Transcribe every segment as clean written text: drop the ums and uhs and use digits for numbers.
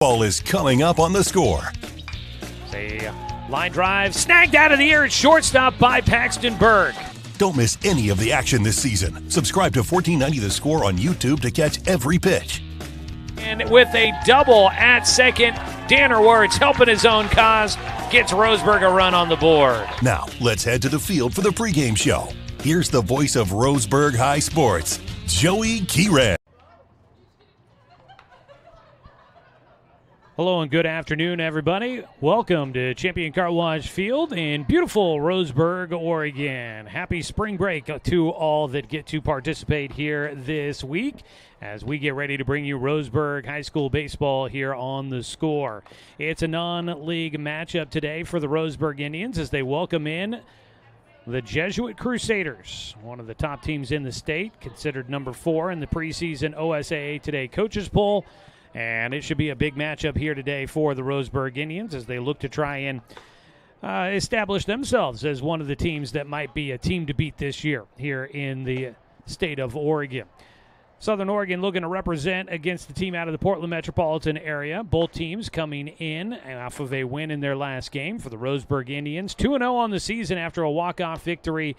Ball is coming up on The Score. A line drive snagged out of the air at shortstop by Paxton Berg. Don't miss any of the action this season. Subscribe to 1490 The Score on YouTube to catch every pitch. And with a double at second, Danner Wirtz helping his own cause, gets Roseburg a run on the board. Now, let's head to the field for the pregame show. Here's the voice of Roseburg High Sports, Joey Keeran. Hello and good afternoon, everybody. Welcome to Champion Car Wash Field in beautiful Roseburg, Oregon. Happy spring break to all that get to participate here this week as we get ready to bring you Roseburg High School baseball here on The Score. It's a non-league matchup today for the Roseburg Indians as they welcome in the Jesuit Crusaders, one of the top teams in the state, considered number 4 in the preseason OSAA Today coaches poll. And it should be a big matchup here today for the Roseburg Indians as they look to try and establish themselves as one of the teams that might be a team to beat this year here in the state of Oregon. Southern Oregon looking to represent against the team out of the Portland metropolitan area. Both teams coming in off of a win in their last game for the Roseburg Indians. 2-0 on the season after a walk-off victory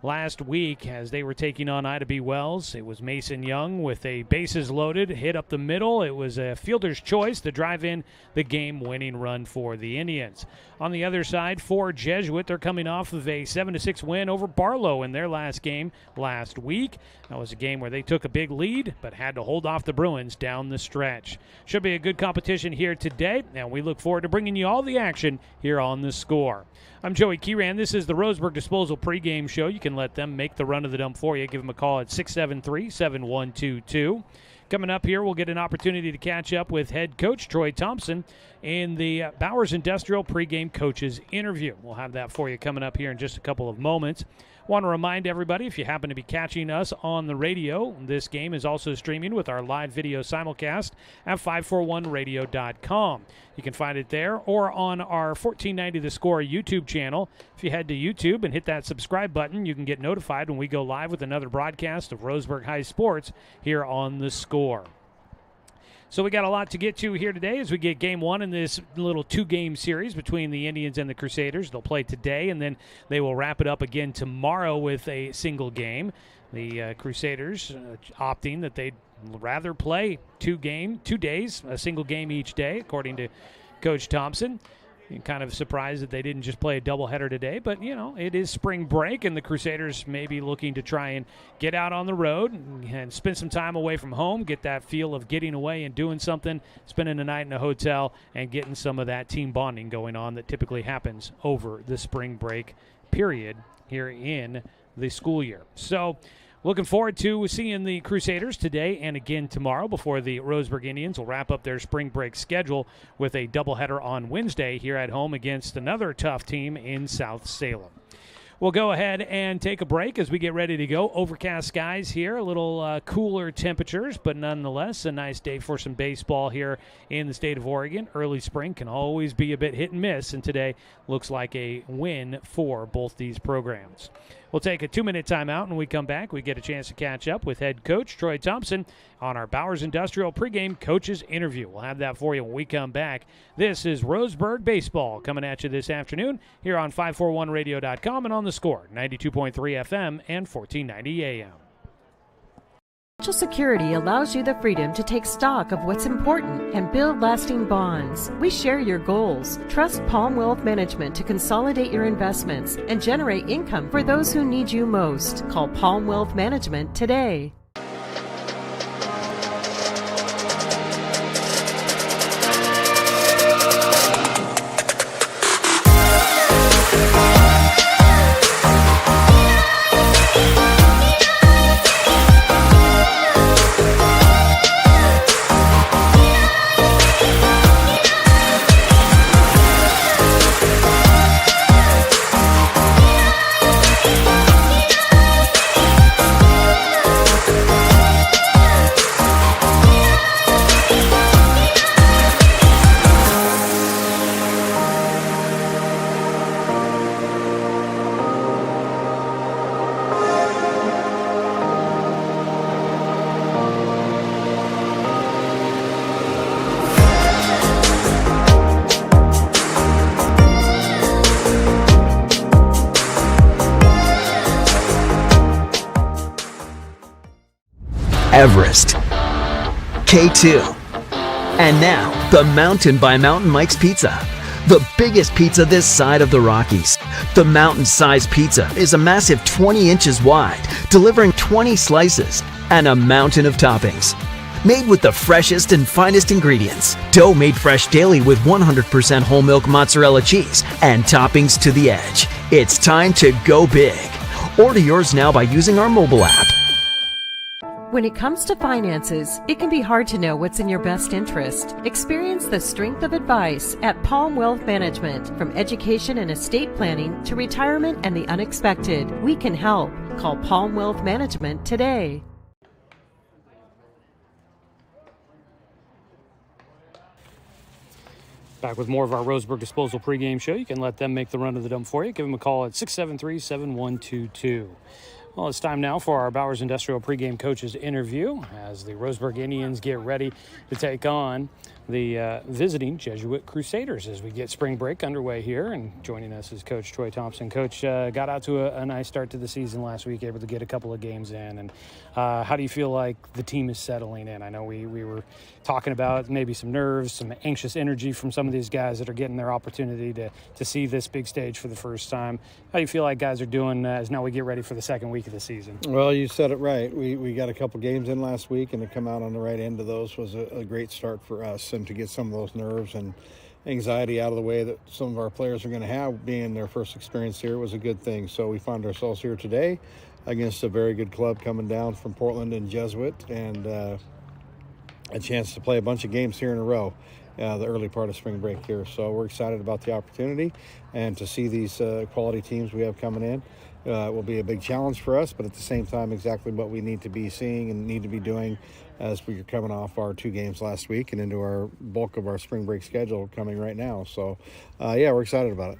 last week as they were taking on Ida B. Wells. It was Mason Young with a bases loaded, hit up the middle. It was a fielder's choice to drive in the game-winning run for the Indians. On the other side, for Jesuit, they're coming off of a 7-6 win over Barlow in their last game last week. That was a game where they took a big lead but had to hold off the Bruins down the stretch. Should be a good competition here today, and we look forward to bringing you all the action here on The Score. I'm Joey Keeran. This is the Roseburg Disposal pregame show. You can let them make the run of the dump for you. Give them a call at 673-7122. Coming up here, we'll get an opportunity to catch up with head coach Troy Thompson in the Bowers Industrial pregame coaches interview. We'll have that for you coming up here in just a couple of moments. Want to remind everybody, if you happen to be catching us on the radio, this game is also streaming with our live video simulcast at 541radio.com. You can find it there or on our 1490 The Score YouTube channel. If you head to YouTube and hit that subscribe button, you can get notified when we go live with another broadcast of Roseburg High Sports here on The Score. So we got a lot to get to here today as we get game one in this little 2-game series between the Indians and the Crusaders. They'll play today, and then they will wrap it up again tomorrow with a single game. The Crusaders opting that they'd rather play 2 days, a single game each day, according to Coach Thompson. I'm kind of surprised that they didn't just play a doubleheader today, but, you know, it is spring break, and the Crusaders may be looking to try and get out on the road and spend some time away from home, get that feel of getting away and doing something, spending a night in a hotel, and getting some of that team bonding going on that typically happens over the spring break period here in the school year. So looking forward to seeing the Crusaders today and again tomorrow before the Roseburg Indians will wrap up their spring break schedule with a doubleheader on Wednesday here at home against another tough team in South Salem. We'll go ahead and take a break as we get ready to go. Overcast skies here, a little cooler temperatures, but nonetheless a nice day for some baseball here in the state of Oregon. Early spring can always be a bit hit and miss, and today looks like a win for both these programs. We'll take a 2-minute timeout, and when we come back, we get a chance to catch up with head coach Troy Thompson on our Bowers Industrial pregame coaches interview. We'll have that for you when we come back. This is Roseburg Baseball coming at you this afternoon here on 541radio.com and on The Score, 92.3 FM and 1490 AM. Social Security allows you the freedom to take stock of what's important and build lasting bonds. We share your goals. Trust Palm Wealth Management to consolidate your investments and generate income for those who need you most. Call Palm Wealth Management today. Everest, K2, and now the Mountain by Mountain Mike's Pizza. The biggest pizza this side of the Rockies. The mountain-sized pizza is a massive 20 inches wide, delivering 20 slices and a mountain of toppings. Made with the freshest and finest ingredients. Dough made fresh daily with 100% whole milk mozzarella cheese and toppings to the edge. It's time to go big. Order yours now by using our mobile app. When it comes to finances, it can be hard to know what's in your best interest. Experience the strength of advice at Palm Wealth Management. From education and estate planning to retirement and the unexpected, we can help. Call Palm Wealth Management today. Back with more of our Roseburg Disposal pregame show. You can let them make the run of the dump for you. Give them a call at 673-7122. Well, it's time now for our Bowers Industrial pregame coaches interview as the Roseburg Indians get ready to take on the visiting Jesuit Crusaders as we get spring break underway here. And joining us is Coach Troy Thompson. Coach, got out to a nice start to the season last week, able to get a couple of games in. And how do you feel like the team is settling in? I know we were talking about maybe some nerves, some anxious energy from some of these guys that are getting their opportunity to see this big stage for the first time. How do you feel like guys are doing as now we get ready for the second week of the season? Well, you said it right. We got a couple games in last week, and to come out on the right end of those was a great start for us, and to get some of those nerves and anxiety out of the way that some of our players are going to have being their first experience here was a good thing. So we find ourselves here today against a very good club coming down from Portland and Jesuit, and a chance to play a bunch of games here in a row. The early part of spring break here. So we're excited about the opportunity and to see these quality teams we have coming in. It will be a big challenge for us, but at the same time, exactly what we need to be seeing and need to be doing as we're coming off our 2 games last week and into our bulk of our spring break schedule coming right now. So, we're excited about it.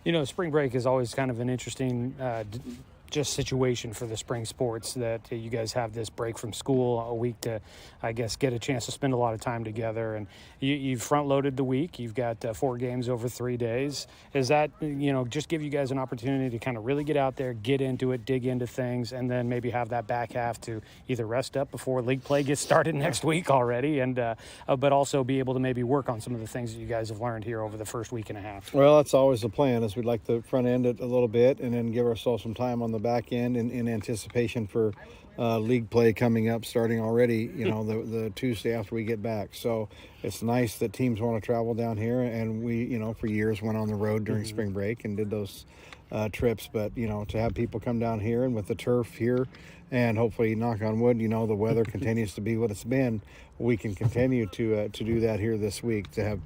You know, spring break is always kind of an interesting just situation for the spring sports, that you guys have this break from school a week to, I guess, get a chance to spend a lot of time together. And you've front-loaded the week. You've got 4 games over 3 days. Is that, just give you guys an opportunity to kind of really get out there, get into it, dig into things, and then maybe have that back half to either rest up before league play gets started next week already, and but also be able to maybe work on some of the things that you guys have learned here over the first week and a half? Well, that's always the plan, is we'd like to front end it a little bit and then give ourselves some time on the back end in anticipation for league play coming up, starting already, the Tuesday after we get back. So it's nice that teams want to travel down here, and we, for years went on the road during spring break and did those trips. But, to have people come down here and with the turf here, and hopefully, knock on wood, the weather continues to be what it's been, we can continue to do that here this week, to have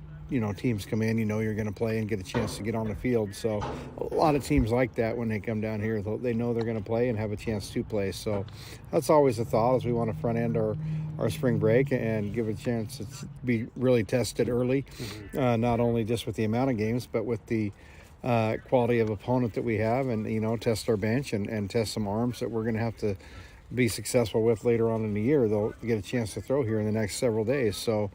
teams come in, you're going to play and get a chance to get on the field. So a lot of teams like that when they come down here. They know they're going to play and have a chance to play. So that's always a thought, as we want to front end our spring break and give a chance to be really tested early, not only just with the amount of games, but with the quality of opponent that we have, and, test our bench and test some arms that we're going to have to be successful with later on in the year. They'll get a chance to throw here in the next several days. So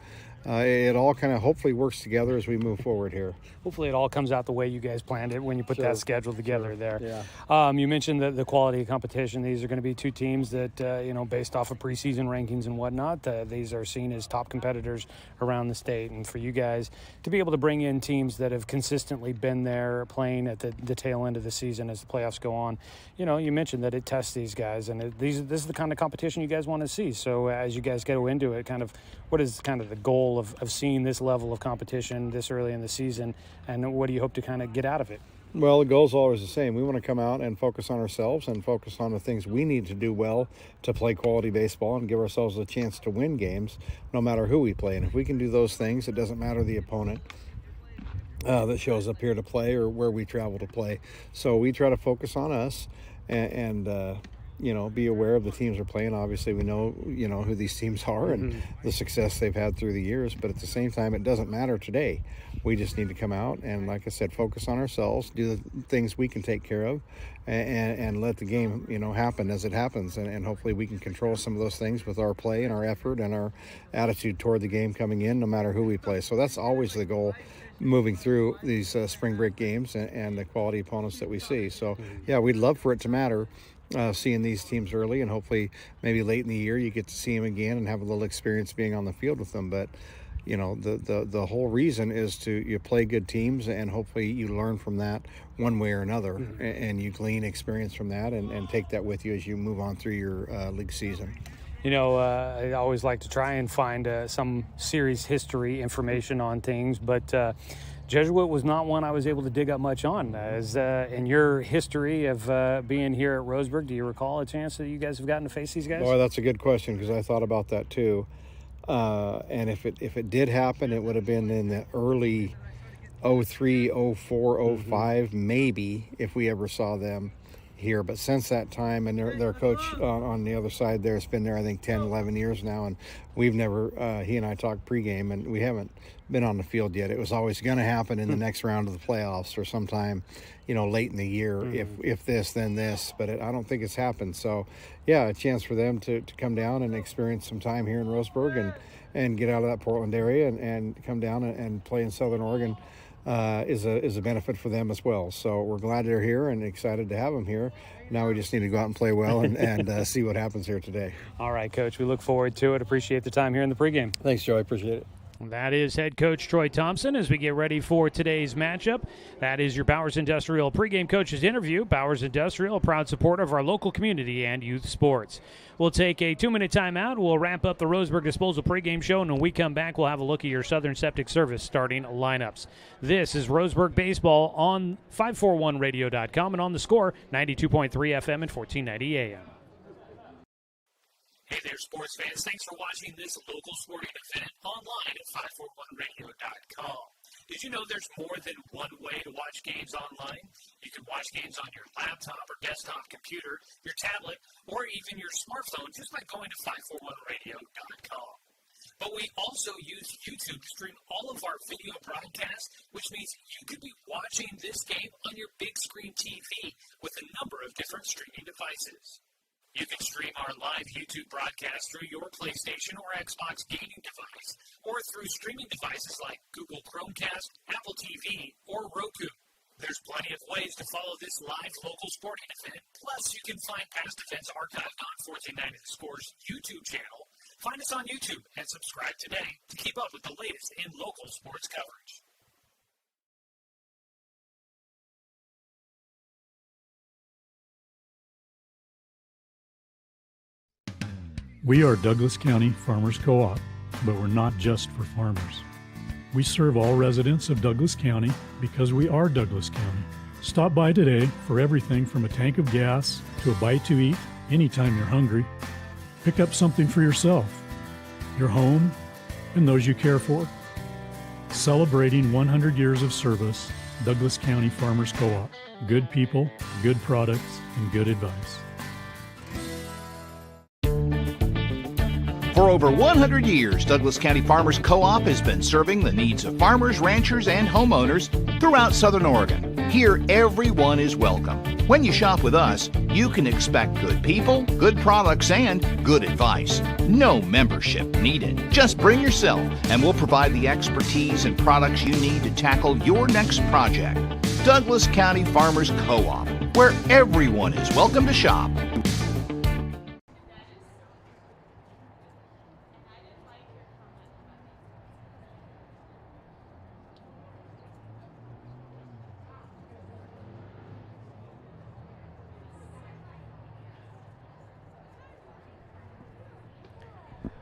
it all kind of hopefully works together as we move forward here. Hopefully it all comes out the way you guys planned it when you put that schedule together there. Yeah. You mentioned the quality of competition. These are going to be 2 teams that, based off of preseason rankings and whatnot, these are seen as top competitors around the state. And for you guys to be able to bring in teams that have consistently been there playing at the tail end of the season as the playoffs go on, you mentioned that it tests these guys. And this is the kind of competition you guys want to see. So as you guys go into it, what is kind of the goal of seeing this level of competition this early in the season, and what do you hope to kind of get out of it? Well, the goal's always the same. We want to come out and focus on ourselves and focus on the things we need to do well to play quality baseball and give ourselves a chance to win games no matter who we play. And if we can do those things, it doesn't matter the opponent that shows up here to play or where we travel to play. So we try to focus on us and be aware of the teams we're playing. Obviously, we know, who these teams are and the success they've had through the years. But at the same time, it doesn't matter today. We just need to come out and, like I said, focus on ourselves, do the things we can take care of, and let the game, happen as it happens. And hopefully we can control some of those things with our play and our effort and our attitude toward the game coming in, no matter who we play. So that's always the goal moving through these spring break games and the quality opponents that we see. So, we'd love for it to matter. seeing these teams early, and hopefully maybe late in the year you get to see them again and have a little experience being on the field with them. But the whole reason is you play good teams, and hopefully you learn from that one way or another, and you glean experience from that and take that with you as you move on through your league season. I always like to try and find some series history information on things, but Jesuit was not one I was able to dig up much on. As in your history of being here at Roseburg, do you recall a chance that you guys have gotten to face these guys? Boy, that's a good question, because I thought about that too. And if it did happen, it would have been in the early 03, 04, 05, maybe, if we ever saw them here. But since that time, and their coach on the other side there has been there, I think, 10, 11 years now, and we've never, he and I talked pregame, and we haven't been on the field yet. It was always going to happen in the next round of the playoffs or sometime, late in the year, if this, then this. But I don't think it's happened. So, yeah, a chance for them to come down and experience some time here in Roseburg and get out of that Portland area and come down and play in Southern Oregon is a benefit for them as well. So we're glad they're here and excited to have them here. Now we just need to go out and play well and see what happens here today. All right, Coach. We look forward to it. Appreciate the time here in the pregame. Thanks, Joe. I appreciate it. That is head coach Troy Thompson as we get ready for today's matchup. That is your Bowers Industrial pregame coaches interview. Bowers Industrial, a proud supporter of our local community and youth sports. We'll take a 2-minute timeout. We'll wrap up the Roseburg Disposal pregame show, and when we come back, we'll have a look at your Southern Septic Service starting lineups. This is Roseburg Baseball on 541radio.com and on the Score, 92.3 FM and 1490 AM. Hey there, sports fans. Thanks for watching this local sporting event online at 541radio.com. Did you know there's more than one way to watch games online? You can watch games on your laptop or desktop computer, your tablet, or even your smartphone just by going to 541radio.com. But we also use YouTube to stream all of our video broadcasts, which means you could be watching this game on your big screen TV with a number of different streaming devices. You can stream our live YouTube broadcast through your PlayStation or Xbox gaming device, or through streaming devices like Google Chromecast, Apple TV, or Roku. There's plenty of ways to follow this live local sporting event. Plus, you can find past events archived on 1490 The Score's YouTube channel. Find us on YouTube and subscribe today to keep up with the latest in local sports coverage. We are Douglas County Farmers Co-op, but we're not just for farmers. We serve all residents of Douglas County because we are Douglas County. Stop by today for everything from a tank of gas to a bite to eat anytime you're hungry. Pick up something for yourself, your home, and those you care for. Celebrating 100 years of service, Douglas County Farmers Co-op. Good people, good products, and good advice. For over 100 years, Douglas County Farmers Co-op has been serving the needs of farmers, ranchers, and homeowners throughout Southern Oregon. Here, everyone is welcome. When you shop with us, you can expect good people, good products, and good advice. No membership needed. Just bring yourself, and we'll provide the expertise and products you need to tackle your next project. Douglas County Farmers Co-op, where everyone is welcome to shop.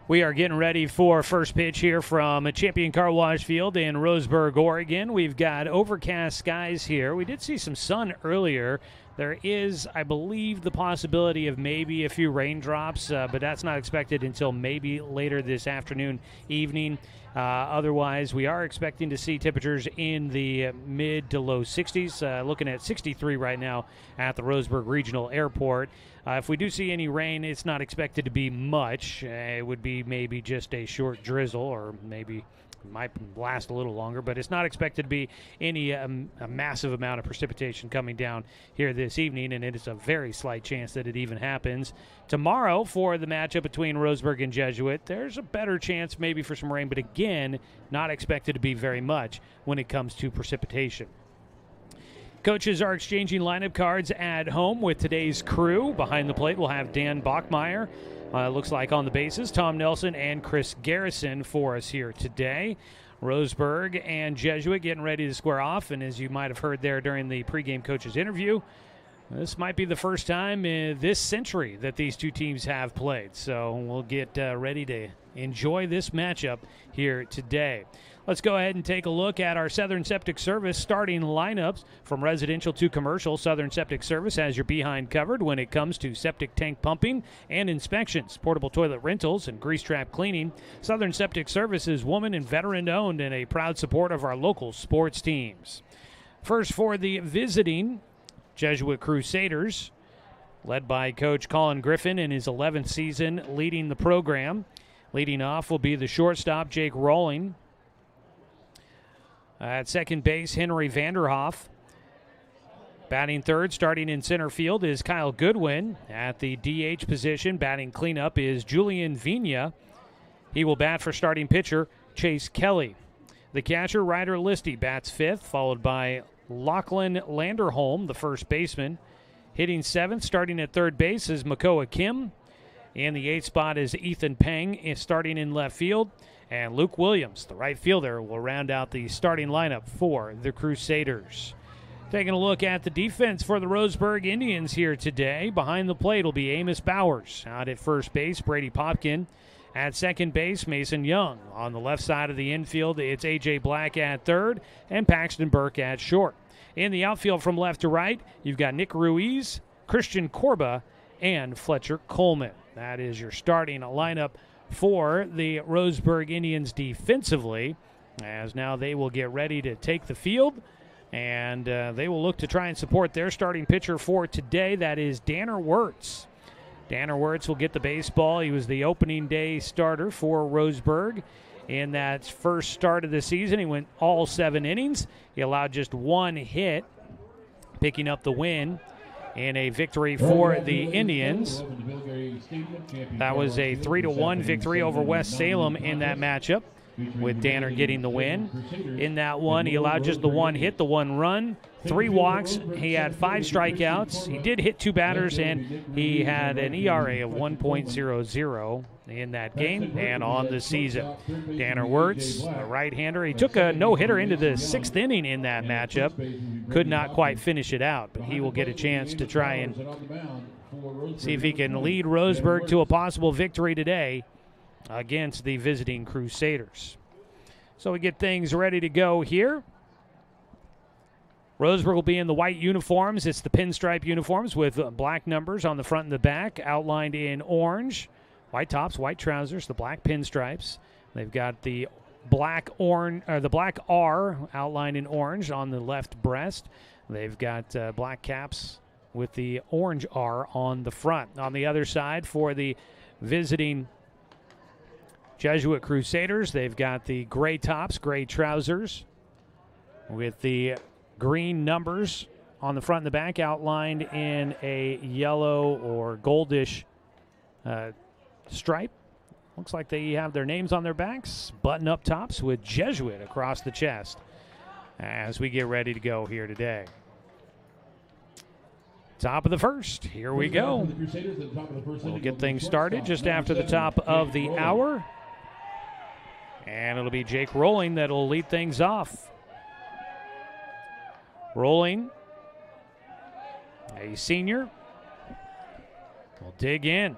We are getting ready for first pitch here from Champion Car Wash Field in Roseburg, Oregon. We've got overcast skies here. We did see some sun earlier. There is, I believe, the possibility of maybe a few raindrops, but that's not expected until maybe later this afternoon, evening. Otherwise, we are expecting to see temperatures in the mid to low 60s, looking at 63 right now at the Roseburg Regional Airport. If we do see any rain, it's not expected to be much. It would be maybe just a short drizzle, or maybe it might last a little longer, but it's not expected to be any a massive amount of precipitation coming down here this evening, and it is a very slight chance that it even happens. Tomorrow, for the matchup between Roseburg and Jesuit, there's a better chance maybe for some rain, but again, not expected to be very much when it comes to precipitation. Coaches are exchanging lineup cards at home with today's crew. Behind the plate, we'll have Dan Bachmeyer. Looks like on the bases, Tom Nelson and Chris Garrison for us here today. Roseburg and Jesuit getting ready to square off, and as you might have heard there during the pregame coaches interview, this might be the first time in this century that these two teams have played. So we'll get ready to enjoy this matchup here today. Let's go ahead and take a look at our Southern Septic Service starting lineups. From residential to commercial, Southern Septic Service has your behind covered when it comes to septic tank pumping and inspections, portable toilet rentals, and grease trap cleaning. Southern Septic Service is woman and veteran owned and a proud support of our local sports teams. First for the visiting Jesuit Crusaders, led by Coach Colin Griffin in his 11th season leading the program. Leading off will be the shortstop, Jake Rowling. At second base, Henry Vanderhoff. Batting third, starting in center field, is Kyle Goodwin. At the DH position, batting cleanup is Julian Vina. He will bat for starting pitcher Chase Kelly. The catcher, Ryder Listy, bats fifth, followed by Lachlan Landerholm, the first baseman. Hitting seventh, starting at third base, is Makoa Kim. And the eighth spot is Ethan Peng, starting in left field. And Luke Williams, the right fielder, will round out the starting lineup for the Crusaders. Taking a look at the defense for the Roseburg Indians here today. Behind the plate will be Amos Bowers. Out at first base, Brady Popkin. At second base, Mason Young. On the left side of the infield, it's A.J. Black at third and Paxton Burke at short. In the outfield from left to right, you've got Nick Ruiz, Christian Corba, and Fletcher Coleman. That is your starting lineup for the Roseburg Indians defensively, as now they will get ready to take the field, and they will look to try and support their starting pitcher for today. That is Danner Wirtz. Danner Wirtz will get the baseball. He was the opening day starter for Roseburg. In that first start of the season, he went all 7 innings. He allowed just 1 hit, picking up the win in a victory for the Indians. That was a 3-1 victory over West Salem in that matchup, with Danner getting the win. In that one, he allowed just the 1 hit, the 1 run, 3 walks. He had 5 strikeouts. He did hit 2 batters, and he had an ERA of 1.00 in that game and on the season. Danner Wirtz, a right-hander. He took a no-hitter into the 6th inning in that matchup. Could not quite finish it out, but he will get a chance to try and see if he can lead Roseburg to a possible victory today against the visiting Crusaders. So we get things ready to go here. Roseburg will be in the white uniforms. It's the pinstripe uniforms with black numbers on the front and the back, outlined in orange. White tops, white trousers, the black pinstripes. They've got the black R outlined in orange on the left breast. They've got black caps with the orange R on the front. On the other side, for the visiting Jesuit Crusaders, they've got the gray tops, gray trousers with the green numbers on the front and the back, outlined in a yellow or goldish stripe. Looks like they have their names on their backs. Button-up tops with Jesuit across the chest as we get ready to go here today. Top of the first. Here we go. We'll get things started just after the top of the hour. And it'll be Jake Rowling that'll lead things off. Rowling, a senior, will dig in.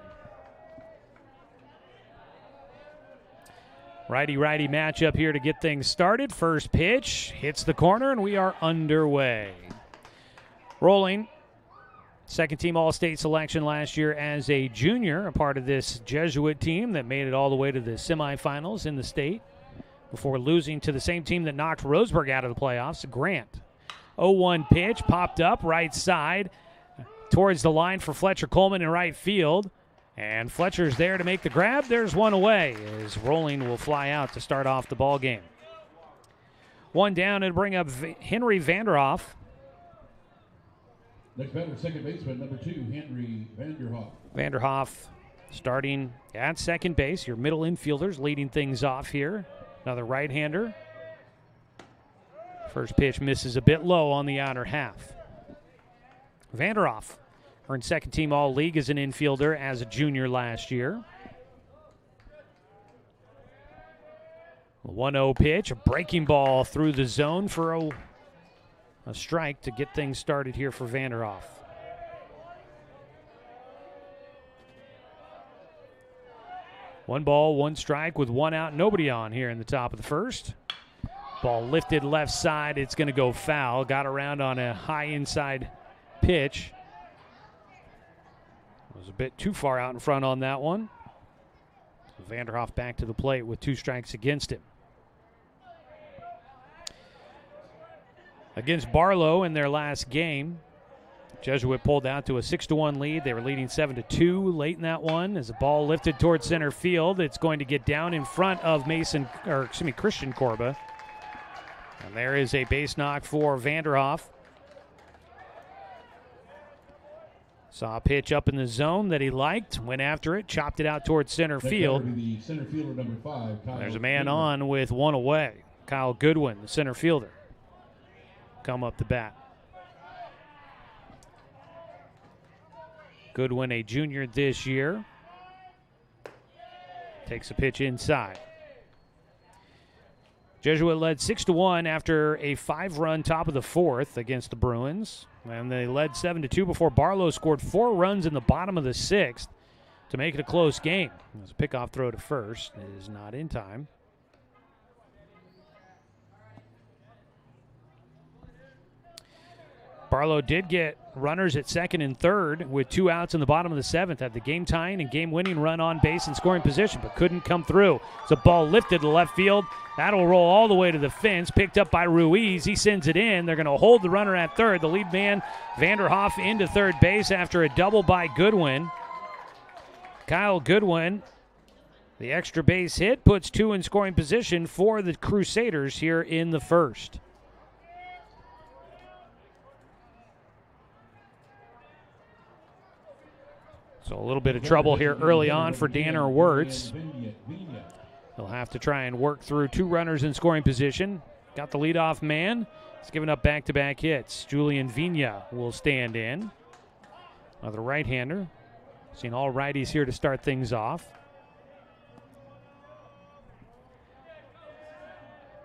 Righty-righty matchup here to get things started. First pitch hits the corner, and we are underway. Rowling, second-team All-State selection last year as a junior, a part of this Jesuit team that made it all the way to the semifinals in the state before losing to the same team that knocked Roseburg out of the playoffs, Grant. 0-1 pitch, popped up right side towards the line for Fletcher Coleman in right field. And Fletcher's there to make the grab. There's one away as Rowling will fly out to start off the ball game. One down and bring up Henry Vanderhoff. Next batter, second baseman, number 2, Henry Vanderhoff. Vanderhoff starting at second base. Your middle infielders leading things off here. Another right-hander. First pitch misses a bit low on the outer half. Vanderhoff earned second-team All-League as an infielder as a junior last year. 1-0 pitch, a breaking ball through the zone for a strike to get things started here for Vanderhoff. One ball, one strike with one out, nobody on here in the top of the first. Ball lifted left side. It's going to go foul. Got around on a high inside pitch. Was a bit too far out in front on that one. Vanderhoff back to the plate with 2 strikes against him. Against Barlow in their last game, Jesuit pulled out to a 6-1 lead. They were leading 7-2 late in that one. As the ball lifted towards center field, it's going to get down in front of Christian Corba. And there is a base knock for Vanderhoff. Saw a pitch up in the zone that he liked, went after it, chopped it out towards center field. The center fielder, number 5, Kyle There's a man Goodwin. on with one away. Kyle Goodwin, the center fielder, come up the bat. Goodwin, a junior this year, takes a pitch inside. Jesuit led 6-1 after a 5-run top of the 4th against the Bruins. And they led 7-2 before Barlow scored 4 runs in the bottom of the 6th to make it a close game. There's a pickoff throw to first. It is not in time. Barlow did get runners at second and third with 2 outs in the bottom of the 7th. Had the game-tying and game-winning run on base and scoring position, but couldn't come through. It's a ball lifted to left field. That'll roll all the way to the fence. Picked up by Ruiz. He sends it in. They're going to hold the runner at third. The lead man, Vanderhoff, into third base after a double by Goodwin. Kyle Goodwin, the extra base hit, puts 2 in scoring position for the Crusaders here in the first. So a little bit of trouble here early on for Danner Wirtz. He'll have to try and work through 2 runners in scoring position. Got the leadoff man. He's given up back-to-back hits. Julian Vina will stand in. Another right-hander. Seen all righties here to start things off.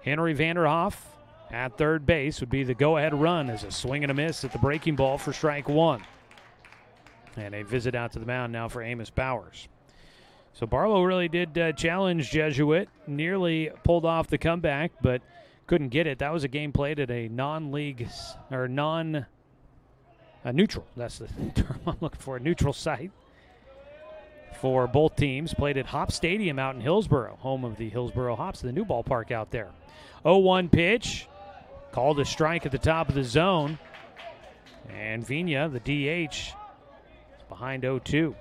Henry Vanderhoff at third base would be the go-ahead run as a swing and a miss at the breaking ball for strike 1. And a visit out to the mound now for Amos Bowers. So Barlow really did challenge Jesuit, nearly pulled off the comeback, but couldn't get it. That was a game played at a non-league or neutral. That's the term I'm looking for, a neutral site for both teams. Played at Hop Stadium out in Hillsboro, home of the Hillsboro Hops, the new ballpark out there. 0-1 pitch, called a strike at the top of the zone. And Vina, the DH, behind 0-2.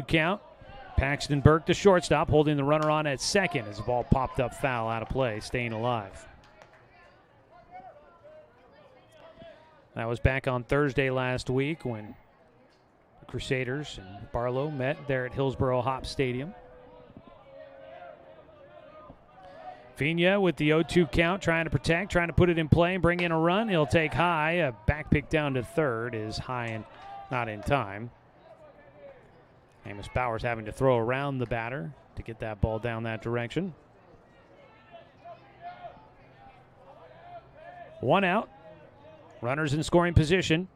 Count. Paxton Burke, the shortstop, holding the runner on at second as the ball popped up foul out of play, staying alive. That was back on Thursday last week when the Crusaders and Barlow met there at Hillsboro Hop Stadium. Vina with the 0-2 count, trying to protect, trying to put it in play and bring in a run. He'll take high. A back pick down to third is high and not in time. Amos Bowers having to throw around the batter to get that ball down that direction. 1 out. Runners in scoring position.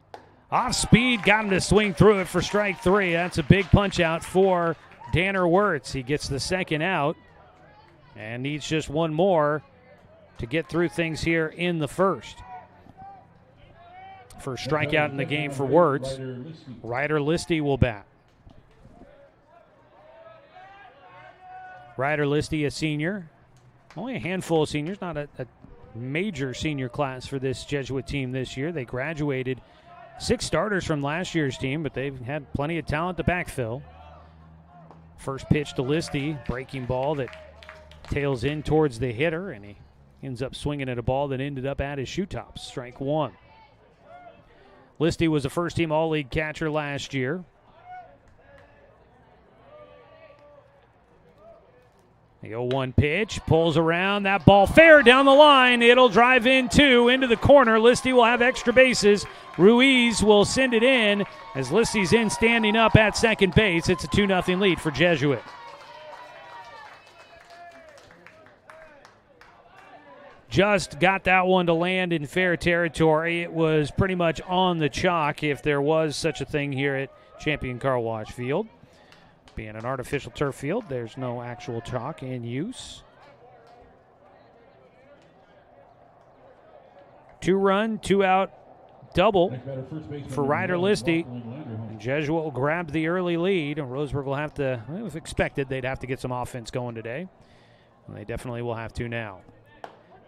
Off speed, got him to swing through it for strike 3. That's a big punch out for Danner Wirtz. He gets the second out and needs just 1 more to get through things here in the first. First strikeout in the game for Wirtz. Ryder Listy will bat. Ryder Listy, a senior. Only a handful of seniors, not a major senior class for this Jesuit team this year. They graduated 6 starters from last year's team, but they've had plenty of talent to backfill. First pitch to Listy, breaking ball that tails in towards the hitter, and he ends up swinging at a ball that ended up at his shoe tops. Strike 1. Listy was a first-team All-League catcher last year. The 0-1 pitch, pulls around, that ball fair down the line. It'll drive in two, into the corner. Listy will have extra bases. Ruiz will send it in as Listy's in standing up at second base. It's a 2-0 lead for Jesuit. Just got that one to land in fair territory. It was pretty much on the chalk, if there was such a thing here at Champion Car Wash Field. Being an artificial turf field, there's no actual chalk in use. 2-run, 2-out double for Ryder Listy. And Jesuit will grab the early lead, and Roseburg will have to, well, if expected, they'd have to get some offense going today. And they definitely will have to now.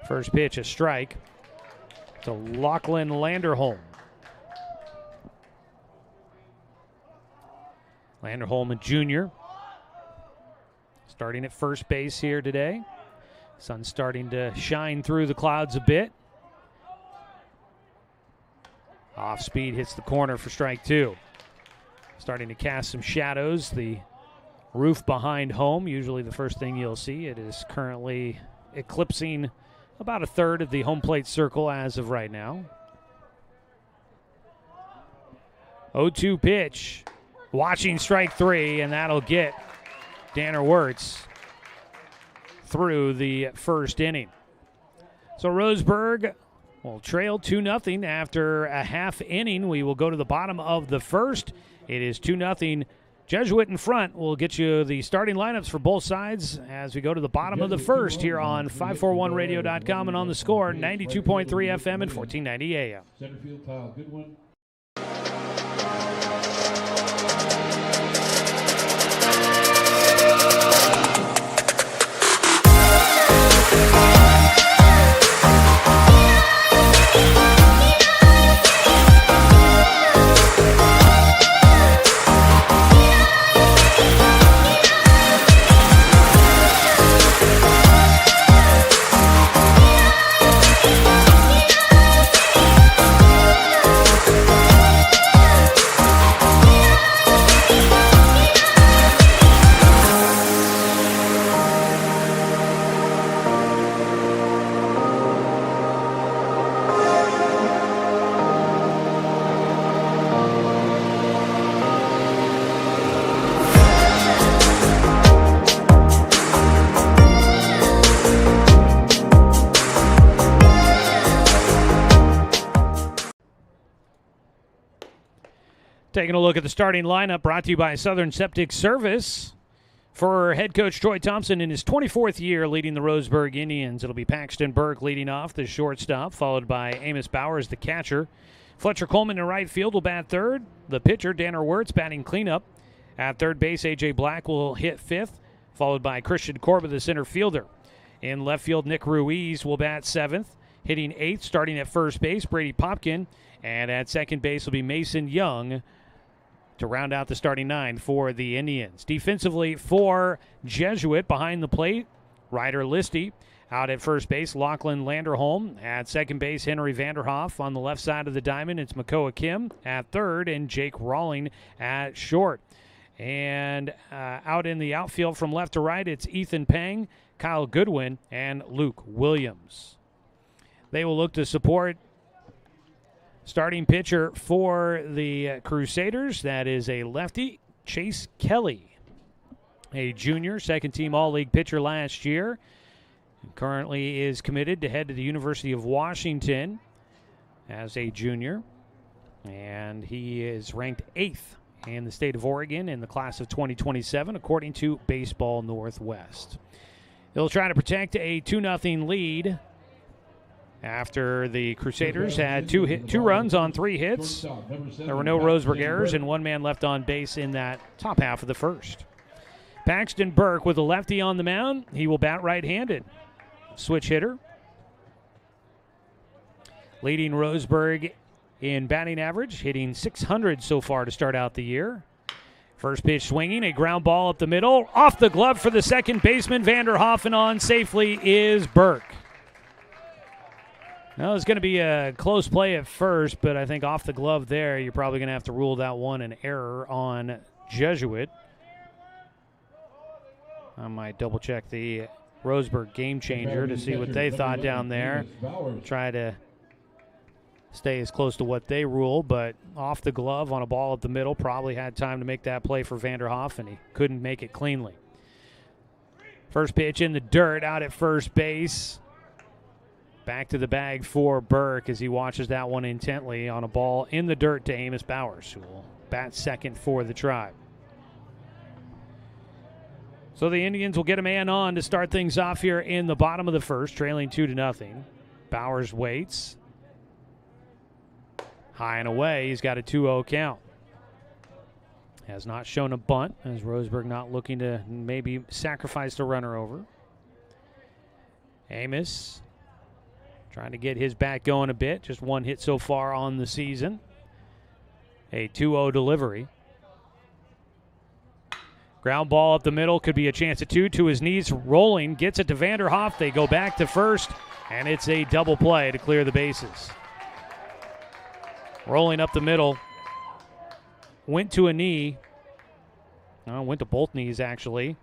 First pitch, a strike to Lachlan Landerholm. Landerholm, a junior, starting at first base here today. Sun's starting to shine through the clouds a bit. Off speed, hits the corner for strike two. Starting to cast some shadows. The roof behind home, usually the first thing you'll see. It is currently eclipsing about a third of the home plate circle as of right now. 0-2 pitch. Watching strike three, and that'll get Danner Wirtz through the first inning. So Roseburg will trail 2-0 after a half inning. We will go to the bottom of the first. It is 2-0. Jesuit in front. We'll get you the starting lineups for both sides as we go to the bottom of the first here on 541radio.com and on the Score, 92.3 FM and 1490 AM. Center field, Kyle Goodwin. Taking a look at the starting lineup, brought to you by Southern Septic Service. For head coach Troy Thompson in his 24th year leading the Roseburg Indians, it'll be Paxton Burke leading off, the shortstop, followed by Amos Bowers, the catcher. Fletcher Coleman in right field will bat third. The pitcher, Danner Wirtz, batting cleanup. At third base, A.J. Black will hit fifth, followed by Christian Corbett, the center fielder. In left field, Nick Ruiz will bat seventh. Hitting eighth, starting at first base, Brady Popkin. And at second base will be Mason Young to round out the starting nine for the Indians. Defensively for Jesuit, behind the plate, Ryder Listy. Out at first base, Lachlan Landerholm. At second base, Henry Vanderhoff. On the left side of the diamond, it's Makoa Kim at third and Jake Rawling at short. And out in the outfield from left to right, it's Ethan Pang, Kyle Goodwin, and Luke Williams. They will look to support starting pitcher for the Crusaders. That is a lefty, Chase Kelly, a junior, second-team All-League pitcher last year. Currently is committed to head to the University of Washington as a junior. And he is ranked 8th in the state of Oregon in the class of 2027, according to Baseball Northwest. They'll try to protect a 2-0 lead after the Crusaders had two runs on 3 hits. There were no Roseburg errors and one man left on base in that top half of the first. Paxton Burke with a lefty on the mound. He will bat right-handed. Switch hitter. Leading Roseburg in batting average, hitting .600 so far to start out the year. First pitch swinging, a ground ball up the middle. Off the glove for the second baseman, Vanderhoff, and on safely is Burke. Now, it's going to be a close play at first, but I think off the glove there, you're probably going to have to rule that one an error on Jesuit. I might double-check the Roseburg game changer to see what they thought down there. Try to stay as close to what they rule, but off the glove on a ball up the middle. Probably had time to make that play for Vanderhoff, and he couldn't make it cleanly. First pitch in the dirt out at first base. Back to the bag for Burke as he watches that one intently on a ball in the dirt to Amos Bowers, who will bat second for the Tribe. So the Indians will get a man on to start things off here in the bottom of the first, trailing 2-0. Bowers waits. High and away, he's got a 2-0 count. Has not shown a bunt, as Roseburg not looking to maybe sacrifice the runner over. Amos trying to get his bat going a bit. Just one hit so far on the season. A 2-0 delivery. Ground ball up the middle, could be a chance at two. To his knees, rolling, gets it to Vanderhoff. They go back to first, and it's a double play to clear the bases. Rolling up the middle. Went to a knee. Went to both knees, actually.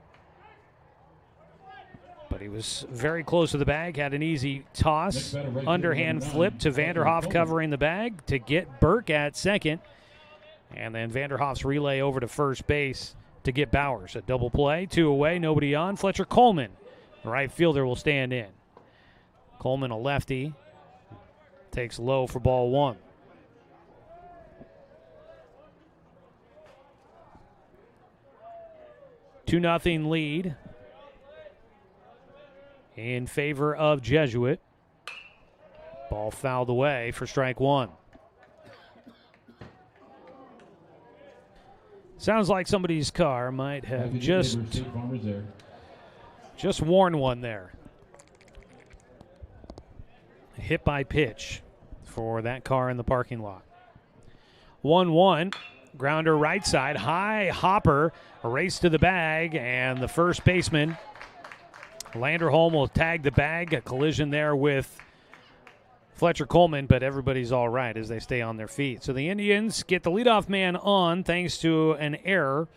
But he was very close to the bag. Had an easy toss. Underhand flip to Vanderhoff covering the bag to get Burke at second. And then Vanderhoff's relay over to first base to get Bowers. A double play. 2 away. Nobody on. Fletcher Coleman, the right fielder, will stand in. Coleman, a lefty, takes low for ball one. Two 2-0 lead in favor of Jesuit. Ball fouled away for strike one. Sounds like somebody's car might have just worn one there. Hit by pitch for that car in the parking lot. 1-1. Grounder right side, high hopper, a race to the bag, and the first baseman, Landerholm, will tag the bag. A collision there with Fletcher Coleman, but everybody's all right as they stay on their feet. So the Indians get the leadoff man on thanks to an error,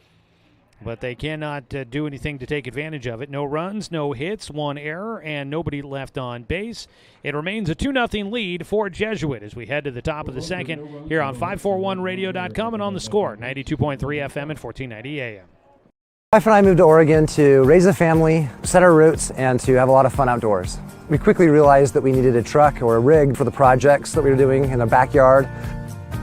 but they cannot do anything to take advantage of it. No runs, no hits, one error, and nobody left on base. It remains a 2-0 lead for Jesuit as we head to the top of the second here on 541radio.com and on the Score, 92.3 FM and 1490 AM. My wife and I moved to Oregon to raise a family, set our roots, and to have a lot of fun outdoors. We quickly realized that we needed a truck or a rig for the projects that we were doing in the backyard.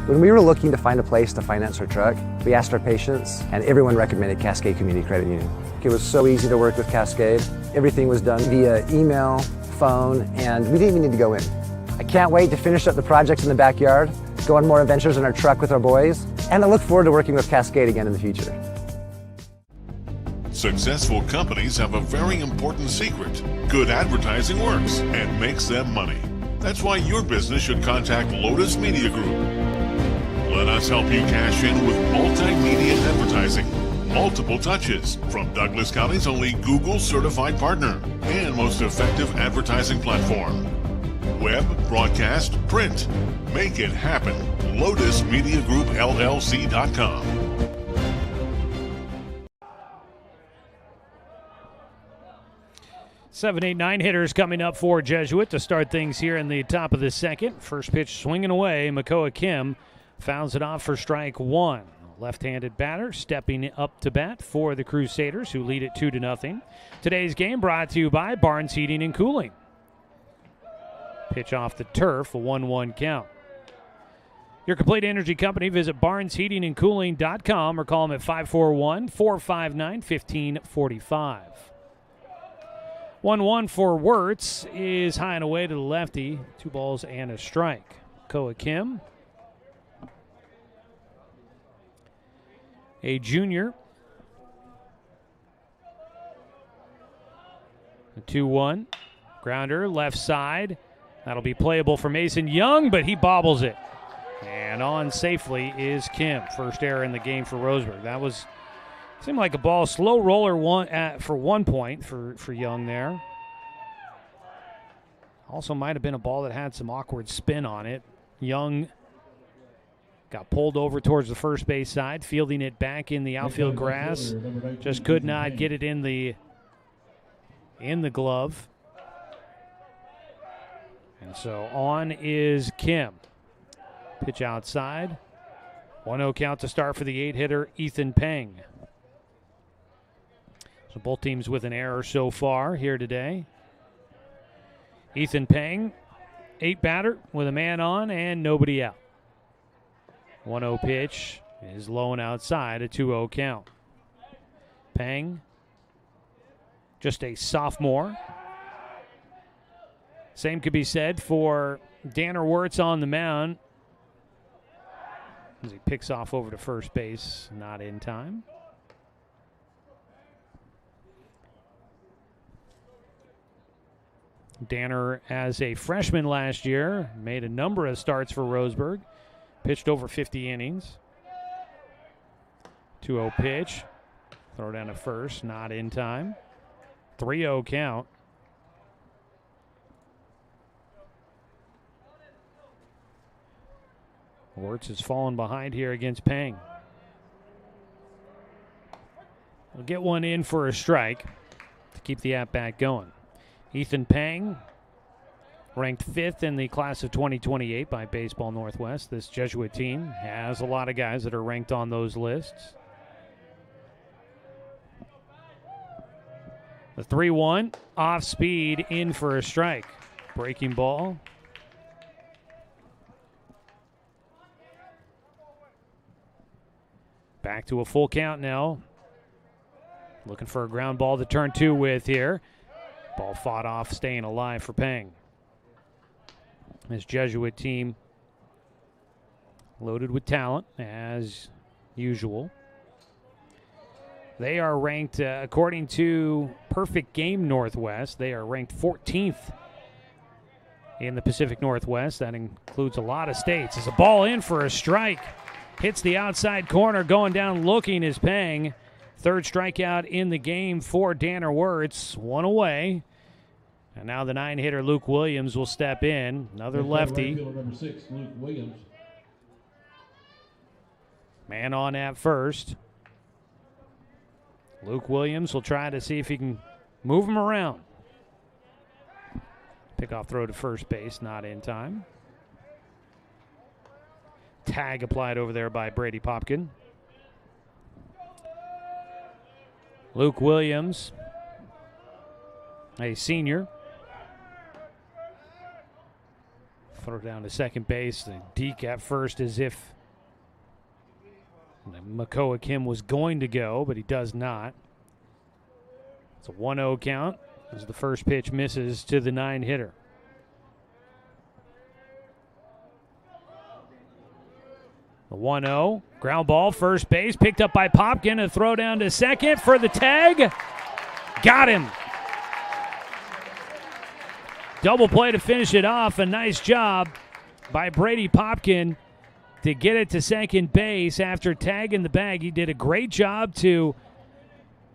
When we were looking to find a place to finance our truck, we asked our patients, and everyone recommended Cascade Community Credit Union. It was so easy to work with Cascade. Everything was done via email, phone, and we didn't even need to go in. I can't wait to finish up the projects in the backyard, go on more adventures in our truck with our boys, and I look forward to working with Cascade again in the future. Successful companies have a very important secret. Good advertising works and makes them money. That's why your business should contact Lotus Media Group. Let us help you cash in with multimedia advertising. Multiple touches from Douglas County's only Google certified partner and most effective advertising platform. Web, broadcast, print. Make it happen. LotusMediaGroupLLC.com. Seven, 8, 9 hitters coming up for Jesuit to start things here in the top of the second. First pitch swinging away. Makoa Kim fouls it off for strike one. Left-handed batter stepping up to bat for the Crusaders, who lead it 2-0. Today's game brought to you by Barnes Heating and Cooling. Pitch off the turf, a 1-1 count. Your complete energy company, visit barnesheatingandcooling.com or call them at 541-459-1545. 1-1 for Wirtz is high and away to the lefty. 2 balls and a strike. Koa Kim, a junior. A 2-1. Grounder left side. That'll be playable for Mason Young, but he bobbles it. And on safely is Kim. First error in the game for Roseburg. That was seemed like a ball, slow roller for 1 point for Young there. Also might have been a ball that had some awkward spin on it. Young got pulled over towards the first base side, fielding it back in the outfield grass. Just could not get it in the in the glove. And so on is Kim. Pitch outside. 1-0 count to start for the 8-hitter, Ethan Peng. So both teams with an error so far here today. Ethan Peng, 8-batter with a man on and nobody out. 1-0 pitch is low and outside, a 2-0 count. Peng, just a sophomore. Same could be said for Danner Wirtz on the mound as he picks off over to first base, not in time. Danner, as a freshman last year, made a number of starts for Roseburg, pitched over 50 innings. 2-0 pitch, throw down to first, not in time. 3-0 count. Wirtz has fallen behind here against Peng. We'll get one in for a strike to keep the at-bat going. Ethan Peng, ranked 5th in the class of 2028 by Baseball Northwest. This Jesuit team has a lot of guys that are ranked on those lists. The 3-1, off speed, in for a strike. Breaking ball. Back to a full count now. Looking for a ground ball to turn two with here. Ball fought off, staying alive for Peng. This Jesuit team loaded with talent, as usual. They are ranked, according to Perfect Game Northwest, they are ranked 14th in the Pacific Northwest. That includes a lot of states. It's a ball in for a strike. Hits the outside corner, going down looking is Peng. Third strikeout in the game for Danner Wirtz. One away. And now the 9-hitter Luke Williams will step in. Another lefty. Right fielder, number 6, Luke Williams. Man on at first. Luke Williams will try to see if he can move him around. Pickoff throw to first base, not in time. Tag applied over there by Brady Popkin. Luke Williams, a senior. Throw down to second base. The deke at first as if Makoa Kim was going to go, but he does not. It's a 1-0 count as the first pitch misses to the 9-hitter. The 1-0, ground ball, first base, picked up by Popkin. A throw down to second for the tag. Got him. Double play to finish it off. A nice job by Brady Popkin to get it to second base after tagging the bag. He did a great job to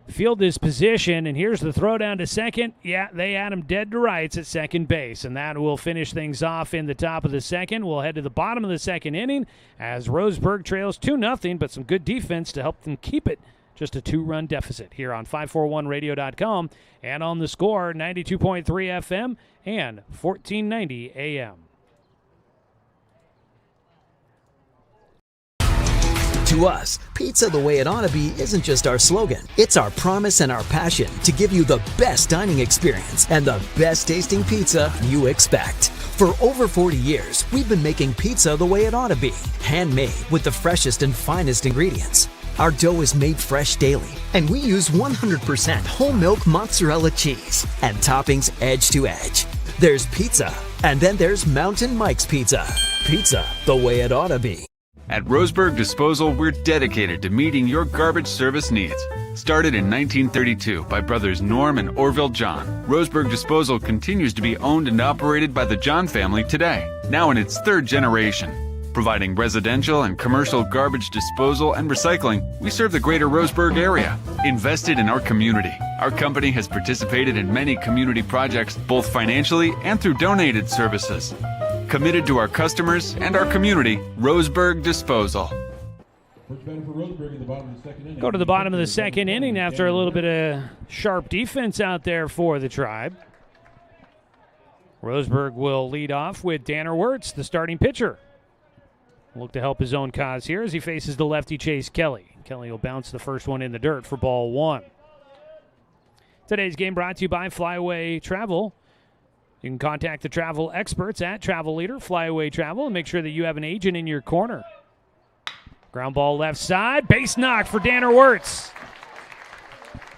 field his position, and here's the throw down to second. Yeah, they had him dead to rights at second base, and that will finish things off in the top of the second. We'll head to the bottom of the second inning as Roseburg trails 2-0, but some good defense to help them keep it just a 2-run deficit here on 541radio.com and on the Score 92.3 FM and 1490 AM. To us, pizza the way it ought to be isn't just our slogan. It's our promise and our passion to give you the best dining experience and the best tasting pizza you expect. For over 40 years, we've been making pizza the way it ought to be. Handmade with the freshest and finest ingredients. Our dough is made fresh daily, and we use 100% whole milk mozzarella cheese and toppings edge to edge. There's pizza, and then there's Mountain Mike's Pizza. Pizza the way it ought to be. At Roseburg Disposal, we're dedicated to meeting your garbage service needs. Started in 1932 by brothers Norm and Orville John, Roseburg Disposal continues to be owned and operated by the John family today, now in its third generation. Providing residential and commercial garbage disposal and recycling, we serve the greater Roseburg area. Invested in our community, our company has participated in many community projects, both financially and through donated services. Committed to our customers and our community, Roseburg Disposal. First batter for Roseburg in the bottom of the second inning. Go to the bottom of the second inning after a little bit of sharp defense out there for the Tribe. Roseburg will lead off with Danner Wirtz, the starting pitcher. Look to help his own cause here as he faces the lefty Chase Kelly. Kelly will bounce the first one in the dirt for ball one. Today's game brought to you by Flyaway Travel. You can contact the travel experts at Travel Leader, Flyaway Travel, and make sure that you have an agent in your corner. Ground ball left side, base knock for Danner Wirtz.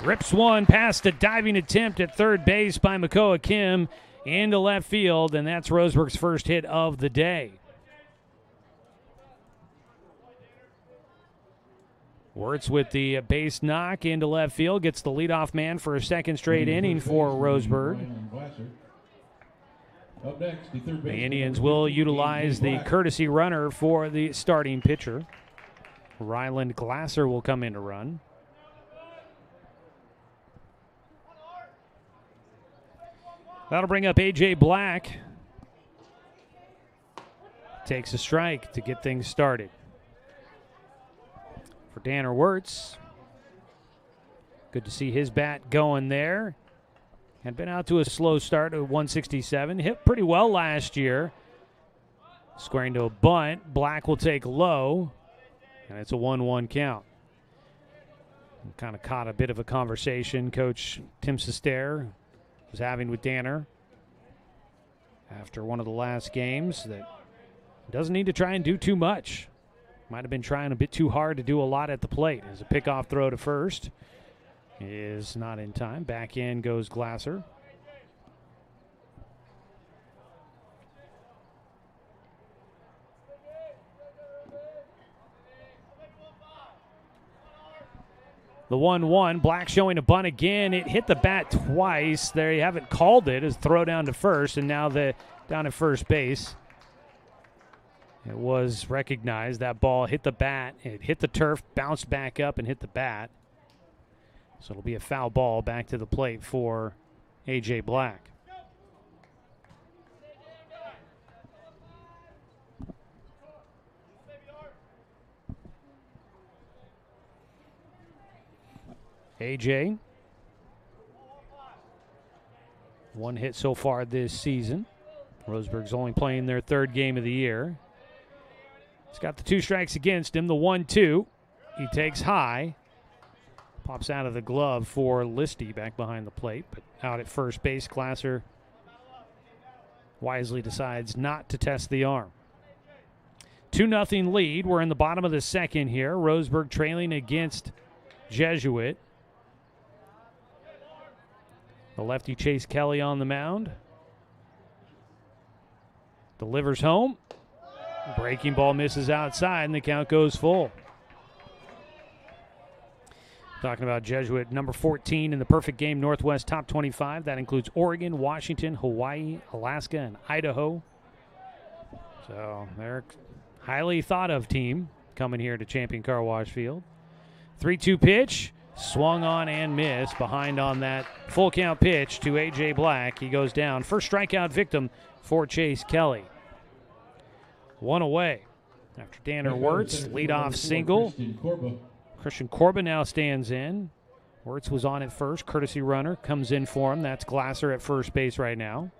Rips one past a diving attempt at third base by Makoa Kim into left field, and that's Roseburg's first hit of the day. Wirtz with the base knock into left field, gets the leadoff man for a second straight inning for Roseburg. The Indians will utilize the courtesy runner for the starting pitcher. Ryland Glasser will come in to run. That'll bring up A.J. Black. Takes a strike to get things started. For Danner Wirtz. Good to see his bat going there. Had been out to a slow start at 167. Hit pretty well last year. Squaring to a bunt. Black will take low. And it's a 1-1 count. Kind of caught a bit of a conversation Coach Tim Sester was having with Danner after one of the last games that doesn't need to try and do too much. Might have been trying a bit too hard to do a lot at the plate. As a pickoff throw to first is not in time. Back in goes Glasser. The 1-1, Black showing a bunt again. It hit the bat twice. They haven't called it as throw down to first, and now down at first base. It was recognized. That ball hit the bat. It hit the turf, bounced back up, and hit the bat. So it'll be a foul ball back to the plate for A.J. Black. A.J. one hit so far this season. Roseburg's only playing their third game of the year. He's got the 2 strikes against him. The 1-2. He takes high. Pops out of the glove for Listy back behind the plate. But out at first base, Glasser wisely decides not to test the arm. 2-0 lead. We're in the bottom of the second here. Roseburg trailing against Jesuit. The lefty Chase Kelly on the mound. Delivers home. Breaking ball misses outside, and the count goes full. Talking about Jesuit, number 14 in the Perfect Game Northwest Top 25. That includes Oregon, Washington, Hawaii, Alaska, and Idaho. So they're a highly thought of team coming here to Champion Car Wash Field. 3-2 pitch. Swung on and missed. Behind on that full count pitch to A.J. Black. He goes down. First strikeout victim for Chase Kelly. One away after Danner Wirtz. Leadoff single. Christian Corba now stands in. Wirtz was on at first. Courtesy runner comes in for him. That's Glasser at first base right now.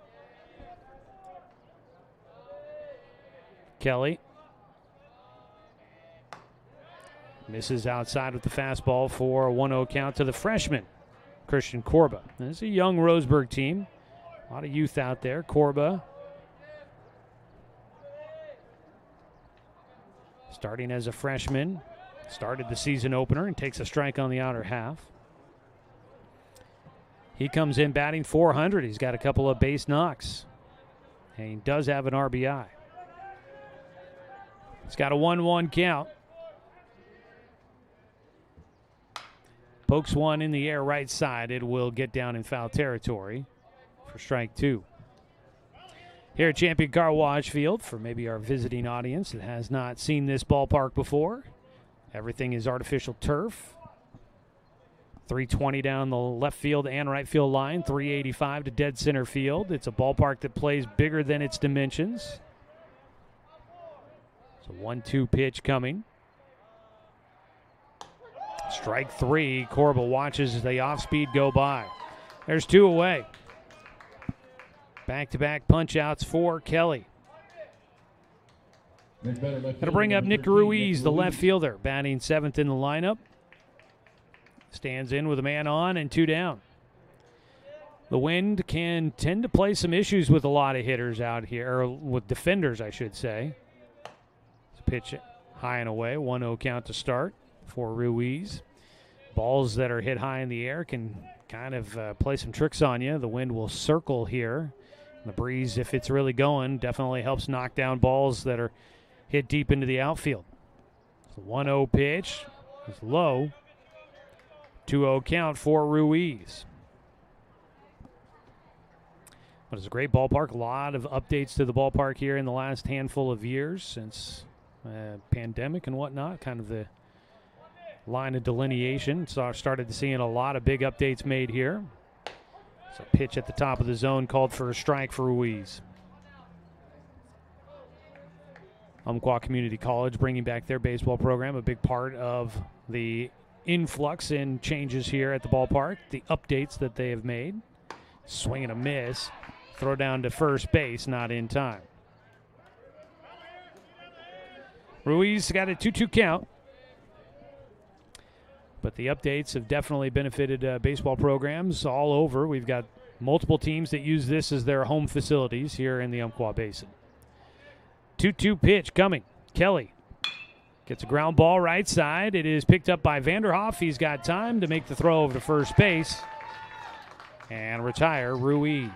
Kelly. Misses outside with the fastball for a 1-0 count to the freshman, Christian Corba. This is a young Roseburg team. A lot of youth out there. Corba starting as a freshman. Started the season opener and takes a strike on the outer half. He comes in batting .400. He's got a couple of base knocks. And he does have an RBI. He's got a 1-1 count. Pokes one in the air right side. It will get down in foul territory for strike 2. Here at Champion Car Wash Field, for maybe our visiting audience that has not seen this ballpark before, everything is artificial turf. 320 down the left field and right field line, 385 to dead center field. It's a ballpark that plays bigger than its dimensions. It's a 1-2 pitch coming. Strike 3. Corba watches the off-speed go by. There's 2 away. Back-to-back punch-outs for Kelly. That'll bring up Nick Ruiz, the left fielder, batting 7th in the lineup. Stands in with a man on and 2 down. The wind can tend to play some issues with a lot of hitters out here, or with defenders, I should say. It's a pitch high and away, 1-0 count to start for Ruiz. Balls that are hit high in the air can kind of play some tricks on you. The wind will circle here. The breeze, if it's really going, definitely helps knock down balls that are hit deep into the outfield. So 1-0 pitch is low. 2-0 count for Ruiz. But it's a great ballpark. A lot of updates to the ballpark here in the last handful of years since pandemic and whatnot. Kind of the line of delineation. So I started seeing a lot of big updates made here. So pitch at the top of the zone called for a strike for Ruiz. Umpqua Community College bringing back their baseball program, a big part of the influx in changes here at the ballpark, the updates that they have made. Swing and a miss. Throw down to first base, not in time. Ruiz got a 2-2 count. But the updates have definitely benefited baseball programs all over. We've got multiple teams that use this as their home facilities here in the Umpqua Basin. 2-2 pitch coming. Kelly gets a ground ball right side. It is picked up by Vanderhoff. He's got time to make the throw over to first base and retire Ruiz.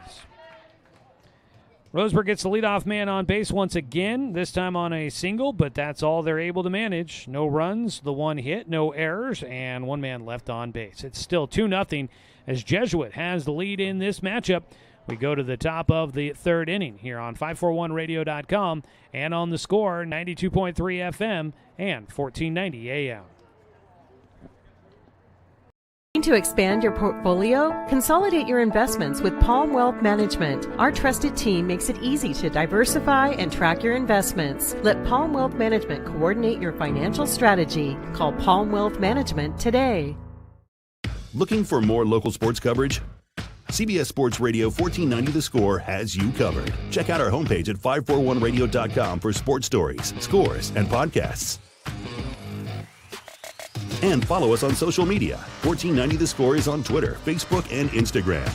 Roseburg gets the leadoff man on base once again, this time on a single, but that's all they're able to manage. No runs, the 1 hit, no errors, and 1 man left on base. It's still 2-0 as Jesuit has the lead in this matchup. We go to the top of the 3rd inning here on 541radio.com and on the Score, 92.3 FM and 1490 AM. To expand your portfolio? Consolidate your investments with Palm Wealth Management. Our trusted team makes it easy to diversify and track your investments. Let Palm Wealth Management coordinate your financial strategy. Call Palm Wealth Management today. Looking for more local sports coverage? CBS Sports Radio 1490 The Score has you covered. Check out our homepage at 541radio.com for sports stories, scores, and podcasts. And follow us on social media. 1490 The Score is on Twitter, Facebook, and Instagram.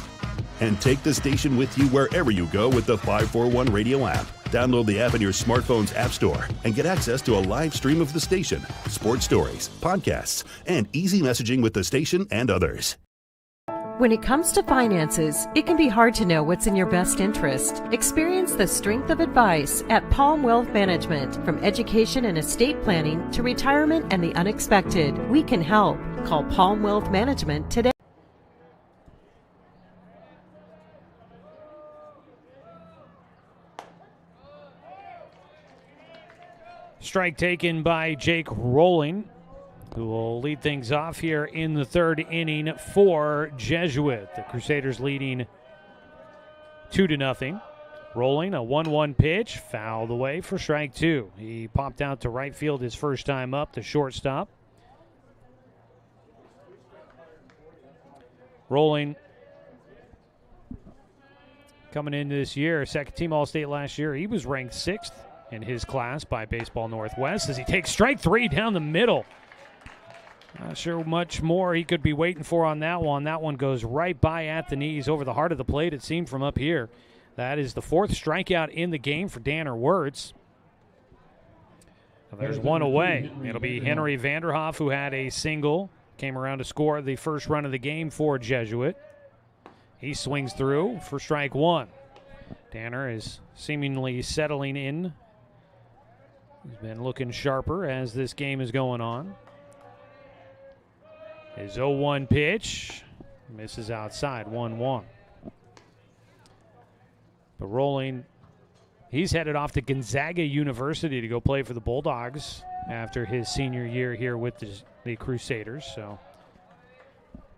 And take the station with you wherever you go with the 541 Radio app. Download the app in your smartphone's app store and get access to a live stream of the station, sports stories, podcasts, and easy messaging with the station and others. When it comes to finances, it can be hard to know what's in your best interest. Experience the strength of advice at Palm Wealth Management. From education and estate planning to retirement and the unexpected, we can help. Call Palm Wealth Management today. Strike taken by Jake Rolling, who will lead things off here in the 3rd inning for Jesuit. The Crusaders leading 2-0. Rolling a 1-1 pitch, fouled away for strike 2. He popped out to right field his first time up, the shortstop. Rolling coming into this year, second team All-State last year. He was ranked 6th in his class by Baseball Northwest as he takes strike 3 down the middle. Not sure much more he could be waiting for on that one. That one goes right by at the knees over the heart of the plate, it seemed from up here. That is the 4th strikeout in the game for Danner Wirtz. There's 1 away. It'll be Henry Vanderhoff, who had a single, came around to score the first run of the game for Jesuit. He swings through for strike 1. Danner is seemingly settling in. He's been looking sharper as this game is going on. His 0-1 pitch misses outside, 1-1. But Rolling, he's headed off to Gonzaga University to go play for the Bulldogs after his senior year here with the Crusaders. So,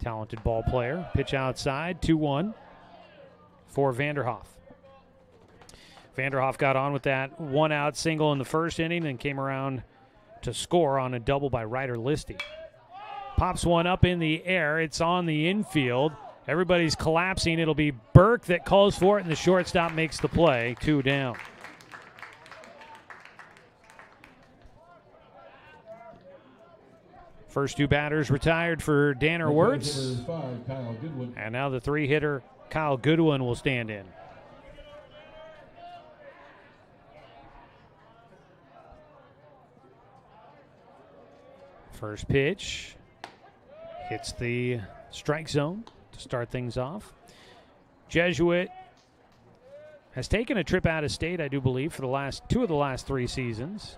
talented ball player. Pitch outside, 2-1 for Vanderhoff. Vanderhoff got on with that 1-out single in the first inning and came around to score on a double by Ryder Listy. Pops one up in the air. It's on the infield. Everybody's collapsing. It'll be Burke that calls for it, and the shortstop makes the play. 2 down. First 2 batters retired for Danner Wirtz. And now the 3-hitter, Kyle Goodwin, will stand in. First pitch hits the strike zone to start things off. Jesuit has taken a trip out of state, I do believe, for the last 2 of the last 3 seasons.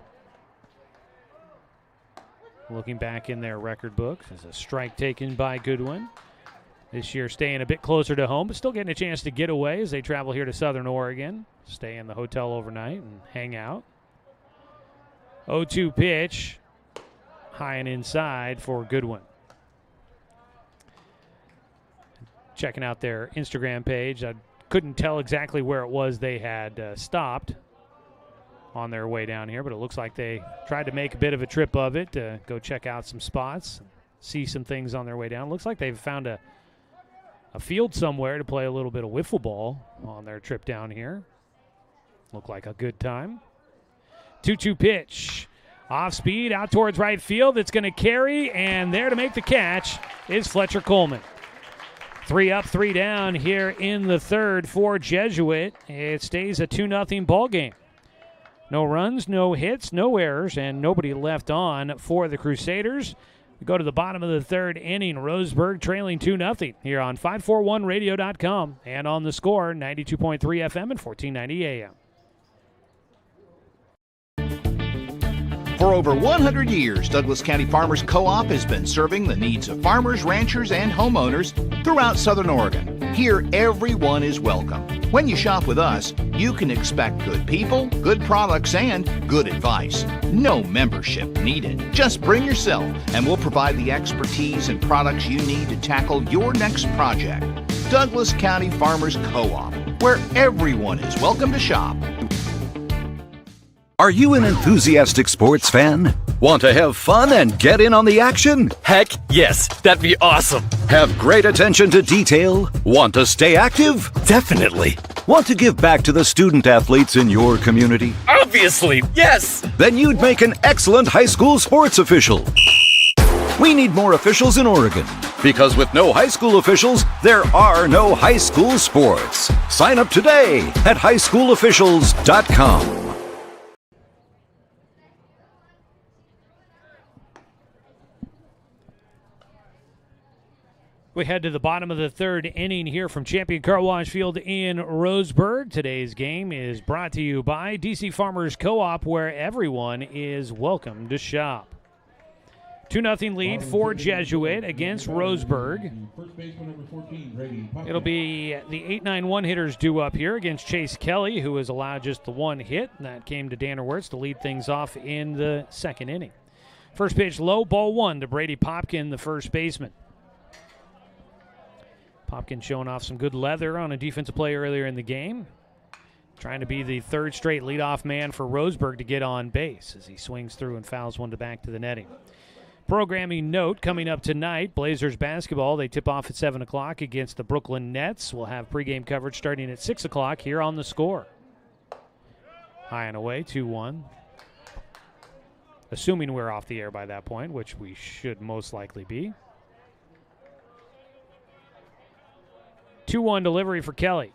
Looking back in their record book, there's a strike taken by Goodwin. This year staying a bit closer to home, but still getting a chance to get away as they travel here to Southern Oregon, stay in the hotel overnight and hang out. 0-2 pitch, high and inside for Goodwin. Checking out their Instagram page, I couldn't tell exactly where it was they had stopped on their way down here, but it looks like they tried to make a bit of a trip of it to go check out some spots, see some things on their way down. Looks like they've found a field somewhere to play a little bit of wiffle ball on their trip down here. Looked like a good time. 2-2 pitch. Off speed, out towards right field. It's going to carry, and there to make the catch is Fletcher Coleman. 3 up, 3 down here in the third for Jesuit. It stays a 2-0 ball game. No runs, no hits, no errors, and nobody left on for the Crusaders. We go to the bottom of the third inning. Roseburg trailing 2-0 here on 541radio.com and on the Score, 92.3 FM and 1490 AM. For over 100 years, Douglas County Farmers Co-op has been serving the needs of farmers, ranchers, and homeowners throughout Southern Oregon. Here, everyone is welcome. When you shop with us, you can expect good people, good products, and good advice. No membership needed. Just bring yourself, and we'll provide the expertise and products you need to tackle your next project. Douglas County Farmers Co-op, where everyone is welcome to shop. Are you an enthusiastic sports fan? Want to have fun and get in on the action? Heck yes, that'd be awesome. Have great attention to detail? Want to stay active? Definitely. Want to give back to the student athletes in your community? Obviously, yes. Then you'd make an excellent high school sports official. We need more officials in Oregon, because with no high school officials, there are no high school sports. Sign up today at highschoolofficials.com. We head to the bottom of the third inning here from Champion Car Wash Field in Roseburg. Today's game is brought to you by DC Farmers Co-op, where everyone is welcome to shop. 2-0 lead for Jesuit against Roseburg. It'll be the 8-9-1 hitters due up here against Chase Kelly, who has allowed just the 1 hit, and that came to Danner Wirtz to lead things off in the second inning. First pitch low, ball 1 to Brady Popkin, the first baseman. Popkin showing off some good leather on a defensive play earlier in the game. Trying to be the third straight leadoff man for Roseburg to get on base as he swings through and fouls one to back to the netting. Programming note coming up tonight, Blazers basketball. They tip off at 7 o'clock against the Brooklyn Nets. We'll have pregame coverage starting at 6 o'clock here on the Score. High and away, 2-1. Assuming we're off the air by that point, which we should most likely be. 2-1 delivery for Kelly.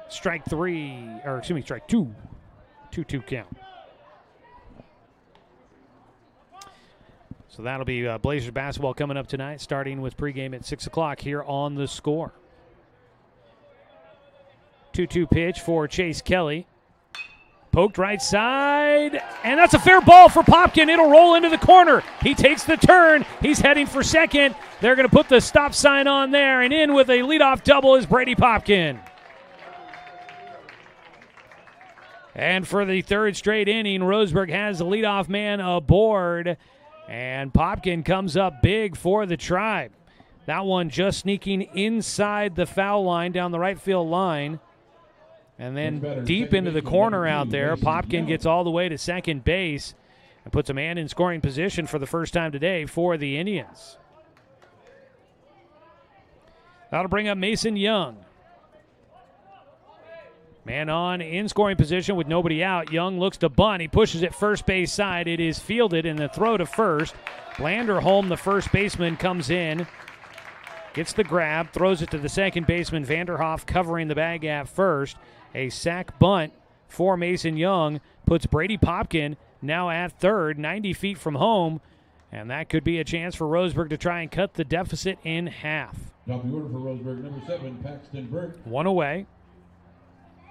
Strike 2. 2-2 count. So that'll be Blazers basketball coming up tonight, starting with pregame at 6 o'clock here on the Score. 2-2 pitch for Chase Kelly. Poked right side, and that's a fair ball for Popkin. It'll roll into the corner. He takes the turn. He's heading for second. They're going to put the stop sign on there, and in with a leadoff double is Brady Popkin. And for the third straight inning, Roseburg has the leadoff man aboard, and Popkin comes up big for the Tribe. That one just sneaking inside the foul line down the right field line. And then deep into the corner out there, Popkin gets all the way to second base and puts a man in scoring position for the first time today for the Indians. That'll bring up Mason Young. Man on in scoring position with nobody out. Young looks to bunt. He pushes it first base side. It is fielded in the throw to first. Blanderholm, the first baseman, comes in, gets the grab, throws it to the second baseman. Vanderhoff covering the bag at first. A sac bunt for Mason Young puts Brady Popkin now at third, 90 feet from home, and that could be a chance for Roseburg to try and cut the deficit in half. Top of the order for Roseburg, number 7, Paxton Burke. One away.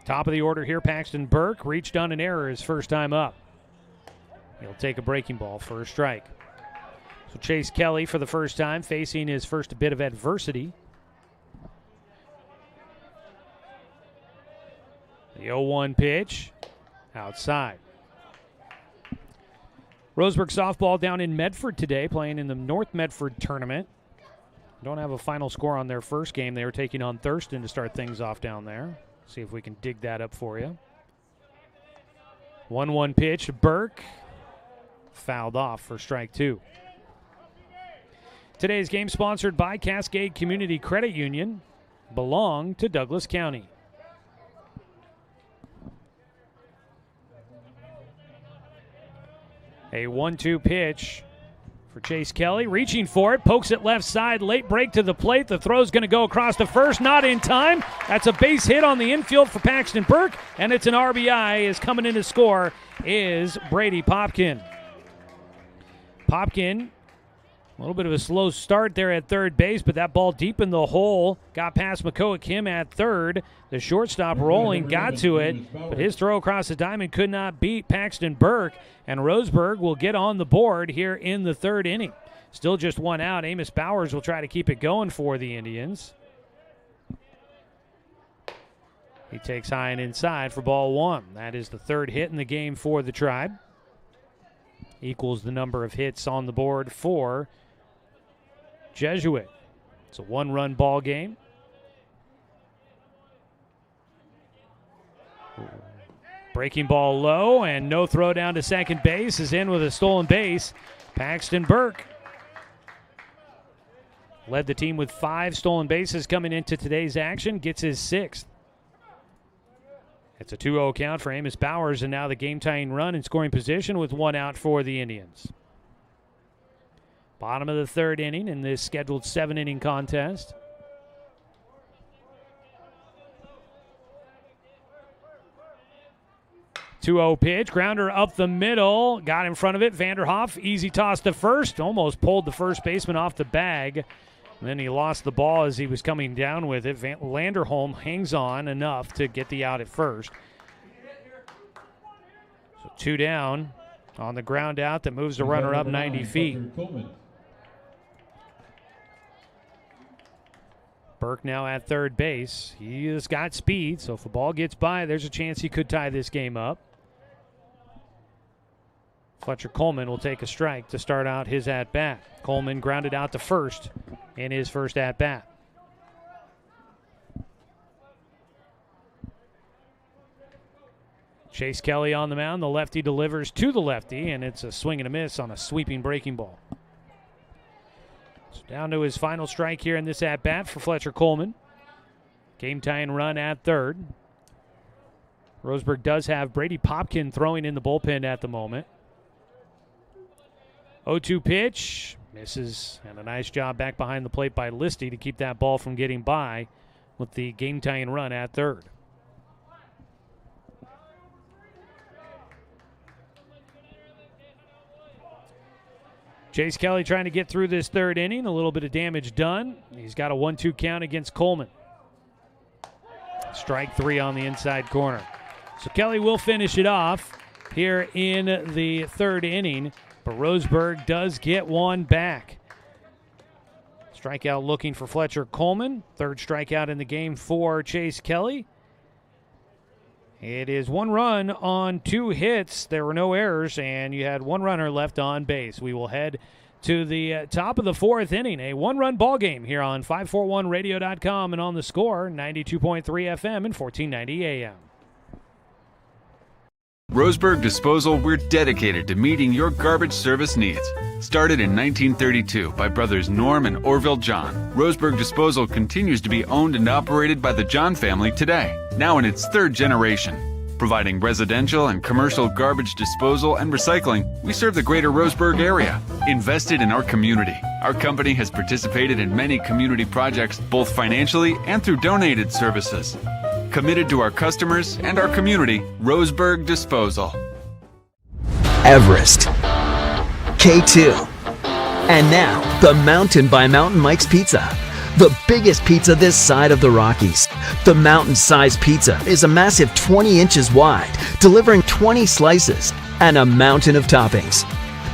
Top of the order here, Paxton Burke reached on an error his first time up. He'll take a breaking ball for a strike. So Chase Kelly for the first time facing his first bit of adversity. The 0-1 pitch outside. Roseburg softball down in Medford today, playing in the North Medford tournament. Don't have a final score on their first game. They were taking on Thurston to start things off down there. See if we can dig that up for you. 1-1 pitch. Burke fouled off for strike 2. Today's game sponsored by Cascade Community Credit Union. Belong to Douglas County. A 1-2 pitch for Chase Kelly. Reaching for it. Pokes it left side. Late break to the plate. The throw's going to go across to first. Not in time. That's a base hit on the infield for Paxton Burke. And it's an RBI. Is coming in to score is Brady Popkin. Popkin, a little bit of a slow start there at third base, but that ball deep in the hole. Got past McCoa Kim at third. The shortstop rolling, got to it, but his throw across the diamond could not beat Paxton Burke, and Roseburg will get on the board here in the third inning. Still just one out. Amos Bowers will try to keep it going for the Indians. He takes high and inside for ball 1. That is the third hit in the game for the Tribe. Equals the number of hits on the board for Jesuit. It's a one-run ball game. Breaking ball low, and no throw down to second base is in with a stolen base. Paxton Burke led the team with 5 stolen bases coming into today's action, gets his 6th. It's a 2-0 count for Amos Bowers, and now the game-tying run in scoring position with 1 out for the Indians. Bottom of the third inning in this scheduled 7-inning contest. Two-0 pitch, grounder up the middle, got in front of it. Vanderhoff, easy toss to first, almost pulled the first baseman off the bag. And then he lost the ball as he was coming down with it. Landerholm hangs on enough to get the out at first. So 2 down on the ground out that moves the runner up 90 feet. Burke now at third base. He has got speed, so if the ball gets by, there's a chance he could tie this game up. Fletcher Coleman will take a strike to start out his at-bat. Coleman grounded out to first in his first at-bat. Chase Kelly on the mound. The lefty delivers to the lefty, and it's a swing and a miss on a sweeping breaking ball. So down to his final strike here in this at-bat for Fletcher Coleman. Game-tying run at third. Roseburg does have Brady Popkin throwing in the bullpen at the moment. 0-2 pitch, misses, and a nice job back behind the plate by Listy to keep that ball from getting by with the game-tying run at third. Chase Kelly trying to get through this third inning, a little bit of damage done. He's got a 1-2 count against Coleman. Strike 3 on the inside corner. So Kelly will finish it off here in the third inning. But Roseburg does get one back. Strikeout looking for Fletcher Coleman. Third strikeout in the game for Chase Kelly. It is 1 run on 2 hits. There were no errors, and you had 1 runner left on base. We will head to the top of the 4th inning. A 1-run ball game here on 541radio.com and on the Score, 92.3 FM and 1490 AM. Roseburg Disposal, we're dedicated to meeting your garbage service needs. Started in 1932 by brothers Norm and Orville John, Roseburg Disposal continues to be owned and operated by the John family today, now in its third generation. Providing residential and commercial garbage disposal and recycling, we serve the greater Roseburg area. Invested in our community, our company has participated in many community projects both financially and through donated services. Committed to our customers and our community, Roseburg Disposal. Everest, K2, and now the Mountain by Mountain Mike's Pizza. The biggest pizza this side of the Rockies. The mountain-sized pizza is a massive 20 inches wide, delivering 20 slices and a mountain of toppings.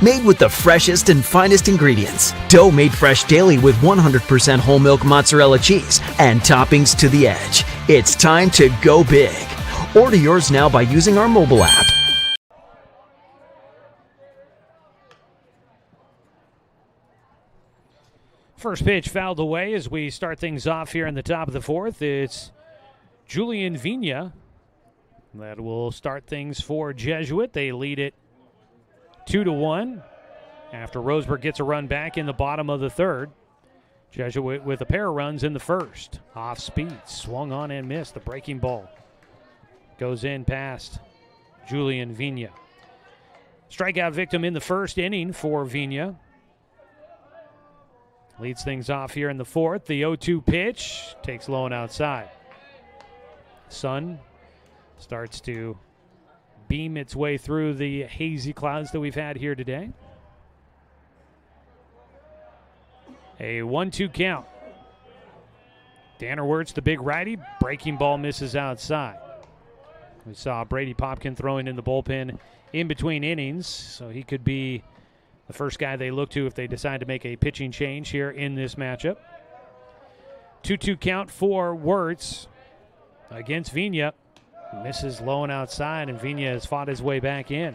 Made with the freshest and finest ingredients. Dough made fresh daily with 100% whole milk mozzarella cheese and toppings to the edge. It's time to go big. Order yours now by using our mobile app. First pitch fouled away as we start things off here in the top of the fourth. It's Julian Vigna that will start things for Jesuit. They lead it 2-1 after Roseburg gets a run back in the bottom of the third. Jesuit with a pair of runs in the first. Off speed, swung on and missed. The breaking ball goes in past Julian Vigna. Strikeout victim in the first inning for Vigna. Leads things off here in the fourth. The 0-2 pitch takes low and outside. Sun starts to beam its way through the hazy clouds that we've had here today. A 1-2 count. Danner Wirtz, the big righty. Breaking ball misses outside. We saw Brady Popkin throwing in the bullpen in between innings, so he could be the first guy they look to if they decide to make a pitching change here in this matchup. 2-2 count for Wirtz against Vigna. Misses low and outside, and Vigna has fought his way back in.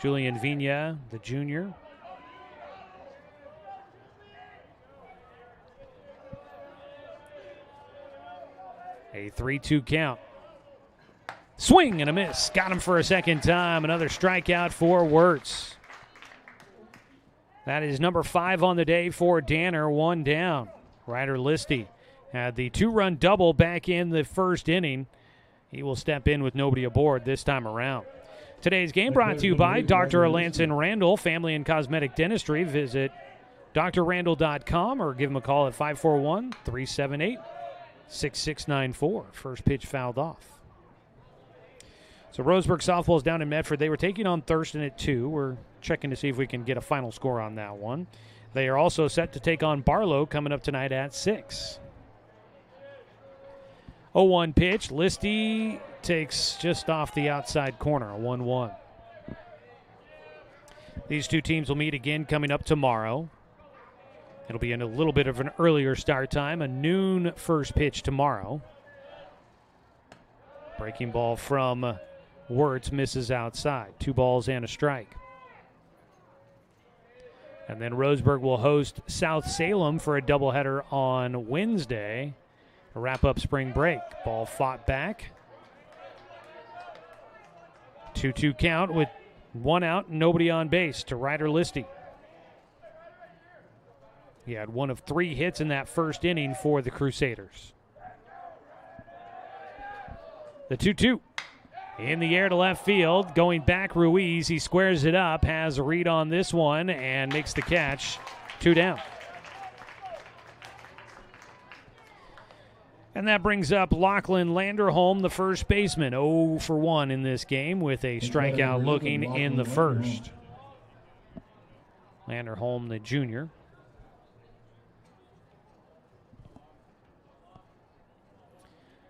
Julian Vigna, the junior. A 3-2 count. Swing and a miss. Got him for a second time. Another strikeout for Wirtz. That is number 5 on the day for Danner. One down. Ryder Listy had the 2-run double back in the first inning. He will step in with nobody aboard this time around. Today's game brought to you by Dr. Alanson Randall, Family and Cosmetic Dentistry. Visit drrandall.com or give him a call at 541-378-6694. First pitch fouled off. So Roseburg Softball's down in Medford. They were taking on Thurston at 2. We're checking to see if we can get a final score on that one. They are also set to take on Barlow coming up tonight at 6. 0-1 pitch. Listy takes just off the outside corner, a 1-1. These two teams will meet again coming up tomorrow. It'll be in a little bit of an earlier start time, a noon first pitch tomorrow. Breaking ball from Wirtz misses outside. 2 balls and a strike. And then Roseburg will host South Salem for a doubleheader on Wednesday to wrap up spring break. Ball fought back. 2-2 count with 1 out and nobody on base to Ryder Listy. He had 1 of 3 hits in that first inning for the Crusaders. The 2-2 in the air to left field. Going back, Ruiz. He squares it up, has a read on this one, and makes the catch. 2 down. And that brings up Lachlan Landerholm, the first baseman. 0 for 1 in this game with a strikeout looking in the first. Landerholm, the junior.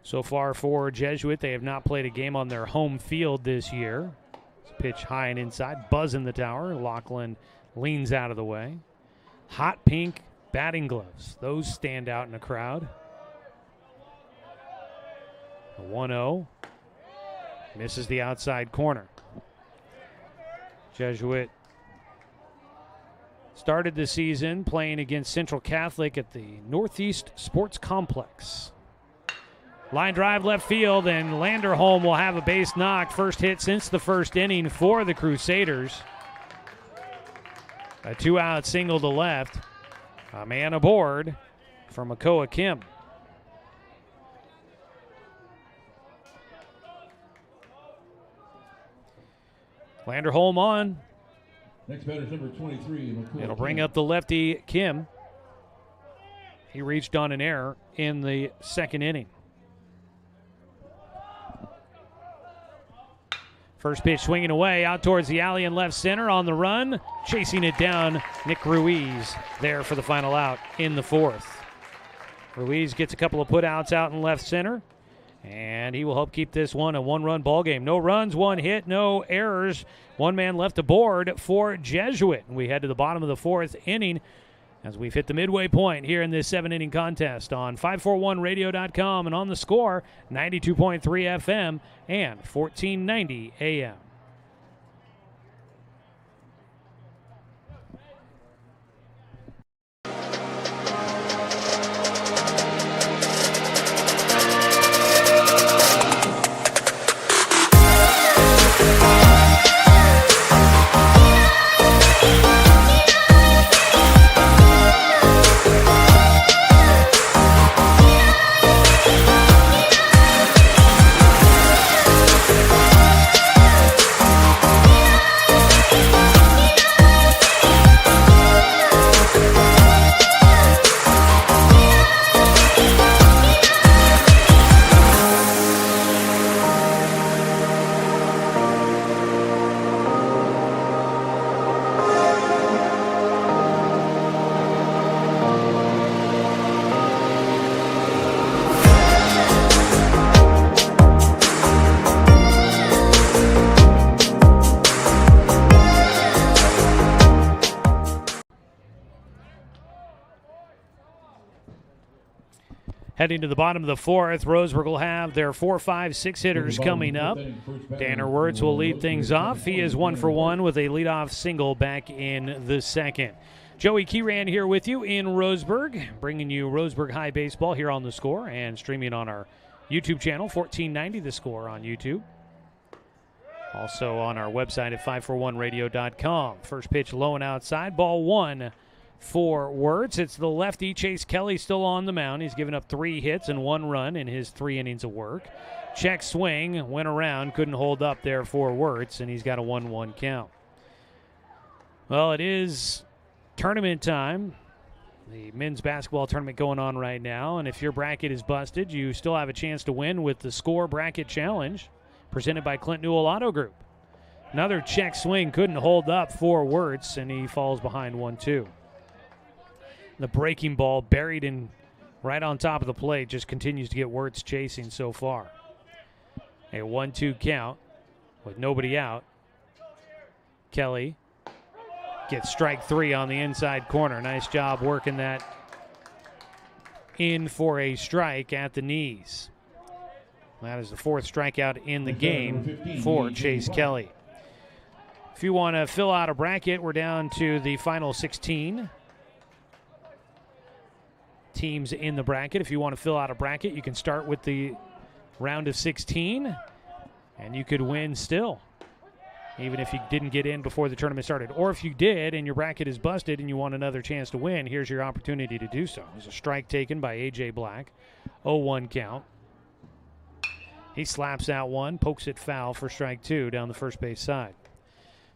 So far for Jesuit, they have not played a game on their home field this year. Pitch high and inside, buzz in the tower. Lachlan leans out of the way. Hot pink batting gloves. Those stand out in the crowd. A 1-0. Misses the outside corner. Jesuit started the season playing against Central Catholic at the Northeast Sports Complex. Line drive left field, and Landerholm will have a base knock. First hit since the first inning for the Crusaders. A 2-out single to left. A man aboard for Makoa Kim. Landerholm on. Next batter is number 23. It'll bring up the lefty Kim. He reached on an error in the second inning. First pitch swinging away out towards the alley in left center on the run. Chasing it down, Nick Ruiz there for the final out in the fourth. Ruiz gets a couple of putouts out in left center, and he will help keep this one a one-run ball game. No runs, one hit, no errors. One man left aboard for Jesuit. We head to the bottom of the fourth inning as we've hit the midway point here in this 7-inning contest on 541radio.com and on the Score, 92.3 FM and 1490 AM. Heading to the bottom of the fourth, Roseburg will have their 4, 5, 6 hitters coming up. Danner Wirtz will lead things off. He is 1 for 1 with a leadoff single back in the second. Joey Keeran here with you in Roseburg, bringing you Roseburg High Baseball here on the Score and streaming on our YouTube channel, 1490 The Score on YouTube. Also on our website at 541radio.com. First pitch low and outside, ball 1 for Wirtz. It's the lefty Chase Kelly still on the mound. He's given up 3 hits and 1 run in his 3 innings of work. Check swing, went around, couldn't hold up there for Wirtz, and he's got a 1-1 count. Well, it is tournament time. The men's basketball tournament going on right now, and if your bracket is busted, you still have a chance to win with the Score Bracket Challenge presented by Clint Newell Auto Group. Another check swing couldn't hold up for Wirtz, and he falls behind 1-2. The breaking ball buried in right on top of the plate just continues to get Wirtz chasing so far. A 1-2 count with nobody out. Kelly gets strike 3 on the inside corner. Nice job working that in for a strike at the knees. That is the 4th strikeout in the game for Chase Kelly. If you want to fill out a bracket, we're down to the final 16 teams in the bracket. If you want to fill out a bracket, you can start with the round of 16, and you could win still, even if you didn't get in before the tournament started. Or if you did and your bracket is busted and you want another chance to win, here's your opportunity to do so. There's a strike taken by A.J. Black. 0-1 count. He slaps out one, pokes it foul for strike 2 down the first base side.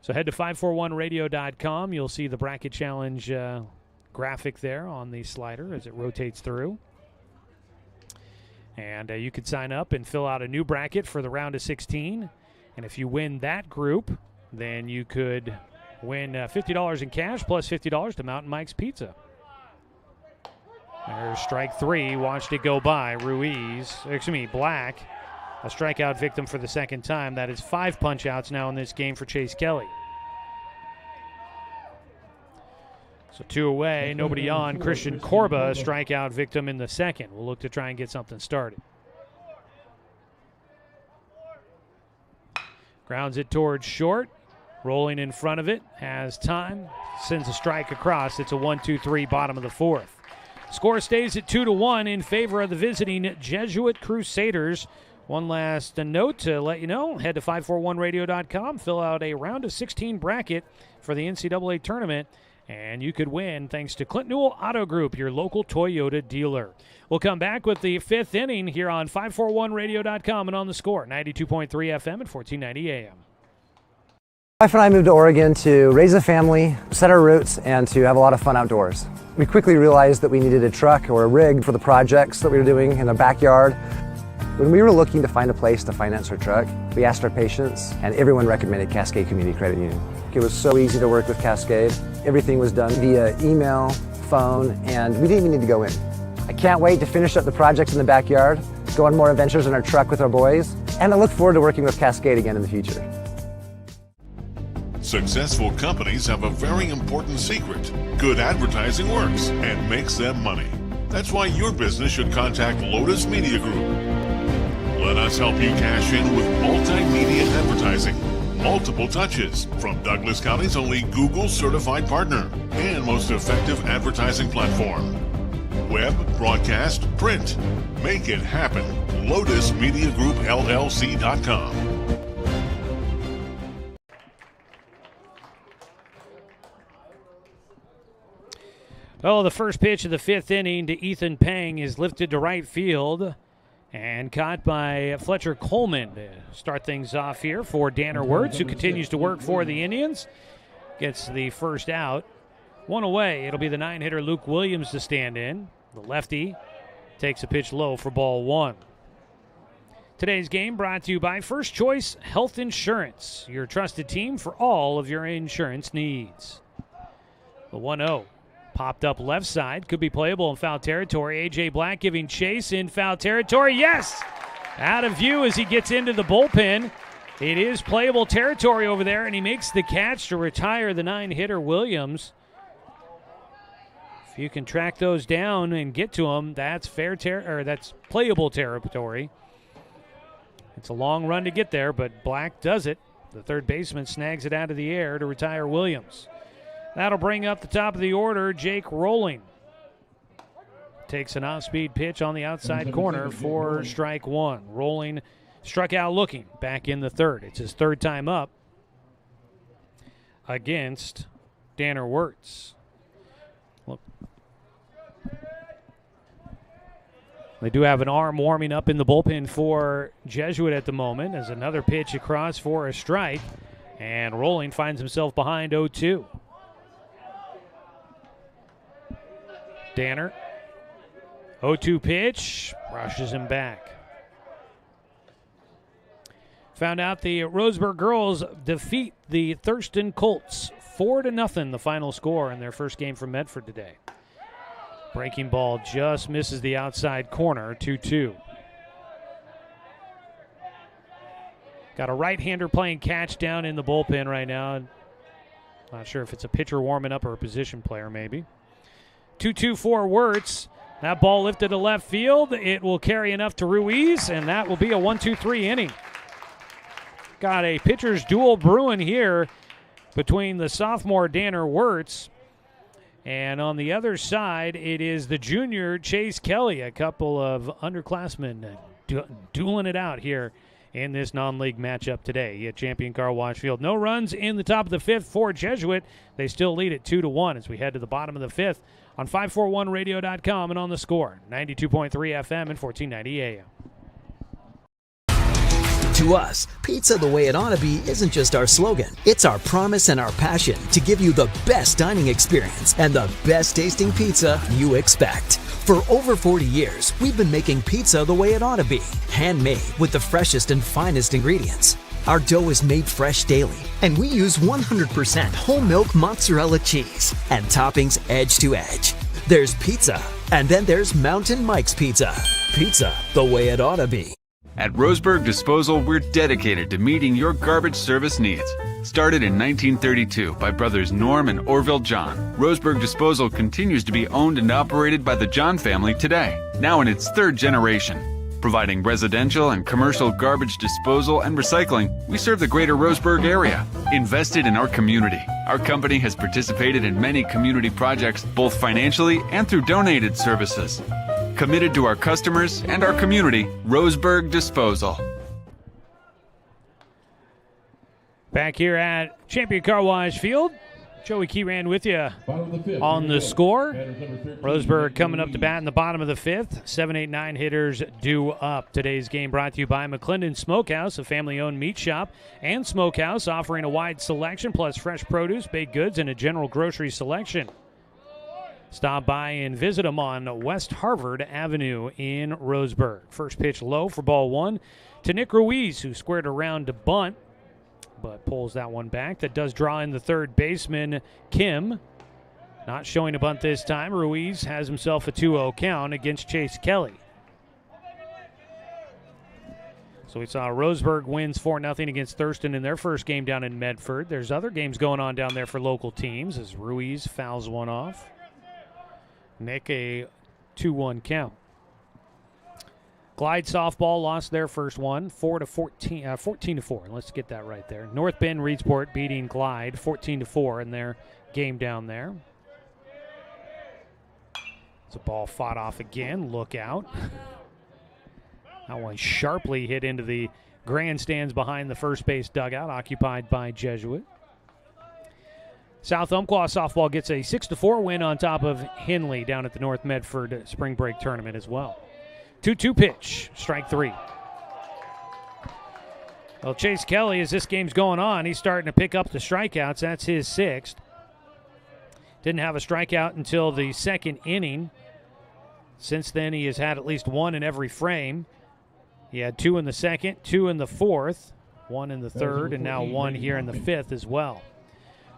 So head to 541radio.com. You'll see the bracket challenge graphic there on the slider as it rotates through. And you could sign up and fill out a new bracket for the round of 16. And if you win that group, then you could win $50 in cash plus $50 to Mountain Mike's Pizza. There's strike 3. Watched it go by. Black, a strikeout victim for the second time. That is 5 punch-outs now in this game for Chase Kelly. So 2 away, nobody on. Christian Corba, a strikeout victim in the second. We'll look to try and get something started. Grounds it towards short. Rolling in front of it. Has time. Sends a strike across. It's a 1-2-3 bottom of the 4th. Score stays at 2-1 in favor of the visiting Jesuit Crusaders. One last note to let you know, head to 541radio.com, fill out a round of 16 bracket for the NCAA tournament, and you could win thanks to Clint Newell Auto Group, your local Toyota dealer. We'll come back with the fifth inning here on 541radio.com and on the Score, 92.3 FM and 1490 AM. My wife and I moved to Oregon to raise a family, set our roots, and to have a lot of fun outdoors. We quickly realized that we needed a truck or a rig for the projects that we were doing in the backyard. When we were looking to find a place to finance our truck, we asked our patients, and everyone recommended Cascade Community Credit Union. It was so easy to work with Cascade. Everything was done via email, phone, and we didn't even need to go in. I can't wait to finish up the projects in the backyard, go on more adventures in our truck with our boys, and I look forward to working with Cascade again in the future. Successful companies have a very important secret. Good advertising works and makes them money. That's why your business should contact Lotus Media Group. Let us help you cash in with multimedia advertising. Multiple touches from Douglas County's only Google certified partner and most effective advertising platform. Web, broadcast, print. Make it happen. LotusMediaGroupLLC.com. Oh, the first pitch of the fifth inning to Ethan Pang is lifted to right field and caught by Fletcher Coleman to start things off here for Danner Wirtz, who continues to work for the Indians. Gets the first out. One away. It'll be the 9-hitter Luke Williams to stand in. The lefty takes a pitch low for ball one. Today's game brought to you by First Choice Health Insurance, your trusted team for all of your insurance needs. The 1-0. Popped up left side. Could be playable in foul territory. A.J. Black giving chase in foul territory. Yes! Out of view as he gets into the bullpen. It is playable territory over there, and he makes the catch to retire the 9-hitter Williams. If you can track those down and get to them, that's that's playable territory. It's a long run to get there, but Black does it. The third baseman snags it out of the air to retire Williams. That'll bring up the top of the order, Jake Rolling. Takes an off-speed pitch on the outside corner for strike one. Rolling struck out looking back in the third. It's his third time up against Danner Wirtz. Look. They do have an arm warming up in the bullpen for Jesuit at the moment as another pitch across for a strike. And Rolling finds himself behind 0-2. Danner, 0-2 pitch, rushes him back. Found out the Roseburg girls defeat the Thurston Colts 4-0, the final score in their first game from Medford today. Breaking ball just misses the outside corner, 2-2. Got a right-hander playing catch down in the bullpen right now. Not sure if it's a pitcher warming up or a position player maybe. 2-2 for Wirtz. That ball lifted to left field. It will carry enough to Ruiz, and that will be a 1-2-3 inning. Got a pitcher's duel brewing here between the sophomore Danner Wirtz, and on the other side, it is the junior Chase Kelly, a couple of underclassmen dueling it out here in this non-league matchup today at Champion Car Wash Field. No runs in the top of the fifth for Jesuit. They still lead it 2-1 as we head to the bottom of the fifth on 541radio.com and on the Score, 92.3 FM and 1490 AM. To us, pizza the way it ought to be isn't just our slogan. It's our promise and our passion to give you the best dining experience and the best tasting pizza you expect. For over 40 years, we've been making pizza the way it ought to be. Handmade with the freshest and finest ingredients. Our dough is made fresh daily, and we use 100% whole milk mozzarella cheese and toppings edge to edge. There's pizza, and then there's Mountain Mike's Pizza. Pizza the way it ought to be. At Roseburg Disposal, we're dedicated to meeting your garbage service needs. Started in 1932 by brothers Norm and Orville John, Roseburg Disposal continues to be owned and operated by the John family today, now in its third generation. Providing residential and commercial garbage disposal and recycling, we serve the greater Roseburg area. Invested in our community, our company has participated in many community projects, both financially and through donated services. Committed to our customers and our community, Roseburg Disposal. Back here at Champion Car Wash Field, Joey Keeran with you on the score. Roseburg coming up to bat in the bottom of the fifth. 7, 8, 9 hitters due up. Today's game brought to you by McClendon Smokehouse, a family-owned meat shop and smokehouse offering a wide selection plus fresh produce, baked goods, and a general grocery selection. Stop by and visit them on West Harvard Avenue in Roseburg. First pitch low for ball one to Nick Ruiz, who squared around to bunt, but pulls that one back. That does draw in the third baseman, Kim. Not showing a bunt this time. Ruiz has himself a 2-0 count against Chase Kelly. So we saw Roseburg wins 4-0 against Thurston in their first game down in Medford. There's other games going on down there for local teams as Ruiz fouls one off. Nick a 2-1 count. Glide softball lost their first one, 14-4. Let's get that right there. North Bend Reedsport beating Glide 14-4 in their game down there. It's a ball fought off again. Look out. That one sharply hit into the grandstands behind the first base dugout, occupied by Jesuit. South Umpqua softball gets a 6-4 win on top of Henley down at the North Medford Spring Break Tournament as well. 2-2 pitch, strike three. Well, Chase Kelly, as this game's going on, he's starting to pick up the strikeouts. That's his sixth. Didn't have a strikeout until the second inning. Since then, he has had at least one in every frame. He had 2 in the second, 2 in the fourth, 1 in the third, and now 1 here in the fifth as well.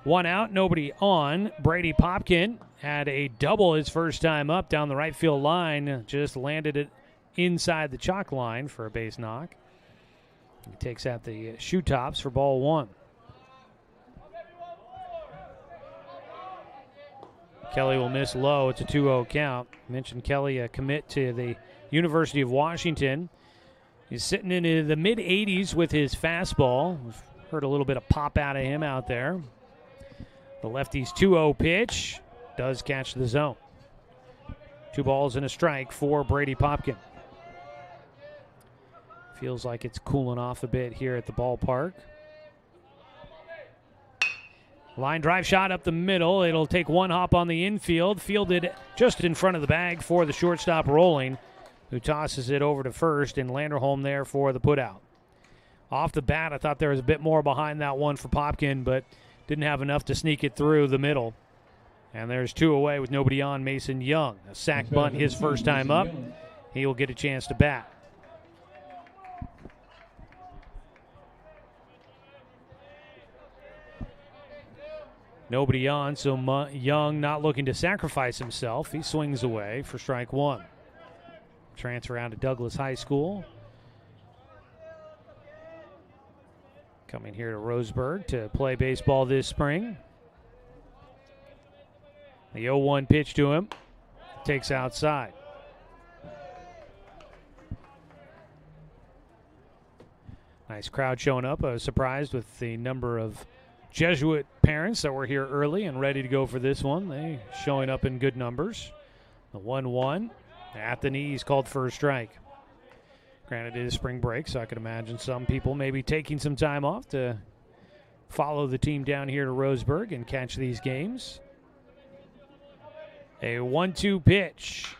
1 out, nobody on. Brady Popkin had a double his first time up down the right field line. Just landed it inside the chalk line for a base knock. He takes out the shoe tops for ball one. Kelly will miss low. It's a 2-0 count. Mentioned Kelly a commit to the University of Washington. He's sitting in the mid-80s with his fastball. We've heard a little bit of pop out of him out there. The lefty's 2-0 pitch does catch the zone. 2 balls and a strike for Brady Popkin. Feels like it's cooling off a bit here at the ballpark. Line drive shot up the middle. It'll take one hop on the infield. Fielded just in front of the bag for the shortstop Rolling, who tosses it over to first, and Landerholm there for the putout. Off the bat, I thought there was a bit more behind that one for Popkin, but didn't have enough to sneak it through the middle. And there's 2 away with nobody on. Mason Young, a sac bunt his first time up. He will get a chance to bat. Nobody on, so Young not looking to sacrifice himself. He swings away for strike one. Transfer out to Douglas High School. Coming here to Roseburg to play baseball this spring. The 0-1 pitch to him. Takes outside. Nice crowd showing up. I was surprised with the number of Jesuit parents that were here early and ready to go for this one. They showing up in good numbers. The 1-1 at the knees, called for a strike. Granted, it is spring break, so I could imagine some people maybe taking some time off to follow the team down here to Roseburg and catch these games. A 1-2 pitch.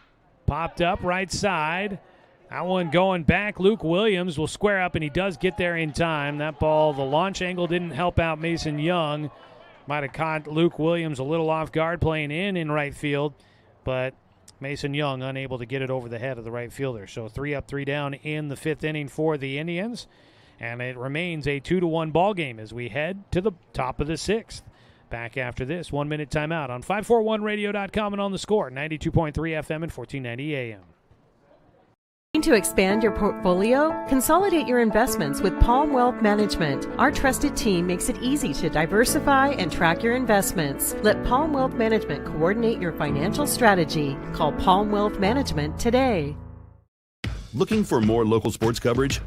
Popped up right side. That one going back. Luke Williams will square up, and he does get there in time. That ball, the launch angle didn't help out Mason Young. Might have caught Luke Williams a little off guard playing in right field, but Mason Young unable to get it over the head of the right fielder. So 3 up, 3 down in the fifth inning for the Indians, and it remains a 2-1 ball game as we head to the top of the sixth. Back after this 1-minute timeout on 541radio.com and on the score, 92.3 FM and 1490 AM. To expand your portfolio? Consolidate your investments with Palm Wealth Management. Our trusted team makes it easy to diversify and track your investments. Let Palm Wealth Management coordinate your financial strategy. Call Palm Wealth Management today. Looking for more local sports coverage?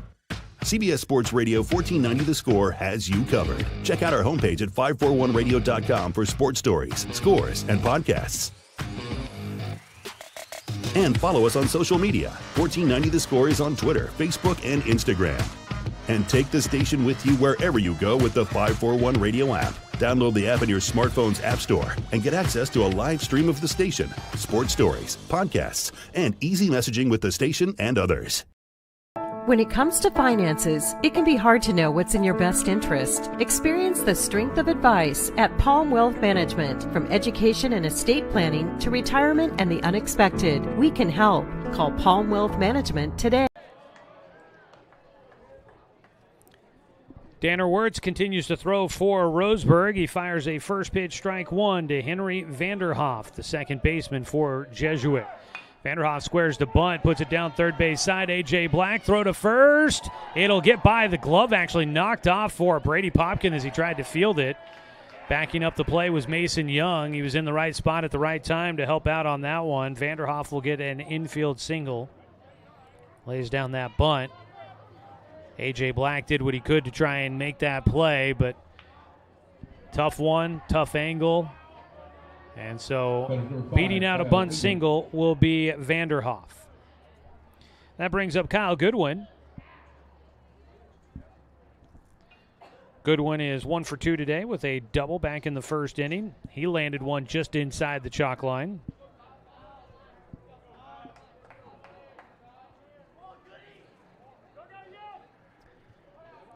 CBS Sports Radio 1490 The Score has you covered. Check out our homepage at 541radio.com for sports stories, scores, and podcasts. And follow us on social media. 1490 The Score is on Twitter, Facebook, and Instagram. And take the station with you wherever you go with the 541 Radio app. Download the app in your smartphone's app store and get access to a live stream of the station, sports stories, podcasts, and easy messaging with the station and others. When it comes to finances, it can be hard to know what's in your best interest. Experience the strength of advice at Palm Wealth Management. From education and estate planning to retirement and the unexpected, we can help. Call Palm Wealth Management today. Danner Wirtz continues to throw for Roseburg. He fires a first pitch strike one to Henry Vanderhoff, the second baseman for Jesuit. Vanderhoff squares the bunt, puts it down third base side. A.J. Black, throw to first. It'll get by. The glove actually knocked off for Brady Popkin as he tried to field it. Backing up the play was Mason Young. He was in the right spot at the right time to help out on that one. Vanderhoff will get an infield single. Lays down that bunt. A.J. Black did what he could to try and make that play, but tough one, tough angle. And so beating out a bunt single will be Vanderhoff. That brings up Kyle Goodwin. Goodwin is 1 for 2 today with a double back in the first inning. He landed one just inside the chalk line.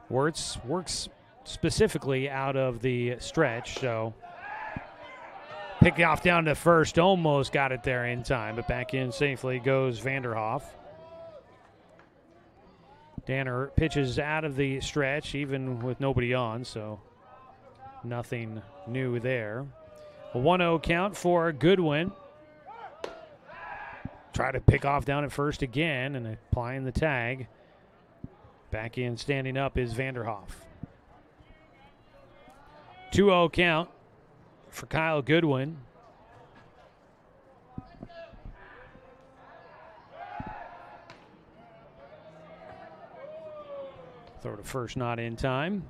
Wirtz works specifically out of the stretch, so pick it off down to first, almost got it there in time, but back in safely goes Vanderhoff. Danner pitches out of the stretch, even with nobody on, so nothing new there. A 1-0 count for Goodwin. Try to pick off down at first again and applying the tag. Back in standing up is Vanderhoff. 2-0 count for Kyle Goodwin. Throw to first, not in time.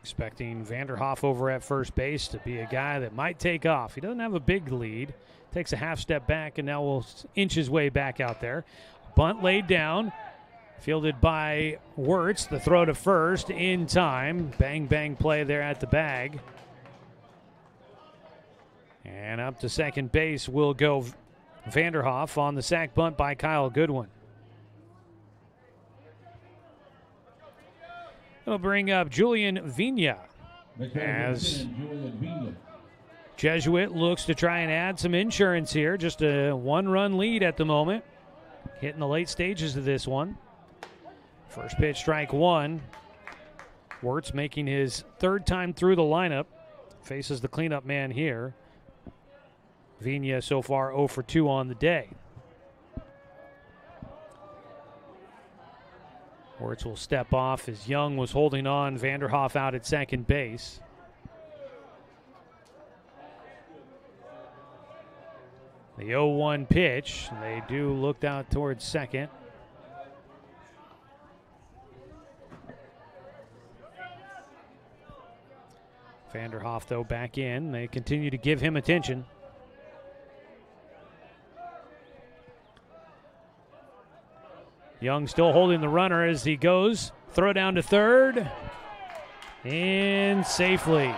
Expecting Vanderhoff over at first base to be a guy that might take off. He doesn't have a big lead. Takes a half step back and now will inch his way back out there. Bunt laid down. Fielded by Wirtz. The throw to first in time. Bang, bang play there at the bag. And up to second base will go Vanderhoff on the sac bunt by Kyle Goodwin. It'll bring up Julian Vina as Jesuit looks to try and add some insurance here. Just a one-run lead at the moment. Hitting the late stages of this one. First pitch, strike one. Wirtz making his third time through the lineup. Faces the cleanup man here. Vina so far 0 for 2 on the day. Wirtz will step off as Young was holding on. Vanderhoff out at second base. The 0-1 pitch. They do look out towards second. Vanderhoff, though, back in. They continue to give him attention. Young still holding the runner as he goes. Throw down to third. And safely.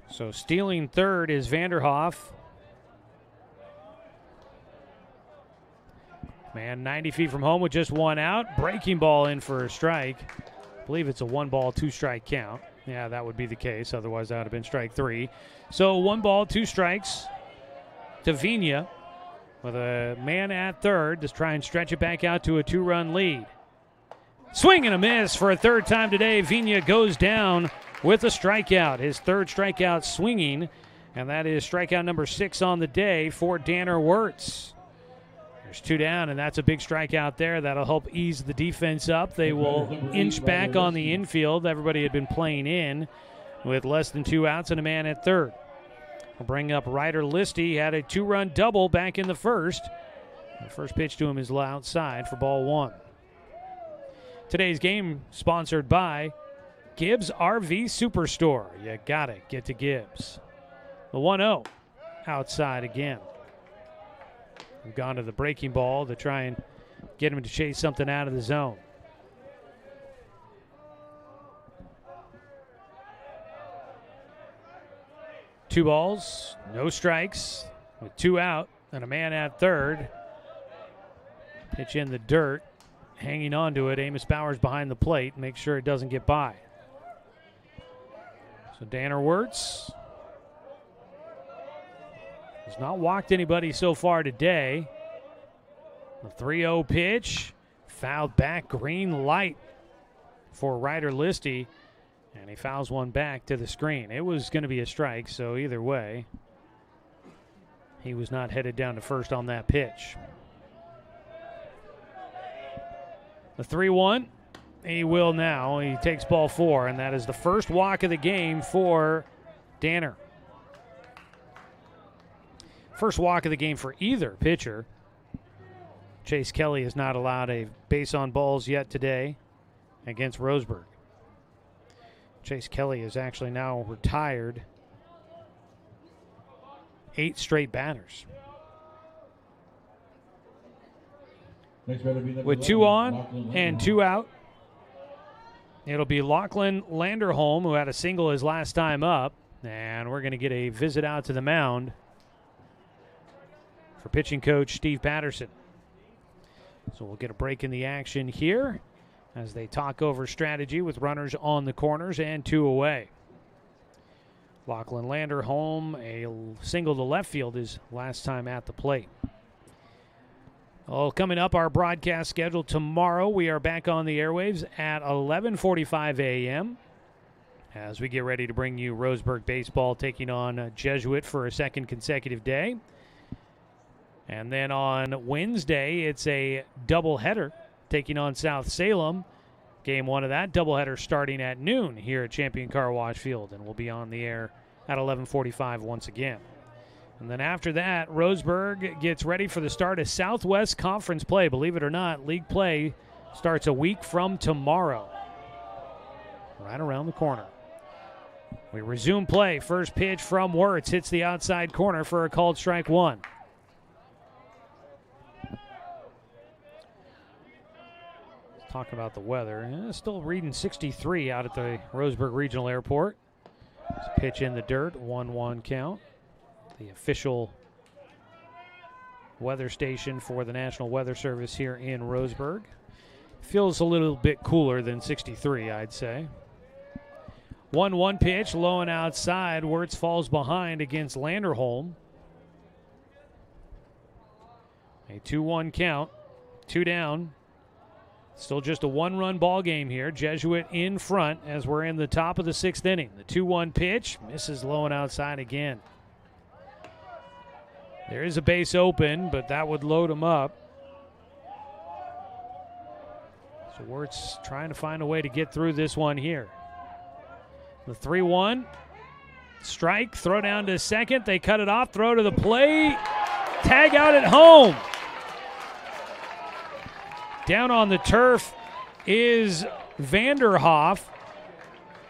So stealing third is Vanderhoff. Man 90 feet from home with just one out. Breaking ball in for a strike. I believe it's a 1-ball, 2-strike count. Yeah, that would be the case. Otherwise, that would have been strike 3. So 1 ball, 2 strikes to Vina with a man at third to try and stretch it back out to a 2-run lead. Swing and a miss for a third time today. Vina goes down with a strikeout. His third strikeout swinging, and that is strikeout number 6 on the day for Danner Wirtz. There's 2 down, and that's a big strikeout there. That'll help ease the defense up. They will inch back on the infield. Everybody had been playing in with less than 2 outs and a man at third. We'll bring up Ryder Listy. He had a 2-run double back in the first. The first pitch to him is outside for ball 1. Today's game sponsored by Gibbs RV Superstore. You got it. Get to Gibbs. The 1-0 outside again. We've gone to the breaking ball to try and get him to chase something out of the zone. Two balls, no strikes, with 2 out and a man at third. Pitch in the dirt, hanging on to it. Amos Bowers behind the plate, make sure it doesn't get by. So Danner Wirtz has not walked anybody so far today. The 3-0 pitch, fouled back, green light for Ryder Listy. And he fouls one back to the screen. It was going to be a strike, so either way, he was not headed down to first on that pitch. The 3-1, he will now. He takes ball 4, and that is the first walk of the game for Danner. First walk of the game for either pitcher. Chase Kelly has not allowed a base on balls yet today against Roseburg. Chase Kelly is actually now retired 8 straight batters. With 2 on and 2 out, it'll be Lachlan Landerholm, who had a single his last time up, and we're going to get a visit out to the mound for pitching coach Steve Patterson. So we'll get a break in the action here as they talk over strategy with runners on the corners and 2 away. Lachlan Landerholm, a single to left field his last time at the plate. Oh, coming up, our broadcast schedule tomorrow. We are back on the airwaves at 11:45 a.m. as we get ready to bring you Roseburg baseball taking on Jesuit for a second consecutive day. And then on Wednesday, it's a doubleheader taking on South Salem. Game 1 of that doubleheader starting at noon here at Champion Car Wash Field, and we'll be on the air at 11:45 once again. And then after that, Roseburg gets ready for the start of Southwest Conference play. Believe it or not, league play starts a week from tomorrow, right around the corner. We resume play. First pitch from Wirtz hits the outside corner for a called strike 1. Talk about the weather. Still reading 63 out at the Roseburg Regional Airport. Pitch in the dirt, 1-1 count. The official weather station for the National Weather Service here in Roseburg. Feels a little bit cooler than 63, I'd say. 1-1 pitch, low and outside. Wirtz falls behind against Landerholm. A 2-1 count, 2 down. Still just a 1-run ball game here. Jesuit in front as we're in the top of the 6th inning. The 2-1 pitch misses low and outside again. There is a base open, but that would load him up. So Wirtz trying to find a way to get through this one here. The 3-1. Strike, throw down to second. They cut it off, throw to the plate. Tag out at home. Down on the turf is Vanderhoff.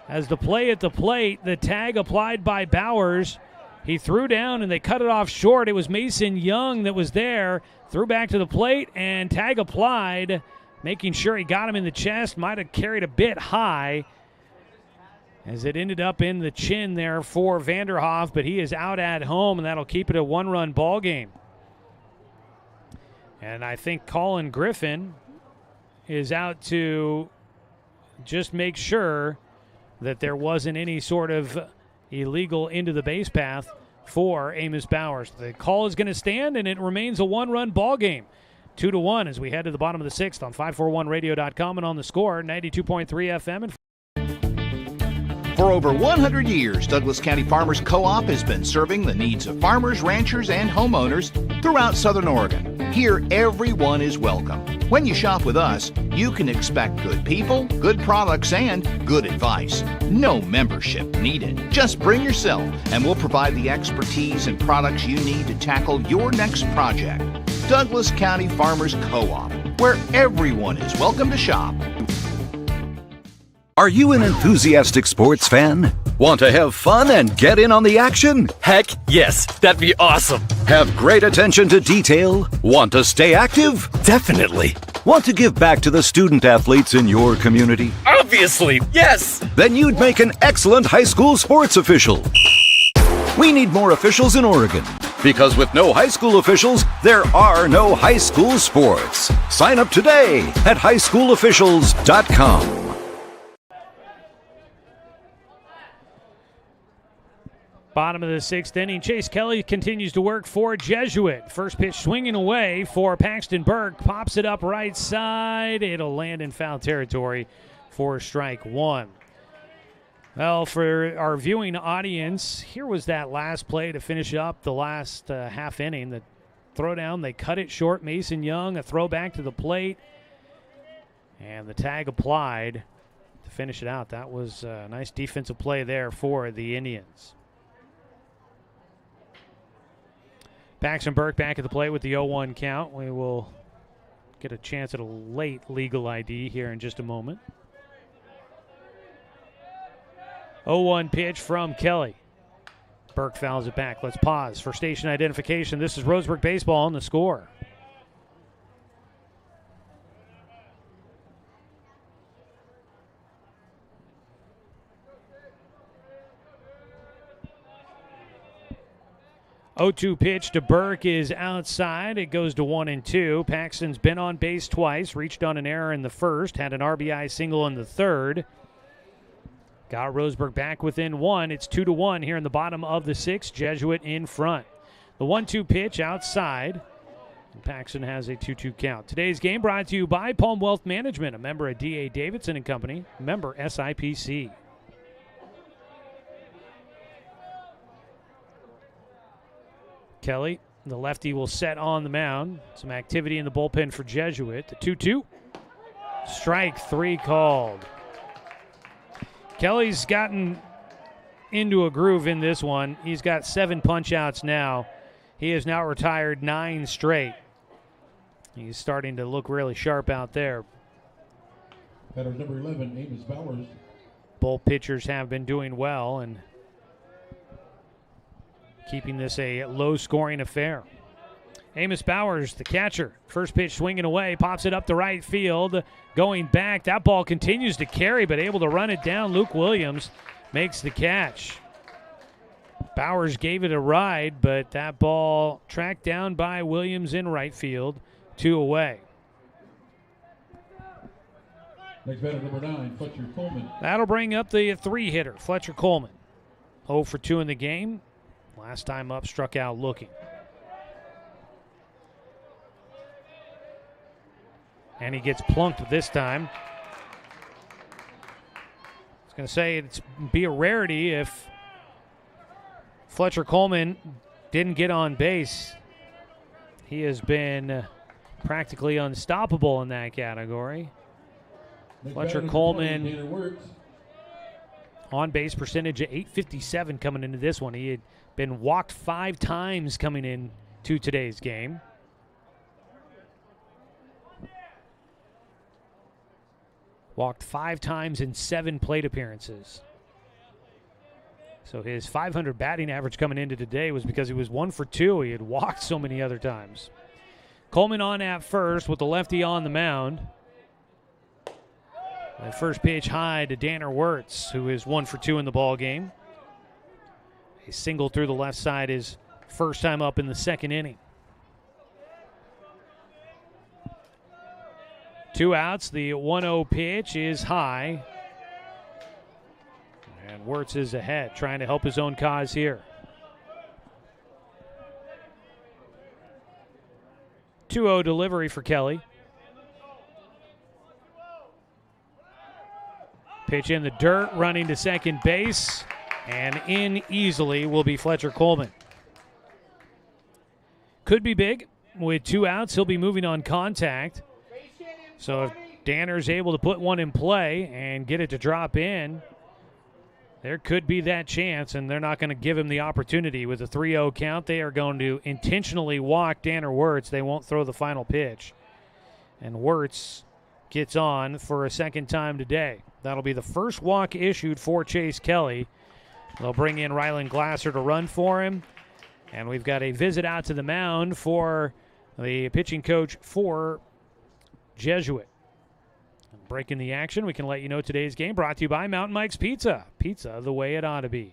As the play at the plate, the tag applied by Bowers. He threw down and they cut it off short. It was Mason Young that was there. Threw back to the plate and tag applied, making sure he got him in the chest. Might have carried a bit high as it ended up in the chin there for Vanderhoff, but he is out at home, and that'll keep it a 1-run ball game. And I think Colin Griffin is out to just make sure that there wasn't any sort of illegal into the base path for Amos Bowers. The call is going to stand, and it remains a 1-run ball game. 2-1 as we head to the bottom of the 6th on 541radio.com and on the score, 92.3 FM. And For over 100 years, Douglas County Farmers Co-op has been serving the needs of farmers, ranchers, and homeowners throughout Southern Oregon. Here, everyone is welcome. When you shop with us, you can expect good people, good products, and good advice. No membership needed. Just bring yourself, and we'll provide the expertise and products you need to tackle your next project. Douglas County Farmers Co-op, where everyone is welcome to shop. Are you an enthusiastic sports fan? Want to have fun and get in on the action? Heck yes, that'd be awesome. Have great attention to detail? Want to stay active? Definitely. Want to give back to the student athletes in your community? Obviously, yes. Then you'd make an excellent high school sports official. We need more officials in Oregon, because with no high school officials, there are no high school sports. Sign up today at highschoolofficials.com. Bottom of the sixth inning, Chase Kelly continues to work for Jesuit. First pitch swinging away for Paxton Burke. Pops it up right side. It'll land in foul territory for strike one. Well, for our viewing audience, here was that last play to finish up the last half inning. The throwdown, they cut it short. Mason Young, a throw back to the plate. And the tag applied to finish it out. That was a nice defensive play there for the Indians. Paxton Burke back at the plate with the 0-1 count. We will get a chance at a late legal ID here in just a moment. 0-1 pitch from Kelly. Burke fouls it back. Let's pause for station identification. This is Roseburg Baseball on The Score. Oh-2 pitch to Burke is outside. It goes to 1-2. Paxton's been on base twice, reached on an error in the first, had an RBI single in the third. Got Roseburg back within one. It's 2-1 here in the bottom of the sixth. Jesuit in front. The 1-2 pitch outside. And Paxton has a 2-2 count. Today's game brought to you by Palm Wealth Management, a member of D.A. Davidson & Company, member SIPC. Kelly, the lefty, will set on the mound. Some activity in the bullpen for Jesuit. The 2-2. Strike three called. Kelly's gotten into a groove in this one. He's got 7 punch-outs now. He has now retired 9 straight. He's starting to look really sharp out there. Batter number 11, Amos Bowers. Both pitchers have been doing well and keeping this a low-scoring affair. Amos Bowers, the catcher. First pitch swinging away, pops it up the right field. Going back, that ball continues to carry, but able to run it down. Luke Williams makes the catch. Bowers gave it a ride, but that ball tracked down by Williams in right field. 2 away. Next batter, number 9, Fletcher Coleman. That'll bring up the 3-hitter, Fletcher Coleman. 0 for 2 in the game. Last time up, struck out looking. And he gets plunked this time. I was going to say it'd be a rarity if Fletcher Coleman didn't get on base. He has been practically unstoppable in that category. Fletcher Coleman on base percentage at .857 coming into this one. He had been walked 5 times coming in to today's game. Walked 5 times in 7 plate appearances. So his .500 batting average coming into today was because he was 1 for 2. He had walked so many other times. Coleman on at first with the lefty on the mound. The first pitch high to Danner Wirtz, who is 1 for 2 in the ball game. A single through the left side is first time up in the second inning. 2 outs. The 1-0 pitch is high. And Wirtz is ahead, trying to help his own cause here. 2-0 delivery for Kelly. Pitch in the dirt, running to second base, and in easily will be Fletcher Coleman. Could be big. With 2 outs, he'll be moving on contact. So if Danner's able to put one in play and get it to drop in, there could be that chance, and they're not going to give him the opportunity. With a 3-0 count, they are going to intentionally walk Danner Wirtz. They won't throw the final pitch. And Wirtz gets on for a second time today. That'll be the first walk issued for Chase Kelly. They'll bring in Rylan Glasser to run for him. And we've got a visit out to the mound for the pitching coach for Jesuit. Breaking the action, we can let you know today's game brought to you by Mountain Mike's Pizza. Pizza the way it ought to be.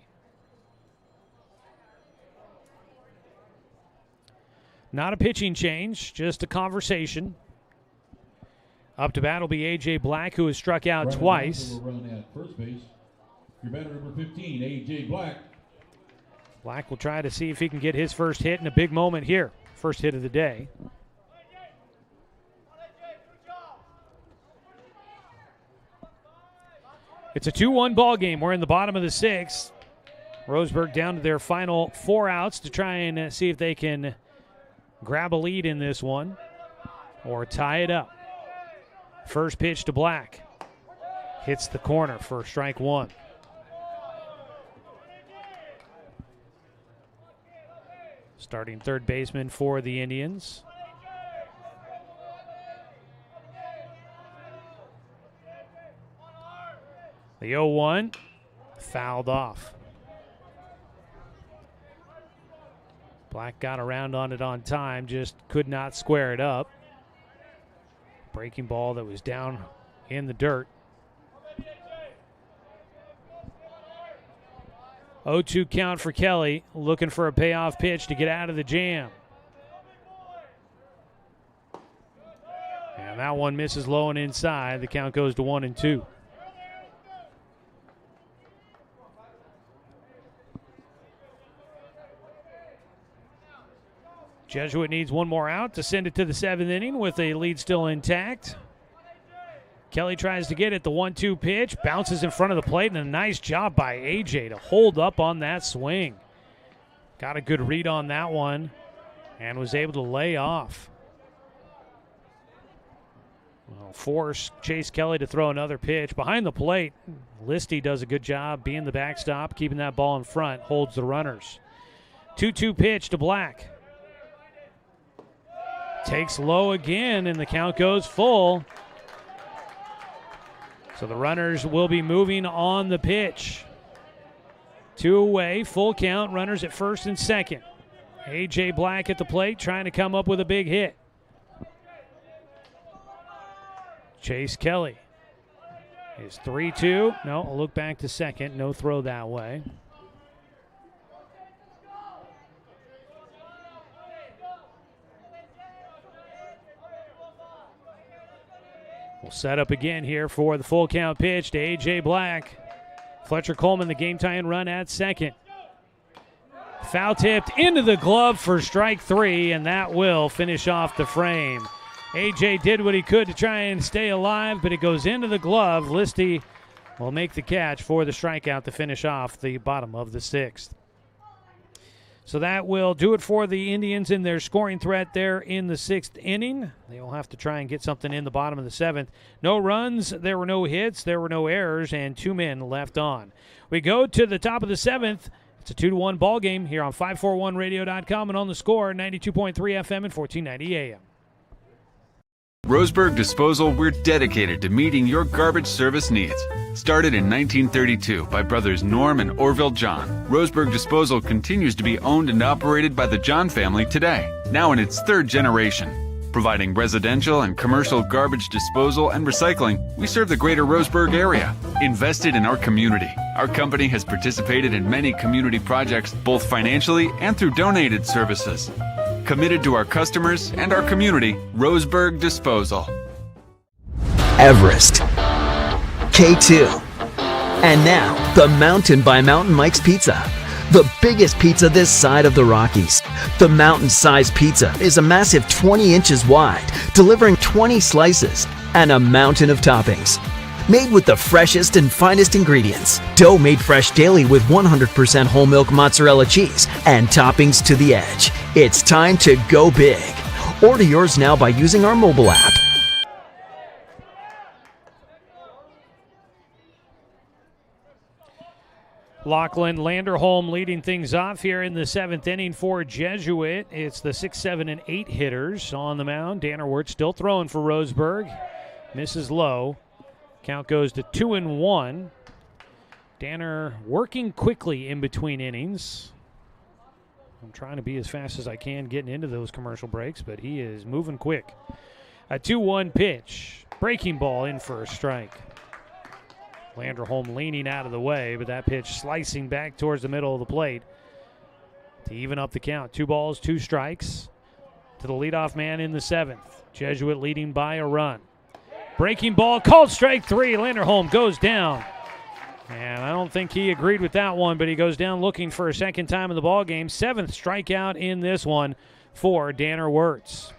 Not a pitching change, just a conversation. Up to bat will be A.J. Black, who has struck out twice. Run at first base. Your batter number 15, A.J. Black. Black will try to see if he can get his first hit in a big moment here. First hit of the day. It's a 2-1 ball game. We're in the bottom of the 6th. Roseburg down to their final 4 outs to try and see if they can grab a lead in this one or tie it up. First pitch to Black. Hits the corner for strike 1. Starting third baseman for the Indians. The 0-1 fouled off. Black got around on it on time, just could not square it up. Breaking ball that was down in the dirt. 0-2 count for Kelly, looking for a payoff pitch to get out of the jam. And that one misses low and inside. The count goes to 1-2. Jesuit needs one more out to send it to the 7th inning with a lead still intact. Kelly tries to get it, the 1-2 pitch, bounces in front of the plate, and a nice job by A.J. to hold up on that swing. Got a good read on that one and was able to lay off. Well, force Chase Kelly to throw another pitch. Behind the plate, Listy does a good job being the backstop, keeping that ball in front, holds the runners. 2-2 pitch to Black. Takes low again, and the count goes full. So the runners will be moving on the pitch. 2 away, full count, runners at first and second. A.J. Black at the plate trying to come up with a big hit. Chase Kelly is 3-2. No, a look back to second. No throw that way. We'll set up again here for the full count pitch to A.J. Black. Fletcher Coleman, the game-tying run at second. Foul tipped into the glove for strike 3, and that will finish off the frame. A.J. did what he could to try and stay alive, but it goes into the glove. Listy will make the catch for the strikeout to finish off the bottom of the 6th. So that will do it for the Indians in their scoring threat there in the 6th inning. They will have to try and get something in the bottom of the 7th. No runs, there were no hits, there were no errors, and 2 men left on. We go to the top of the 7th. It's a 2-1 ball game here on 541radio.com and on the Score, 92.3 FM and 1490 AM. Roseburg Disposal, we're dedicated to meeting your garbage service needs. Started in 1932 by brothers Norm and Orville John, Roseburg Disposal continues to be owned and operated by the John family today, now in its 3rd generation. Providing residential and commercial garbage disposal and recycling, we serve the greater Roseburg area. Invested in our community, our company has participated in many community projects, both financially and through donated services. Committed to our customers and our community, Roseburg Disposal. Everest, K2, and now the Mountain by Mountain Mike's Pizza. The biggest pizza this side of the Rockies. The mountain-sized pizza is a massive 20 inches wide, delivering 20 slices and a mountain of toppings. made with the freshest and finest ingredients. Dough made fresh daily with 100% whole milk mozzarella cheese and toppings to the edge. It's time to go big. Order yours now by using our mobile app. Lachlan Landerholm leading things off here in the 7th inning for Jesuit. It's the 6, 7, and 8 hitters on the mound. Danner Wirtz still throwing for Roseburg. Misses low. Count goes to 2-1. Danner working quickly in between innings. I'm trying to be as fast as I can getting into those commercial breaks, but he is moving quick. A 2-1 pitch. Breaking ball in for a strike. Landerholm leaning out of the way, but that pitch slicing back towards the middle of the plate to even up the count. 2 balls, 2 strikes to the leadoff man in the 7th. Jesuit leading by a run. Breaking ball, called strike 3. Landerholm goes down. And I don't think he agreed with that one, but he goes down looking for a second time in the ballgame. 7th strikeout in this one for Danner Wirtz.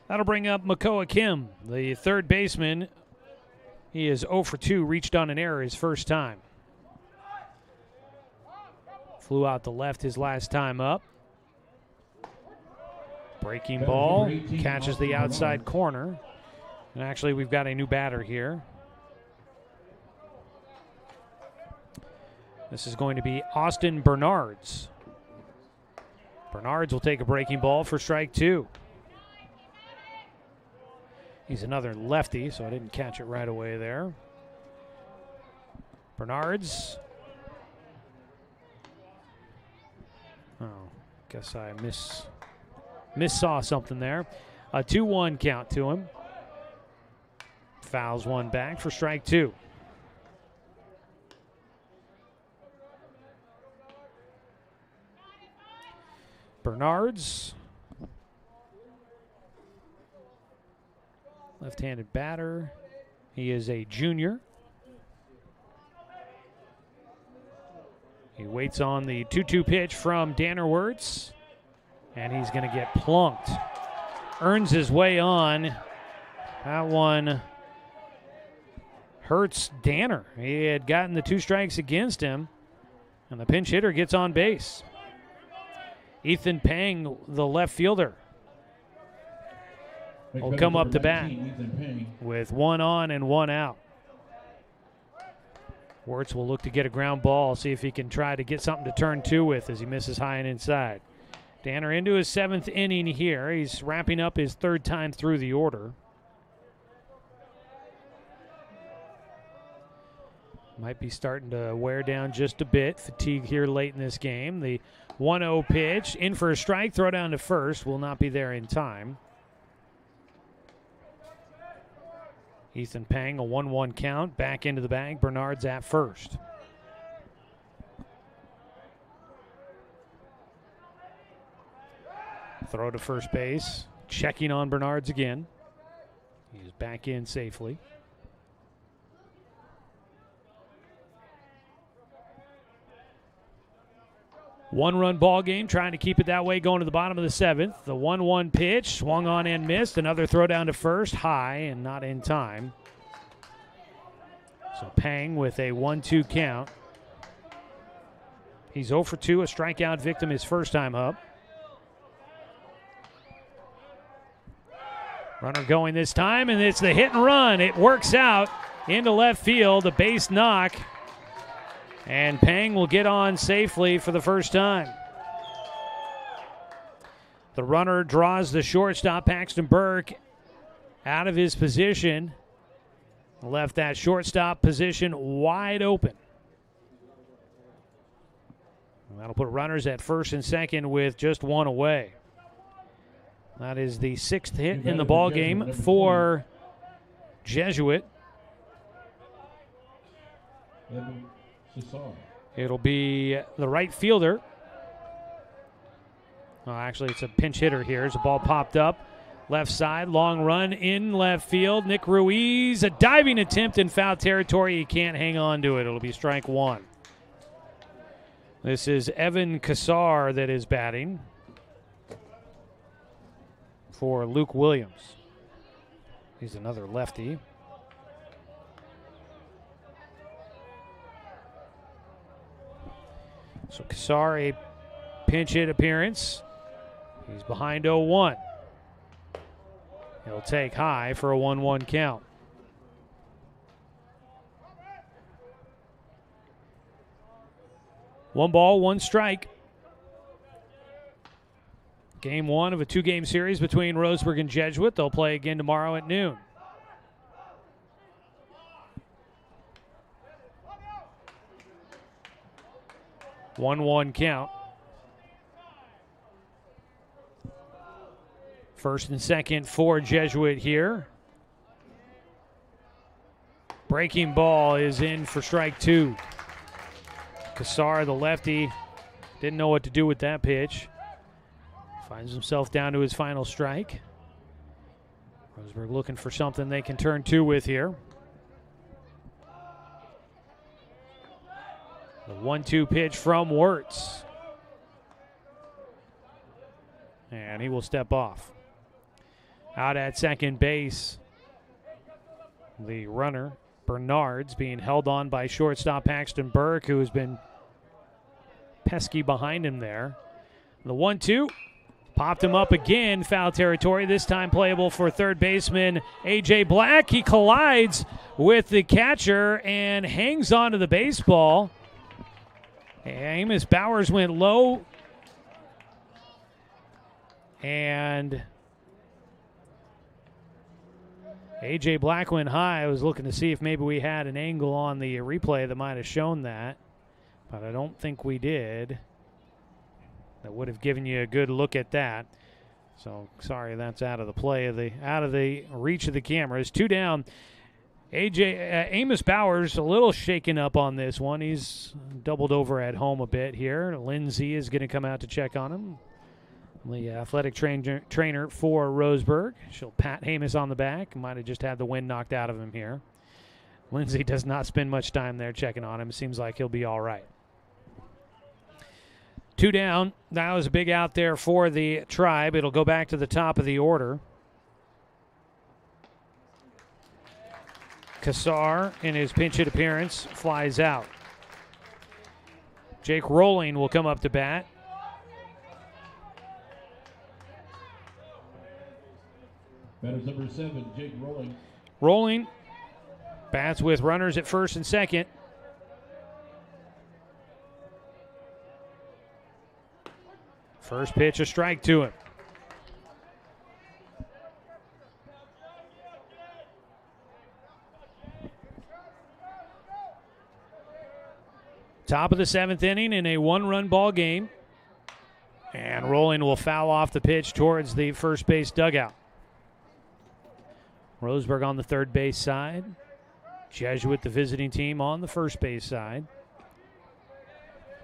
That'll bring up Makoa Kim, the third baseman. He is 0 for 2, reached on an error his first time. Flew out the left his last time up. Breaking ball, catches the outside corner. And actually, we've got a new batter here. This is going to be Austin Bernards. Bernards will take a breaking ball for strike 2. He's another lefty, so I didn't catch it right away there. Bernards. Oh, guess I missaw something there. A 2-1 count to him. Fouls one back for strike 2. Bernards. Left-handed batter. He is a junior. He waits on the 2-2 pitch from Danner Wirtz, and he's going to get plunked. Earns his way on. That one hurts Danner. He had gotten the 2 strikes against him, and the pinch hitter gets on base. Ethan Pang, the left fielder, will come up to bat with 1 on and 1 out. Wirtz will look to get a ground ball, see if he can try to get something to turn 2 with as he misses high and inside. Danner into his 7th inning here. He's wrapping up his 3rd time through the order. Might be starting to wear down just a bit. Fatigue here late in this game. The 1-0 pitch, in for a strike, throw down to first, will not be there in time. Ethan Pang, a 1-1 count, back into the bag. Bernard's at first. Throw to first base, checking on Bernard's again. He's back in safely. One-run ball game, trying to keep it that way going to the bottom of the 7th. The 1-1 pitch, swung on and missed. Another throw down to first, high and not in time. So Pang with a 1-2 count. He's 0 for 2, a strikeout victim his first time up. Runner going this time, and it's the hit and run. It works out into left field, a base knock. And Pang will get on safely for the first time. The runner draws the shortstop, Paxton Burke, out of his position. Left that shortstop position wide open. And that'll put runners at first and second with just 1 away. That is the 6th hit in the ball game for Jesuit. It'll be the right fielder. Oh, actually, it's a pinch hitter here. As the ball popped up. Left side, long run in left field. Nick Ruiz, a diving attempt in foul territory. He can't hang on to it. It'll be strike 1. This is Evan Kassar that is batting for Luke Williams. He's another lefty. So Kasar, a pinch hit appearance. He's behind 0-1. He'll take high for a 1-1 count. One ball, one strike. Game one of a two-game series between Roseburg and Jesuit. They'll play again tomorrow at noon. One count. First and second for Jesuit here. Breaking ball is in for strike two. Kasar, the lefty, didn't know what to do with that pitch. Finds himself down to his final strike. Roseburg looking for something they can turn two with here. The 1-2 pitch from Wirtz. And he will step off. Out at second base, the runner, Bernard's, being held on by shortstop Paxton Burke, who has been pesky behind him there. The 1-2 popped him up again, foul territory, this time playable for third baseman A.J. Black. He collides with the catcher and hangs onto the baseball. Amos Bowers went low, and A.J. Black went high. I was looking to see if maybe we had an angle on the replay that might have shown that, but I don't think we did. That would have given you a good look at that. So sorry, that's out of the play of out of the reach of the cameras. Two down. Amos Bowers a little shaken up on this one. He's doubled over at home a bit here. Lindsay is going to come out to check on him, the athletic trainer for Roseburg. She'll pat Amos on the back. Might have just had the wind knocked out of him here. Lindsay does not spend much time there checking on him. It seems like he'll be all right. Two down. That was a big out there for the Tribe. It'll go back to the top of the order. Kasar, in his pinch hit appearance, flies out. Jake Rolling will come up to bat. Batters number 7, Jake Rolling. Rolling bats with runners at first and second. First pitch, a strike to him. Top of the seventh inning in a one-run ball game. And Rolling will foul off the pitch towards the first base dugout. Roseburg on the third base side. Jesuit, the visiting team, on the first base side.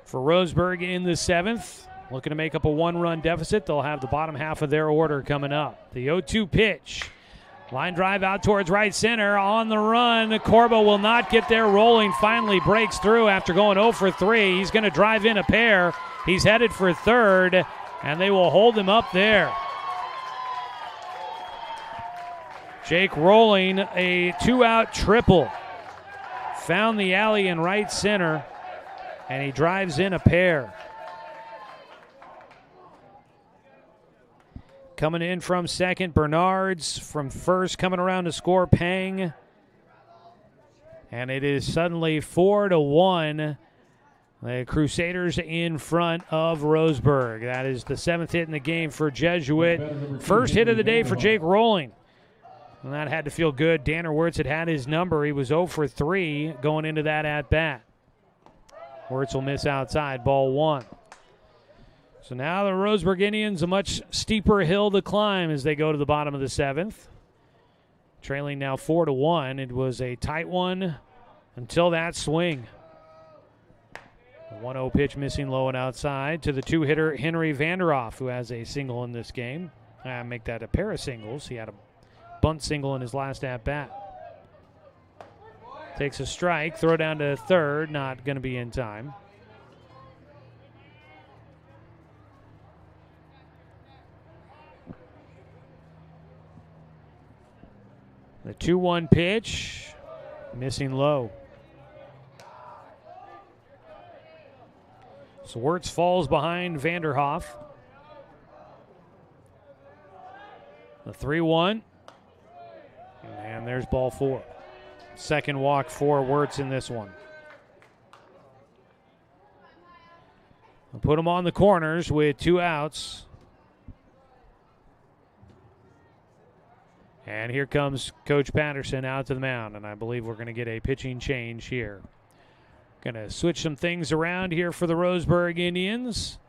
For Roseburg in the seventh, looking to make up a one-run deficit. They'll have the bottom half of their order coming up. The 0-2 pitch. Line drive out towards right center. On the run, Corbo will not get there. Rolling finally breaks through after going 0 for 3. He's going to drive in a pair. He's headed for third, and they will hold him up there. Jake Rolling, a two-out triple. Found the alley in right center, and he drives in a pair. Coming in from second, Bernard's. From first, coming around to score, Pang. And it is suddenly 4-1. The Crusaders in front of Roseburg. That is the seventh hit in the game for Jesuit. First hit of the day for Jake Rolling. And that had to feel good. Danner Wirtz had his number. He was 0 for 3 going into that at-bat. Wirtz will miss outside, ball one. So now the Roseburg Indians, a much steeper hill to climb as they go to the bottom of the seventh. Trailing now 4-1. It was a tight one until that swing. The 1-0 pitch missing low and outside to the two-hitter Henry Vanderoff, who has a single in this game. Make that a pair of singles. He had a bunt single in his last at-bat. Takes a strike, throw down to third, not going to be in time. The 2-1 pitch, missing low. So Wirtz falls behind Vanderhoff. The 3-1. And there's ball 4. Second walk for Wirtz in this one. We'll put him on the corners with 2 outs. And here comes Coach Patterson out to the mound, and I believe we're going to get a pitching change here. Going to switch some things around here for the Roseburg Indians.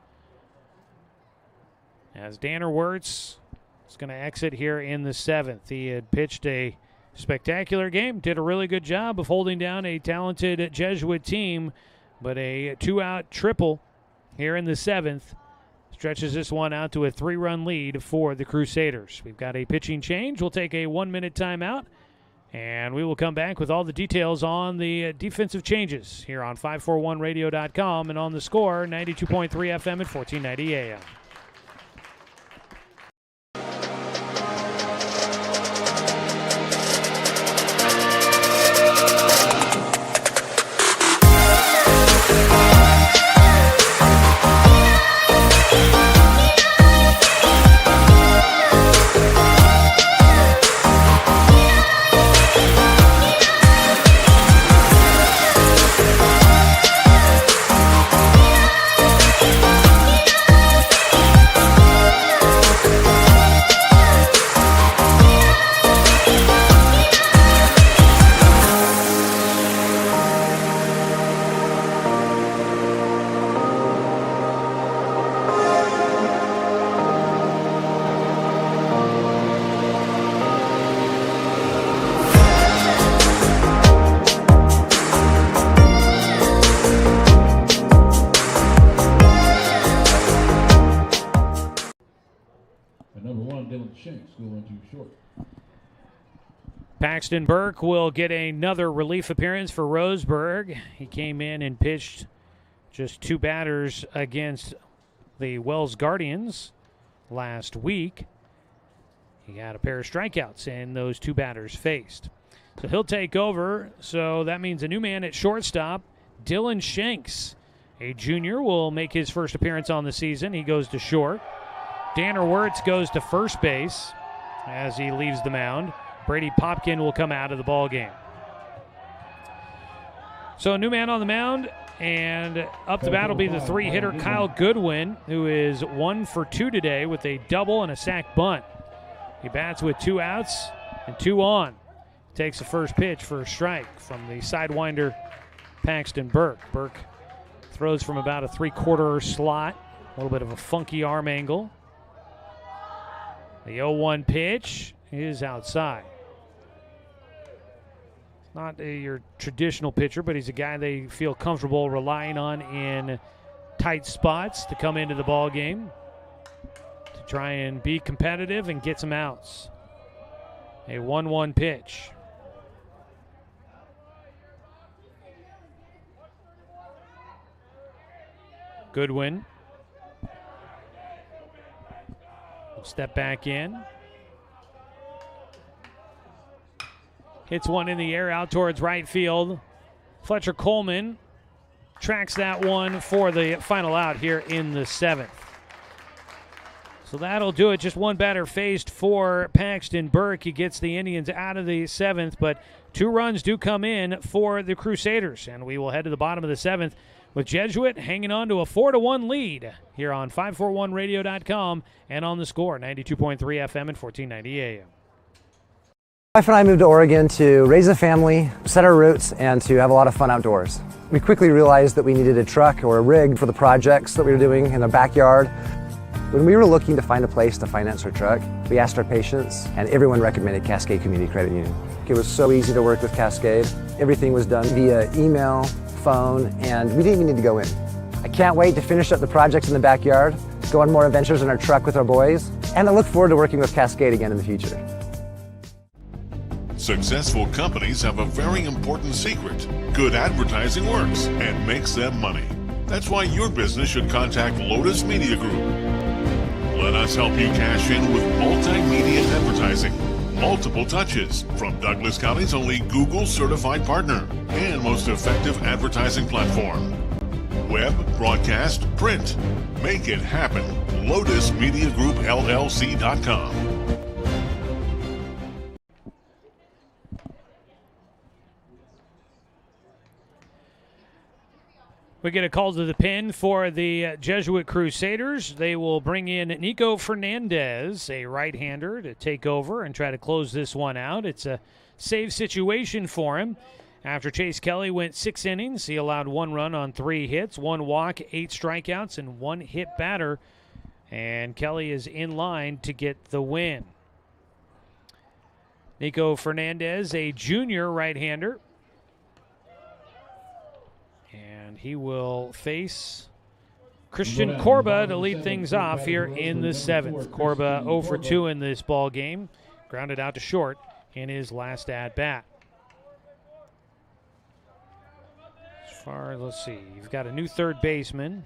As Danner Wirtz is going to exit here in the 7th. He had pitched a spectacular game, did a really good job of holding down a talented Jesuit team, but a 2-out triple here in the 7th stretches this one out to a 3-run lead for the Crusaders. We've got a pitching change. We'll take a 1-minute timeout, and we will come back with all the details on the defensive changes here on 541radio.com and on the Score, 92.3 FM at 1490 AM. Paxton Burke will get another relief appearance for Roseburg. He came in and pitched just 2 batters against the Wells Guardians last week. He got a pair of strikeouts and those 2 batters faced. So he'll take over. So that means a new man at shortstop, Dylan Shanks. A junior will make his first appearance on the season. He goes to short. Danner Wirtz goes to first base as he leaves the mound. Brady Popkin will come out of the ball game. So a new man on the mound, and up the bat will be the 3-hitter Kyle Goodwin, who is 1 for 2 today with a double and a sac bunt. He bats with 2 outs and 2 on. Takes the first pitch for a strike from the sidewinder Paxton Burke. Burke throws from about a 3/4 slot, a little bit of a funky arm angle. The 0-1 pitch is outside. Not your traditional pitcher, but he's a guy they feel comfortable relying on in tight spots to come into the ball game to try and be competitive and get some outs. A 1-1 pitch. Goodwin will step back in. Hits one in the air out towards right field. Fletcher Coleman tracks that one for the final out here in the 7th. So that'll do it. Just 1 batter faced for Paxton Burke. He gets the Indians out of the 7th, but 2 runs do come in for the Crusaders. And we will head to the bottom of the 7th with Jesuit hanging on to a 4-1 lead here on 541radio.com and on the Score, 92.3 FM and 1490 AM. My wife and I moved to Oregon to raise a family, set our roots, and to have a lot of fun outdoors. We quickly realized that we needed a truck or a rig for the projects that we were doing in our backyard. When we were looking to find a place to finance our truck, we asked our patients, and everyone recommended Cascade Community Credit Union. It was so easy to work with Cascade. Everything was done via email, phone, and we didn't even need to go in. I can't wait to finish up the projects in the backyard, go on more adventures in our truck with our boys, and I look forward to working with Cascade again in the future. Successful companies have a very important secret. Good advertising works and makes them money. That's why your business should contact Lotus Media Group. Let us help you cash in with multimedia advertising. Multiple touches from Douglas County's only Google certified partner and most effective advertising platform. Web, broadcast, print. Make it happen. Lotus Media Group, LLC.com. We get a call to the pin for the Jesuit Crusaders. They will bring in Nico Fernandez, a right-hander, to take over and try to close this one out. It's a save situation for him. After Chase Kelly went 6 innings, he allowed 1 run on 3 hits, 1 walk, 8 strikeouts, and 1 hit batter. And Kelly is in line to get the win. Nico Fernandez, a junior right-hander. And he will face Christian Corba to lead things off here in the 7th. Corba 0 for 2 in this ball game. Grounded out to short in his last at-bat. As far as, let's see, you've got a new third baseman.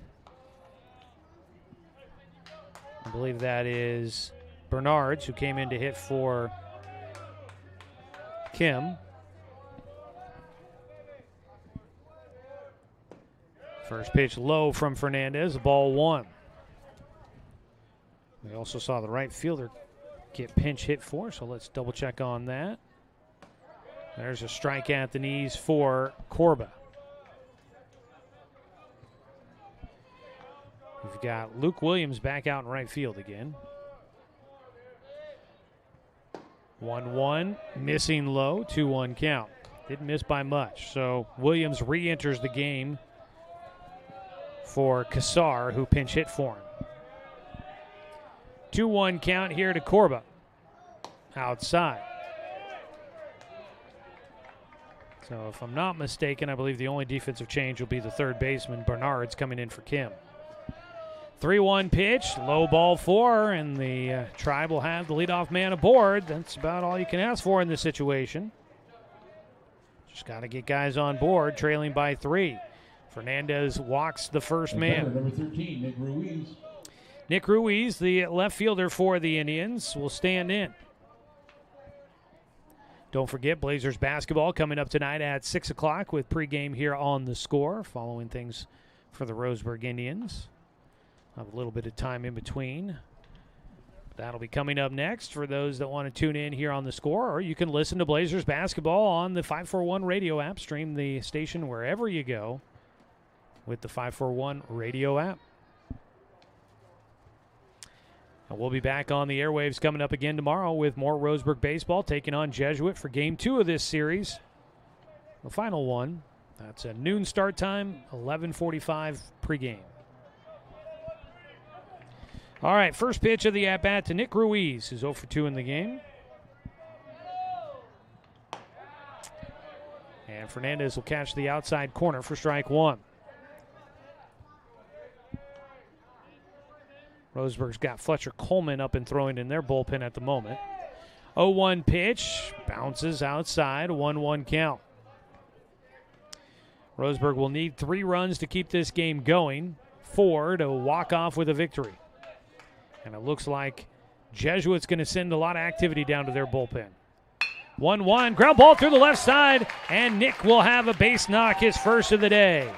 I believe that is Bernards, who came in to hit for Kim. First pitch low from Fernandez, ball 1. We also saw the right fielder get pinch hit for, so let's double check on that. There's a strike at the knees for Corba. We've got Luke Williams back out in right field again. 1-1, missing low, 2-1 count. Didn't miss by much, so Williams re-enters the game for Kassar, who pinch hit for him. 2-1 count here to Corba. Outside. So if I'm not mistaken, I believe the only defensive change will be the third baseman, Bernards, coming in for Kim. 3-1 pitch, low ball 4, and the Tribe will have the leadoff man aboard. That's about all you can ask for in this situation. Just got to get guys on board, trailing by 3. Fernandez walks the first man. Number 13, Nick Ruiz. Nick Ruiz, the left fielder for the Indians, will stand in. Don't forget, Blazers basketball coming up tonight at 6 o'clock with pregame here on The Score, following things for the Roseburg Indians. Have a little bit of time in between. That'll be coming up next for those that want to tune in here on The Score, or you can listen to Blazers basketball on the 541 radio app. Stream the station wherever you go with the 541 radio app. And we'll be back on the airwaves coming up again tomorrow with more Roseburg baseball, taking on Jesuit for Game 2 of this series. The final one. That's a noon start time, 11:45 pregame. All right, first pitch of the at-bat to Nick Ruiz, who's 0 for 2 in the game. And Fernandez will catch the outside corner for strike 1. Roseburg's got Fletcher Coleman up and throwing in their bullpen at the moment. 0-1 pitch, bounces outside, 1-1 count. Roseburg will need 3 runs to keep this game going, 4 to walk off with a victory. And it looks like Jesuit's going to send a lot of activity down to their bullpen. 1-1, ground ball through the left side, and Nick will have a base knock, his first of the day.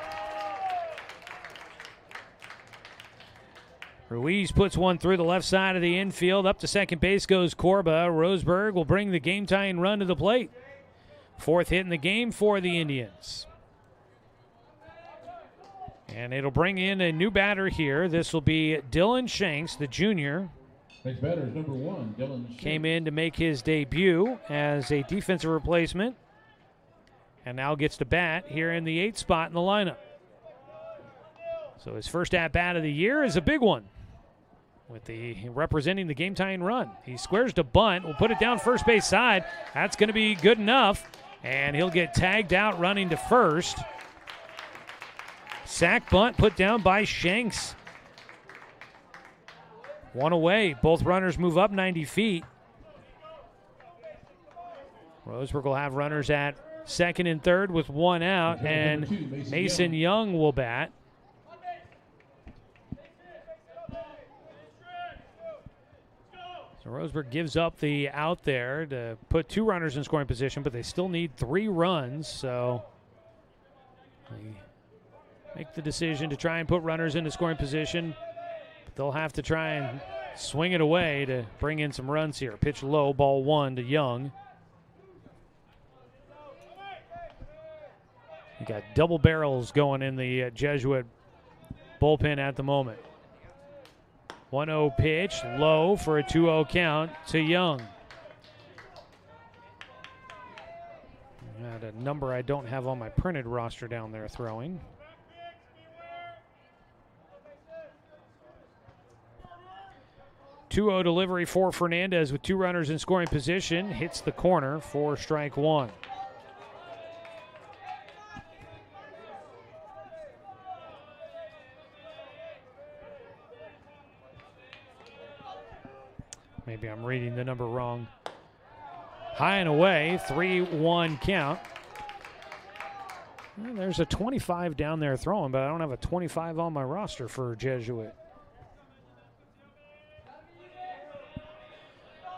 Ruiz puts one through the left side of the infield. Up to second base goes Corba. Roseburg will bring the game-tying run to the plate. 4th hit in the game for the Indians. And it'll bring in a new batter here. This will be Dylan Shanks, the junior. Next batter is number 1, Dylan Shanks. Came in to make his debut as a defensive replacement. And now gets to bat here in the 8th spot in the lineup. So his first at-bat of the year is a big one, with the representing the game-tying run. He squares to bunt. We'll put it down first base side. That's going to be good enough, and he'll get tagged out running to first. Sack bunt put down by Shanks. 1 away. Both runners move up 90 feet. Roseburg will have runners at second and third with 1 out, and Mason Young will bat. So Roseburg gives up the out there to put 2 runners in scoring position, but they still need 3 runs. So they make the decision to try and put runners into scoring position. They'll have to try and swing it away to bring in some runs here. Pitch low, ball 1 to Young. You got double barrels going in the Jesuit bullpen at the moment. 1-0 pitch, low for a 2-0 count to Young. Got a number I don't have on my printed roster down there throwing. Two-0 delivery for Fernandez with 2 runners in scoring position. Hits the corner for strike 1. Maybe I'm reading the number wrong. High and away, 3-1 count. Well, there's a 25 down there throwing, but I don't have a 25 on my roster for Jesuit.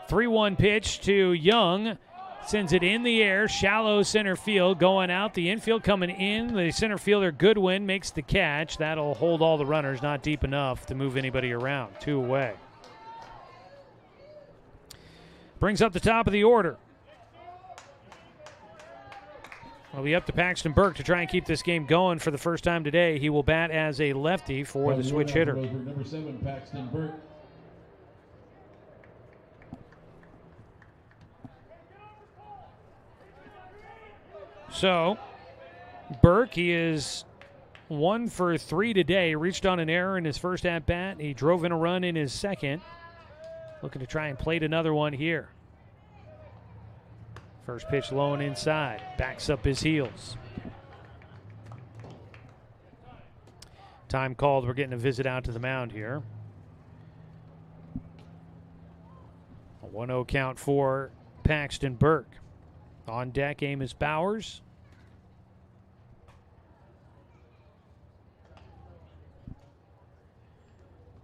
3-1 pitch to Young. Sends it in the air, shallow center field, going out. The infield coming in. The center fielder, Goodwin, makes the catch. That'll hold all the runners, not deep enough to move anybody around. 2 away. Brings up the top of the order. It'll be up to Paxton Burke to try and keep this game going for the first time today. He will bat as a lefty for the switch hitter. Number 7, Paxton Burke. So, Burke, he is 1 for 3 today. Reached on an error in his first at-bat. He drove in a run in his second. Looking to try and plate another one here. First pitch low and inside. Backs up his heels. Time called. We're getting a visit out to the mound here. A 1-0 count for Paxton Burke. On deck, Amos Bowers.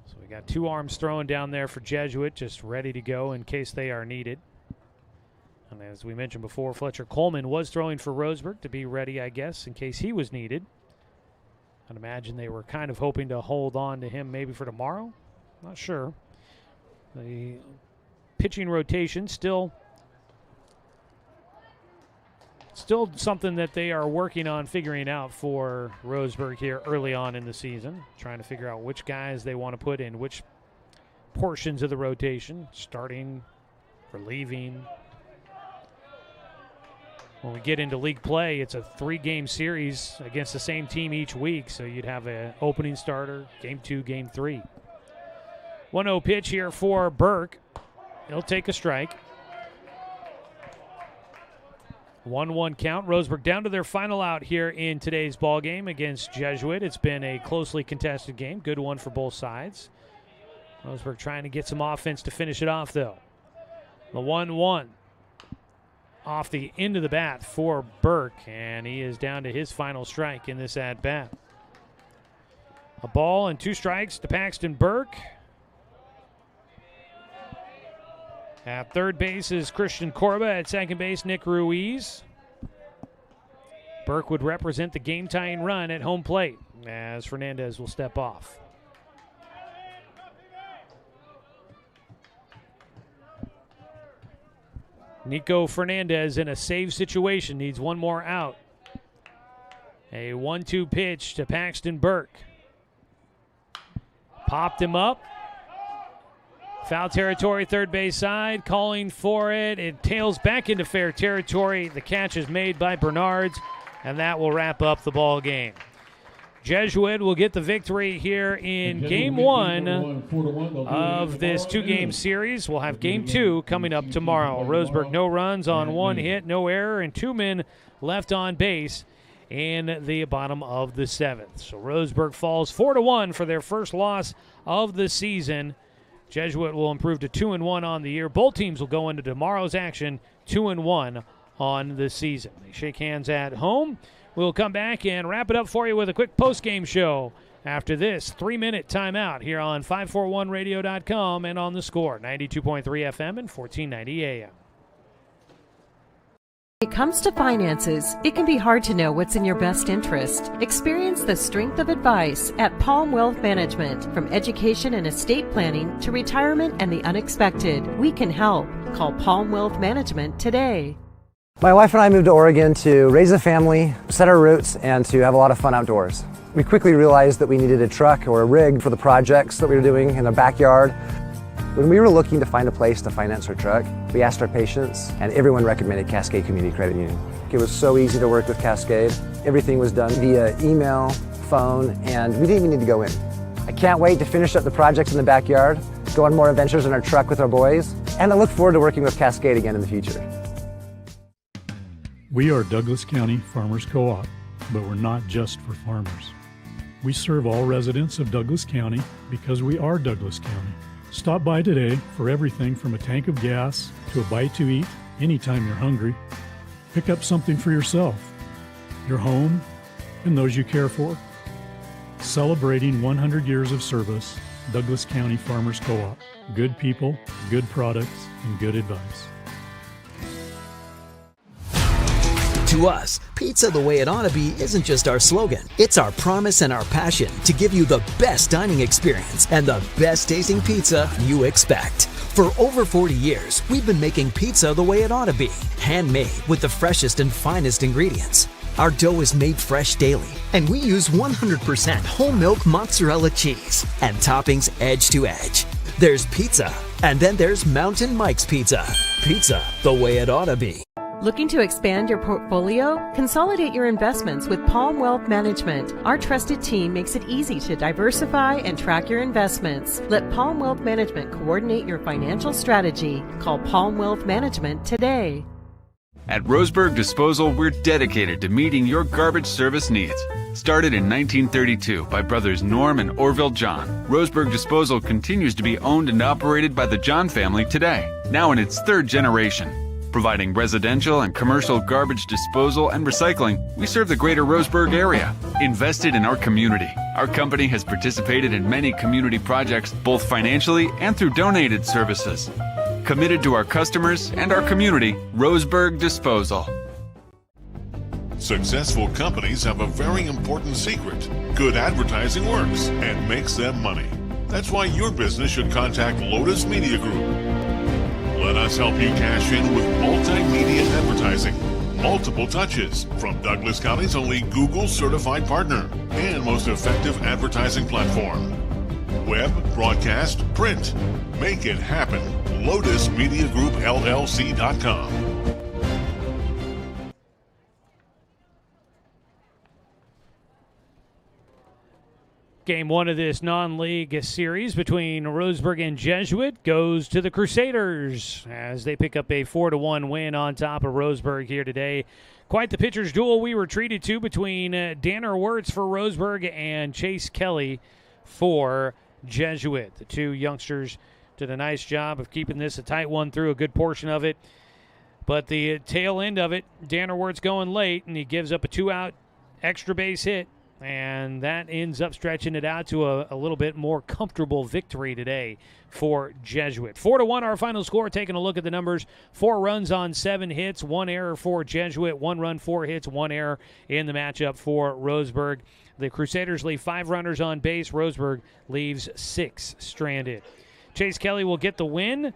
So we got 2 arms thrown down there for Jesuit, just ready to go in case they are needed. And as we mentioned before, Fletcher Coleman was throwing for Roseburg to be ready, I guess, in case he was needed. I'd imagine they were kind of hoping to hold on to him maybe for tomorrow. Not sure. The pitching rotation still something that they are working on figuring out for Roseburg here early on in the season. Trying to figure out which guys they want to put in which portions of the rotation, starting, relieving. When we get into league play, it's a 3-game series against the same team each week, so you'd have an opening starter, game 2, game 3. 1-0 pitch here for Burke. He'll take a strike. 1-1 count. Roseburg down to their final out here in today's ball game against Jesuit. It's been a closely contested game. Good one for both sides. Roseburg trying to get some offense to finish it off, though. The 1-1 off the end of the bat for Burke, and he is down to his final strike in this at-bat. A ball and 2 strikes to Paxton Burke. At third base is Christian Corba. At second base, Nick Ruiz. Burke would represent the game-tying run at home plate as Fernandez will step off. Nico Fernandez in a save situation, needs 1 more out. A 1-2 pitch to Paxton Burke. Popped him up. Foul territory, third base side, calling for it. It tails back into fair territory. The catch is made by Bernards, and that will wrap up the ball game. Jesuit will get the victory here in game 1 of this 2-game series. We'll have game 2 coming up tomorrow. Roseburg no runs on 1 hit, no error, and 2 men left on base in the bottom of the 7th. So Roseburg falls 4-1 for their first loss of the season. Jesuit will improve to 2-1 on the year. Both teams will go into tomorrow's action 2-1 on the season. They shake hands at home. We'll come back and wrap it up for you with a quick post-game show after this 3-minute timeout here on 541radio.com and on The Score, 92.3 FM and 1490 AM. When it comes to finances, it can be hard to know what's in your best interest. Experience the strength of advice at Palm Wealth Management. From education and estate planning to retirement and the unexpected, we can help. Call Palm Wealth Management today. My wife and I moved to Oregon to raise a family, set our roots, and to have a lot of fun outdoors. We quickly realized that we needed a truck or a rig for the projects that we were doing in the backyard. When we were looking to find a place to finance our truck, we asked our patients, and everyone recommended Cascade Community Credit Union. It was so easy to work with Cascade. Everything was done via email, phone, and we didn't even need to go in. I can't wait to finish up the projects in the backyard, go on more adventures in our truck with our boys, and I look forward to working with Cascade again in the future. We are Douglas County Farmers Co-op, but we're not just for farmers. We serve all residents of Douglas County because we are Douglas County. Stop by today for everything from a tank of gas to a bite to eat anytime you're hungry. Pick up something for yourself, your home, and those you care for. Celebrating 100 years of service, Douglas County Farmers Co-op. Good people, good products, and good advice. To us, pizza the way it ought to be isn't just our slogan. It's our promise and our passion to give you the best dining experience and the best tasting pizza you expect. For over 40 years, we've been making pizza the way it ought to be, handmade with the freshest and finest ingredients. Our dough is made fresh daily, and we use 100% whole milk mozzarella cheese and toppings edge to edge. There's pizza, and then there's Mountain Mike's Pizza. Pizza the way it ought to be. Looking to expand your portfolio? Consolidate your investments with Palm Wealth Management. Our trusted team makes it easy to diversify and track your investments. Let Palm Wealth Management coordinate your financial strategy. Call Palm Wealth Management today. At Roseburg Disposal, we're dedicated to meeting your garbage service needs. Started in 1932 by brothers Norm and Orville John, Roseburg Disposal continues to be owned and operated by the John family today, now in its third generation. Providing residential and commercial garbage disposal and recycling, we serve the greater Roseburg area. Invested in our community, our company has participated in many community projects, both financially and through donated services. Committed to our customers and our community, Roseburg Disposal. Successful companies have a very important secret. Good advertising works and makes them money. That's why your business should contact Lotus Media Group. Let us help you cash in with multimedia advertising. Multiple touches from Douglas County's only Google certified partner and most effective advertising platform. Web, broadcast, print. Make it happen. LotusMediaGroupLLC.com. Game one of this non-league series between Roseburg and Jesuit goes to the Crusaders as they pick up a 4-1 win on top of Roseburg here today. Quite the pitcher's duel we were treated to between Danner Wirtz for Roseburg and Chase Kelly for Jesuit. The two youngsters did a nice job of keeping this a tight one through a good portion of it. But the tail end of it, Danner Wirtz going late, and he gives up a 2-out extra base hit. And that ends up stretching it out to a little bit more comfortable victory today for Jesuit. 4-1 our final score. Taking a look at the numbers. 4 runs on 7 hits, 1 error for Jesuit, 1 run, 4 hits, 1 error in the matchup for Roseburg. The Crusaders leave 5 runners on base. Roseburg leaves 6 stranded. Chase Kelly will get the win.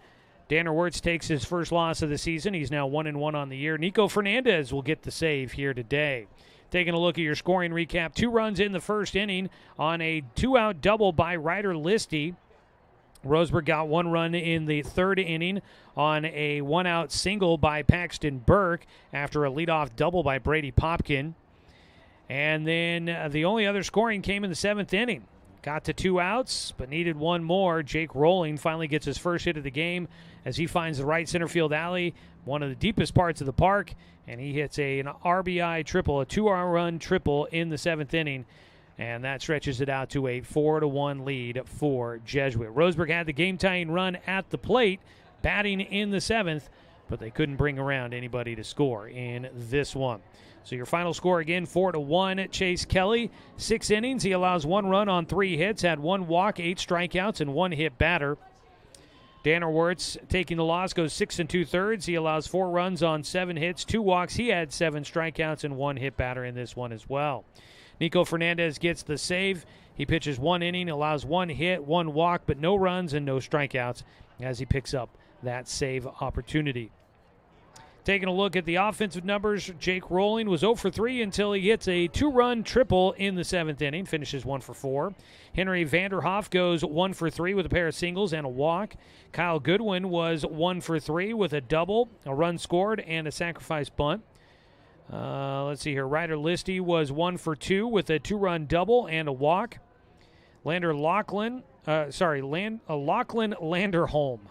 Danner Wirtz takes his first loss of the season. He's now 1-1 on the year. Nico Fernandez will get the save here today. Taking a look at your scoring recap, 2 runs in the first inning on a 2-out double by Ryder Listy. Roseburg got 1 run in the third inning on a 1-out single by Paxton Burke after a leadoff double by Brady Popkin. And then the only other scoring came in the 7th inning. Got to 2 outs, but needed 1 more. Jake Rolling finally gets his first hit of the game as he finds the right center field alley, one of the deepest parts of the park, and he hits an RBI triple, a 2-run triple in the 7th inning, and that stretches it out to a 4-1 lead for Jesuit. Roseburg had the game-tying run at the plate, batting in the 7th, but they couldn't bring around anybody to score in this one. So your final score again, 4-1. Chase Kelly, 6 innings. He allows 1 run on 3 hits, had 1 walk, 8 strikeouts, and 1 hit batter. Danner Wirtz taking the loss, goes 6 2/3. He allows 4 runs on 7 hits, 2 walks. He had 7 strikeouts and 1 hit batter in this one as well. Nico Fernandez gets the save. He pitches 1 inning, allows 1 hit, 1 walk, but no runs and no strikeouts as he picks up that save opportunity. Taking a look at the offensive numbers, Jake Rowling was 0 for 3 until he hits a 2-run triple in the 7th inning, finishes 1 for 4. Henry Vanderhoff goes 1 for 3 with a pair of singles and a walk. Kyle Goodwin was 1 for 3 with a double, a run scored, and a sacrifice bunt. Let's see here. Ryder Listy was 1 for 2 with a 2-run double and a walk. Lachlan Landerholm.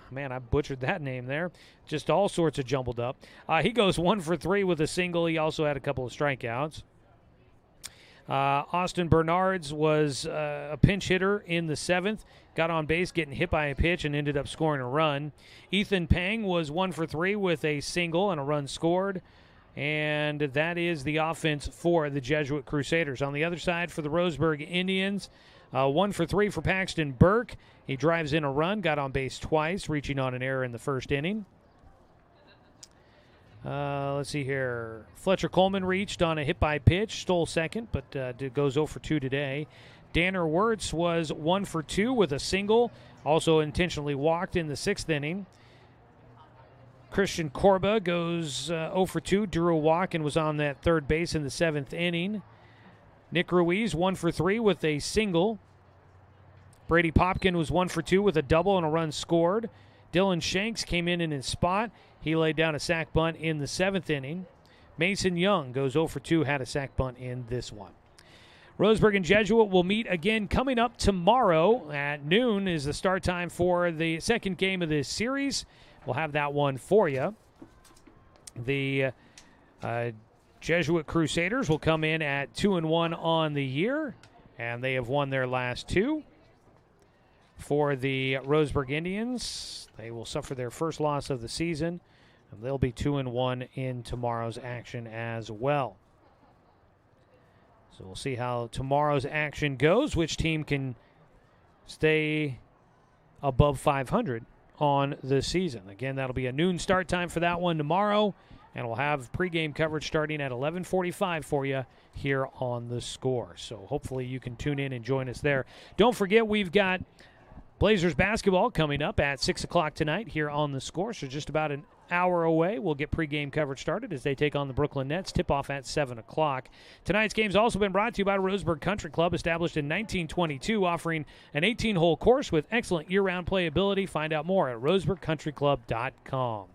Man, I butchered that name there. Just all sorts of jumbled up. He goes 1 for 3 with a single. He also had a couple of strikeouts. Austin Bernards was a pinch hitter in the 7th. Got on base, getting hit by a pitch, and ended up scoring a run. Ethan Pang was 1 for 3 with a single and a run scored. And that is the offense for the Jesuit Crusaders. On the other side for the Roseburg Indians, 1 for 3 for Paxton Burke. He drives in a run, got on base twice, reaching on an error in the 1st inning. Let's see here. Fletcher Coleman reached on a hit by pitch, stole second, but goes 0 for 2 today. Danner Wirtz was 1 for 2 with a single, also intentionally walked in the 6th inning. Christian Corba goes 0 for 2, drew a walk, and was on that 3rd base in the 7th inning. Nick Ruiz, 1 for 3 with a single. Brady Popkin was 1 for 2 with a double and a run scored. Dylan Shanks came in his spot. He laid down a sac bunt in the 7th inning. Mason Young goes 0 for 2, had a sac bunt in this one. Roseburg and Jesuit will meet again coming up tomorrow at noon is the start time for the 2nd game of this series. We'll have that one for you. The Jesuit Crusaders will come in at 2-1 on the year, and they have won their last 2. For the Roseburg Indians, they will suffer their first loss of the season, and they'll be 2-1 in tomorrow's action as well. So we'll see how tomorrow's action goes, which team can stay above 500 on the season. Again, that'll be a noon start time for that one tomorrow, and we'll have pregame coverage starting at 11:45 for you here on The Score. So hopefully you can tune in and join us there. Don't forget, we've got Blazers basketball coming up at 6 o'clock tonight here on The Score. So just about an hour away, we'll get pregame coverage started as they take on the Brooklyn Nets. Tip-off at 7 o'clock. Tonight's game's also been brought to you by Roseburg Country Club, established in 1922, offering an 18-hole course with excellent year-round playability. Find out more at roseburgcountryclub.com.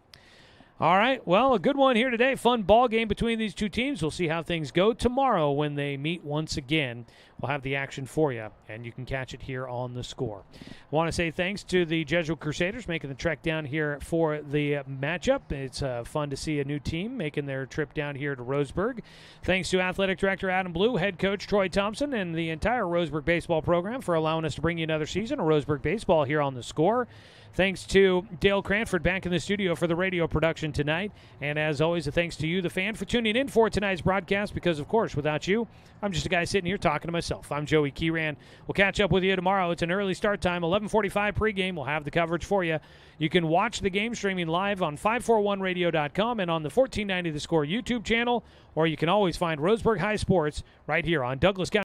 All right, well, a good one here today. Fun ball game between these two teams. We'll see how things go tomorrow when they meet once again. We'll have the action for you, and you can catch it here on The Score. I want to say thanks to the Jesuit Crusaders making the trek down here for the matchup. It's fun to see a new team making their trip down here to Roseburg. Thanks to Athletic Director Adam Blue, Head Coach Troy Thompson, and the entire Roseburg baseball program for allowing us to bring you another season of Roseburg baseball here on The Score. Thanks to Dale Cranford back in the studio for the radio production tonight. And as always, a thanks to you, the fan, for tuning in for tonight's broadcast because, of course, without you, I'm just a guy sitting here talking to myself. I'm Joey Keeran. We'll catch up with you tomorrow. It's an early start time, 11:45 pregame. We'll have the coverage for you. You can watch the game streaming live on 541radio.com and on the 1490 The Score YouTube channel, or you can always find Roseburg High Sports right here on Douglas County.